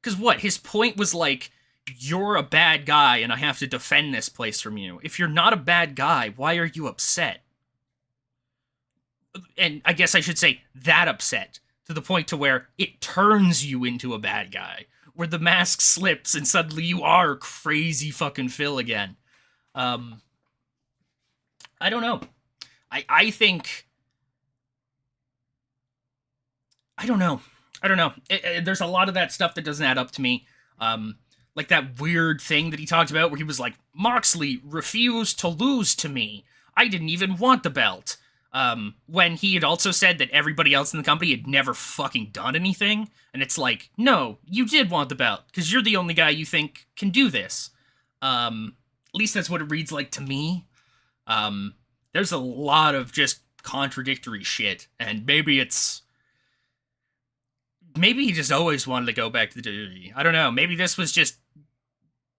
S1: because what his point was, like, you're a bad guy and I have to defend this place from you. If you're not a bad guy, why are you upset? And I guess I should say that upset to the point to where it turns you into a bad guy, where the mask slips and suddenly you are crazy fucking Phil again. I don't know. I think, I don't know. There's a lot of that stuff that doesn't add up to me. Like that weird thing that he talked about where he was like, Moxley refused to lose to me. I didn't even want the belt. When he had also said that everybody else in the company had never fucking done anything. And it's like, no, you did want the belt because you're the only guy you think can do this. At least that's what it reads like to me. There's a lot of just contradictory shit, and maybe he just always wanted to go back to the WWE. I don't know. Maybe this was just,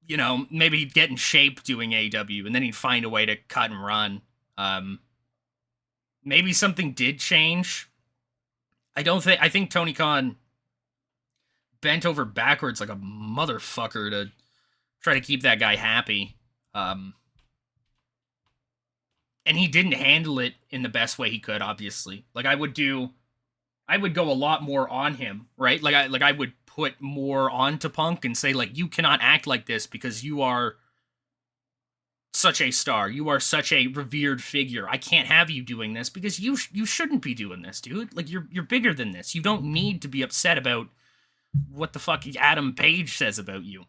S1: maybe he'd get in shape doing AEW, and then he'd find a way to cut and run. Maybe something did change. I think Tony Khan bent over backwards like a motherfucker to try to keep that guy happy. And he didn't handle it in the best way he could, obviously. Like, I would go a lot more on him, right? Like I would put more onto Punk and say, like, you cannot act like this because you are such a star. You are such a revered figure. I can't have you doing this because you shouldn't be doing this, dude. Like, you're bigger than this. You don't need to be upset about what the fuck Adam Page says about you.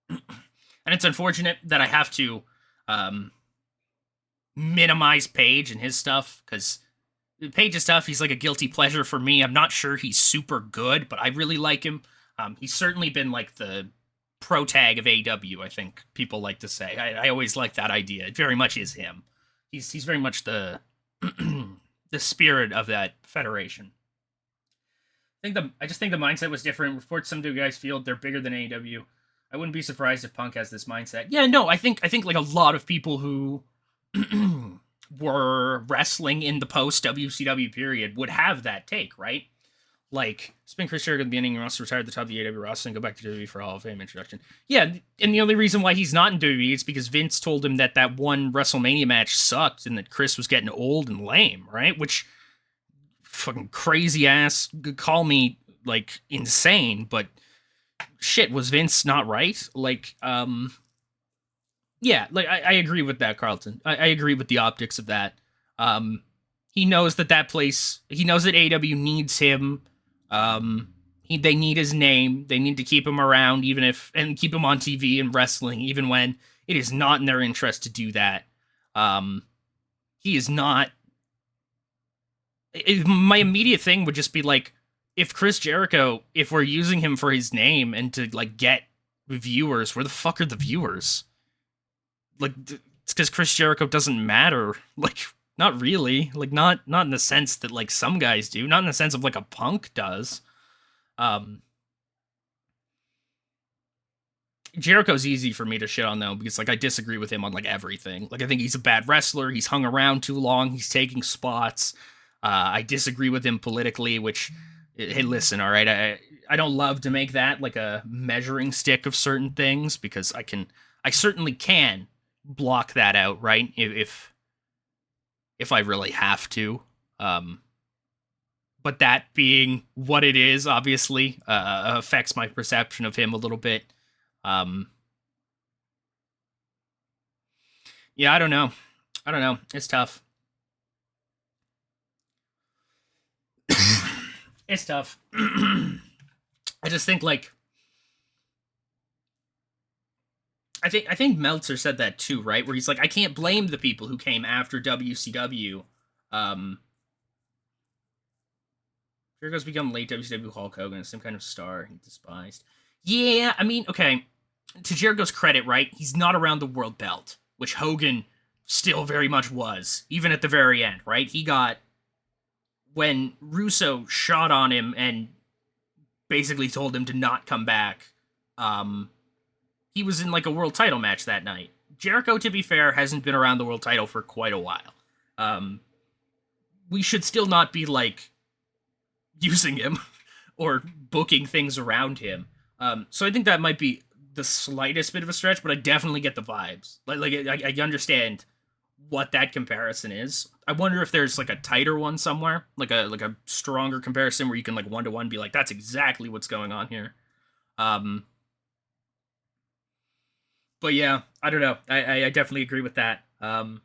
S1: And it's unfortunate that I have to minimize Page and his stuff, because Page's stuff, he's like a guilty pleasure for me. I'm not sure he's super good, but I really like him. He's certainly been like the pro tag of AEW, I think people like to say. I always like that idea. It very much is him. He's very much the the spirit of that federation. I just think the mindset was different. Reports some guys feel they're bigger than AEW. I wouldn't be surprised if Punk has this mindset. Yeah, no, I think like a lot of people who were wrestling in the post WCW period would have that take, right? Like, spin Chris Jericho at the beginning, and also retired at the top of the AEW roster and go back to WWE for Hall of Fame introduction. Yeah, and the only reason why he's not in WWE is because Vince told him that one WrestleMania match sucked and that Chris was getting old and lame, right? Which, fucking crazy ass, call me, like, insane, but shit, was Vince not right? Like, yeah, like, I agree with that, Carlton. I agree with the optics of that. He knows that place, he knows that AEW needs him. They need his name. They need to keep him around, and keep him on TV and wrestling, even when it is not in their interest to do that. He is not. My immediate thing would just be like, if Chris Jericho, if we're using him for his name and to like get viewers, where the fuck are the viewers? Like, it's because Chris Jericho doesn't matter. Like, not really. Like, not in the sense that like some guys do. Not in the sense of like a Punk does. Jericho's easy for me to shit on though, because like I disagree with him on like everything. Like, I think he's a bad wrestler. He's hung around too long. He's taking spots. I disagree with him politically, which, hey, listen, all right, I don't love to make that like a measuring stick of certain things, because I certainly can block that out, right? If I really have to. But that being what it is, obviously, affects my perception of him a little bit. Yeah, I don't know. It's tough. It's tough. I just think, like, I think Meltzer said that too, right? Where he's like, I can't blame the people who came after WCW. Jericho's become late WCW Hulk Hogan, some kind of star he despised. Yeah, I mean, okay. To Jericho's credit, right? He's not around the world belt, which Hogan still very much was, even at the very end, right? He got when Russo shot on him and basically told him to not come back. He was in like a world title match that night. Jericho, to be fair, hasn't been around the world title for quite a while. We should still not be like using him or booking things around him. So I think that might be the slightest bit of a stretch, but I definitely get the vibes. I understand what that comparison is. I wonder if there's like a tighter one somewhere, like a stronger comparison where you can like 1-to-1 be like, that's exactly what's going on here. But yeah, I don't know. I definitely agree with that. I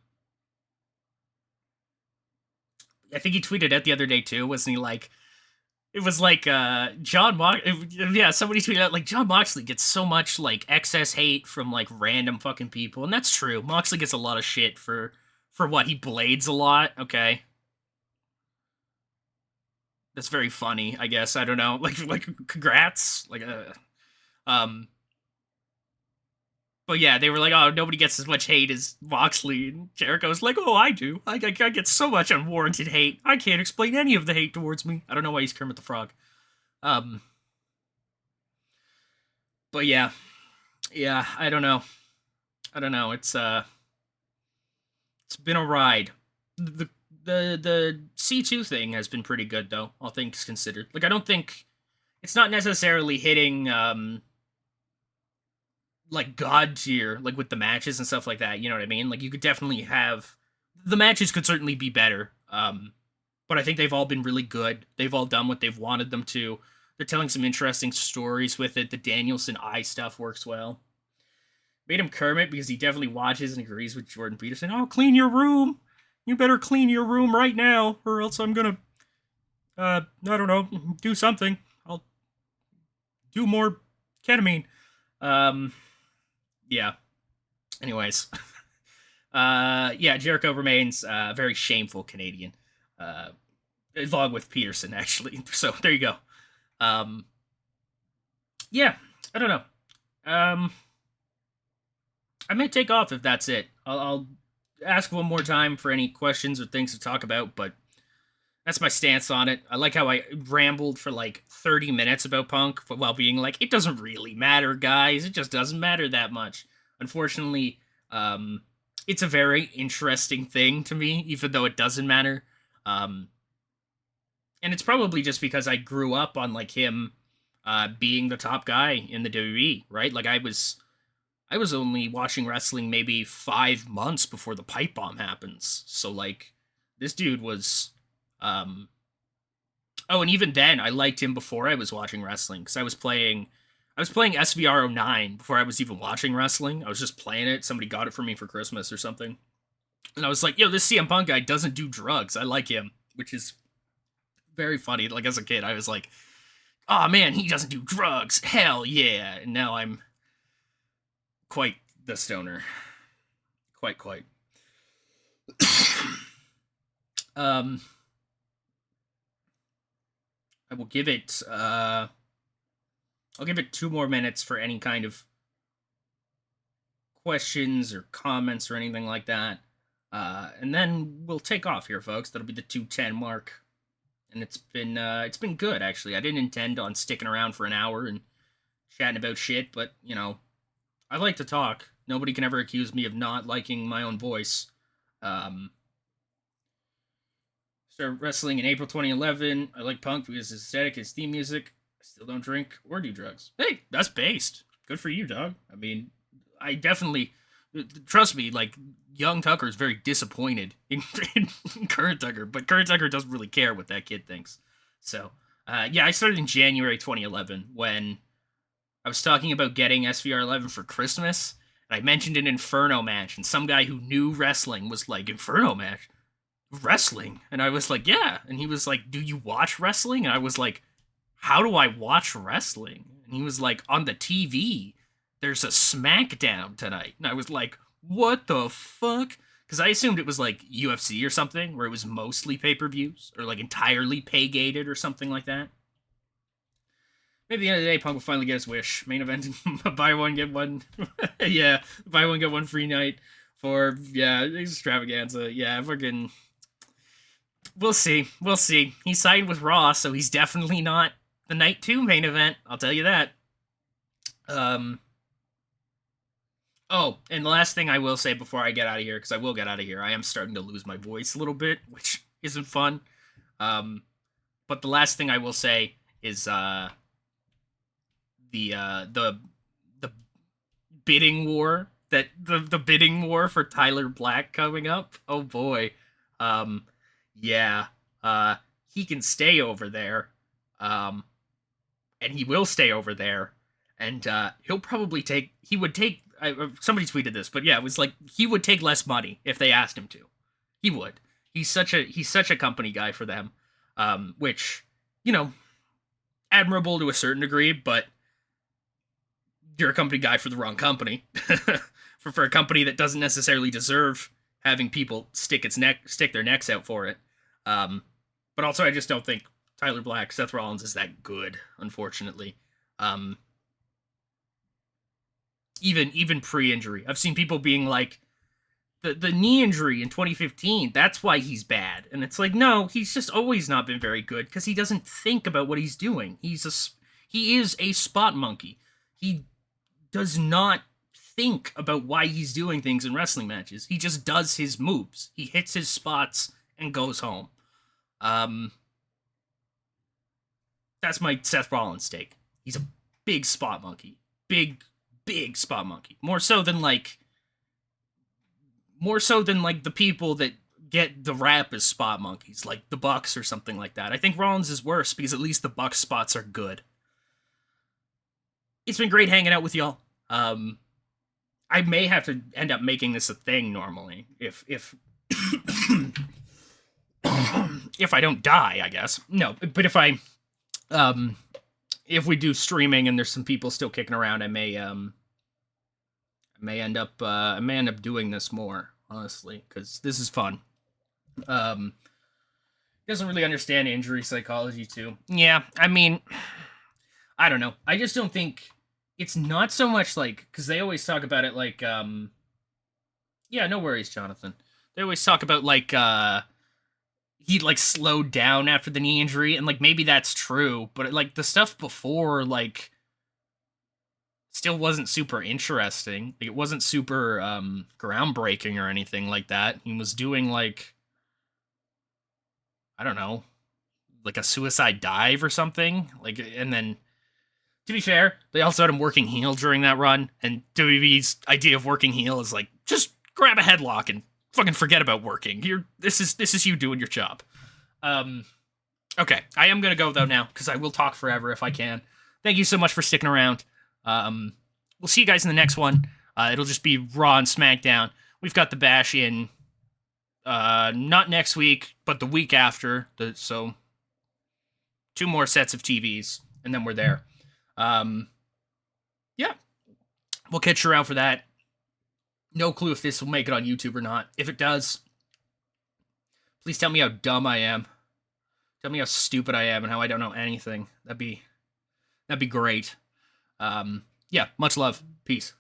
S1: think he tweeted out the other day too, wasn't he? Like, it was like John yeah, somebody tweeted out like John Moxley gets so much like excess hate from like random fucking people, and that's true. Moxley gets a lot of shit for what he blades a lot. Okay, that's very funny. I guess I don't know. Like congrats. Um. But yeah, they were like, oh, nobody gets as much hate as Moxley. And Jericho's like, oh, I do. I get so much unwarranted hate. I can't explain any of the hate towards me. I don't know why he's Kermit the Frog. But yeah. Yeah, I don't know. It's been a ride. The C2 thing has been pretty good though, all things considered. Like I don't think it's not necessarily hitting like god tier, like with the matches and stuff like that. You know what I mean? Like you could definitely have the matches could certainly be better. But I think they've all been really good. They've all done what they've wanted them to. They're telling some interesting stories with it. The Danielson eye stuff works well. Made him Kermit because he definitely watches and agrees with Jordan Peterson. Oh, clean your room. You better clean your room right now, or else I'm gonna, I don't know, do something. I'll do more ketamine. Yeah. Anyways. Yeah, Jericho remains very shameful Canadian. Along with Peterson, actually. So there you go. Yeah, I don't know. I may take off if that's it. I'll ask one more time for any questions or things to talk about, but that's my stance on it. I like how I rambled for like 30 minutes about Punk while being like, it doesn't really matter, guys. It just doesn't matter that much. Unfortunately, it's a very interesting thing to me, even though it doesn't matter. And it's probably just because I grew up on like him being the top guy in the WWE, right? Like I was only watching wrestling maybe 5 months before the pipe bomb happens. So like this dude was oh, and even then I liked him before I was watching wrestling cuz I was playing SVR 09 before I was even watching wrestling. I was just playing it. Somebody got it for me for Christmas or something. And I was like, "Yo, this CM Punk guy doesn't do drugs. I like him," which is very funny. Like as a kid, I was like, "Oh man, he doesn't do drugs. Hell yeah." And now I'm quite the stoner. Quite. I will give it I'll give it 2 more minutes for any kind of questions or comments or anything like that. And then we'll take off here, folks. That'll be the 2:10 mark. And it's been good actually. I didn't intend on sticking around for an hour and chatting about shit, but you know, I like to talk. Nobody can ever accuse me of not liking my own voice. Started wrestling in April 2011. I like Punk because his aesthetic, his theme music. I still don't drink or do drugs. Hey, that's based. Good for you, dog. I mean, I definitely trust me. Like young Tucker is very disappointed in current Tucker, but current Tucker doesn't really care what that kid thinks. So, yeah, I started in January 2011 when I was talking about getting SVR 11 for Christmas, and I mentioned an Inferno match, and some guy who knew wrestling was like, Inferno match? Wrestling? And I was like, yeah. And he was like, do you watch wrestling? And I was like, how do I watch wrestling? And he was like, on the TV. there's a SmackDown tonight. And I was like, what the fuck? Because I assumed it was like UFC or something, where it was mostly pay-per-views, or like entirely pay-gated or something like that. Maybe at the end of the day, Punk will finally get his wish. Main event, buy one, get one. Yeah, buy one, get one free night for, yeah, extravaganza. Yeah, fucking. We'll see. We'll see. He signed with Raw, so he's definitely not the Night 2 main event. I'll tell you that. Oh, and the last thing I will say before I get out of here, because I will get out of here, I am starting to lose my voice a little bit, which isn't fun. But the last thing I will say is the bidding war, that the bidding war for Tyler Black coming up. Oh boy. Yeah. He can stay over there. And he will stay over there. And he'll probably somebody tweeted this, but yeah, it was like he would take less money if they asked him to. He would. He's such a company guy for them. Which, admirable to a certain degree, but you're a company guy for the wrong company. for a company that doesn't necessarily deserve having people stick their necks out for it. But also I just don't think Tyler Black, Seth Rollins is that good, unfortunately. Even pre-injury. I've seen people being like, the knee injury in 2015, that's why he's bad. And it's like, no, he's just always not been very good because he doesn't think about what he's doing. He is a spot monkey. He does not think about why he's doing things in wrestling matches. He just does his moves. He hits his spots and goes home. That's my Seth Rollins take. He's a big spot monkey. Big spot monkey. More so than like the people that get the rap as spot monkeys, like the Bucks or something like that. I think Rollins is worse because at least the Bucks spots are good. It's been great hanging out with y'all. I may have to end up making this a thing normally if if I don't die, I guess. No, but if we do streaming and there's some people still kicking around, I may end up doing this more, honestly, because this is fun. Doesn't really understand injury psychology too. Yeah, I mean, I don't know. I just don't think it's not so much like, because they always talk about it like, yeah, no worries, Jonathan. They always talk about like he like slowed down after the knee injury, and like maybe that's true, but like the stuff before like still wasn't super interesting. Like, it wasn't super groundbreaking or anything like that. He was doing like, I don't know, like a suicide dive or something. Like, and then to be fair, they also had him working heel during that run, and WWE's idea of working heel is like, just grab a headlock and fucking forget about working. This is you doing your job. Okay, I am gonna go though now, because I will talk forever if I can. Thank you so much for sticking around. We'll see you guys in the next one. It'll just be Raw and SmackDown. We've got the Bash in, not next week, but the week after. So 2 more sets of TVs, and then we're there. Yeah, we'll catch you around for that. No clue if this will make it on YouTube or not. If it does, please tell me how dumb I am. Tell me how stupid I am and how I don't know anything. That'd be great. Yeah, much love. Peace.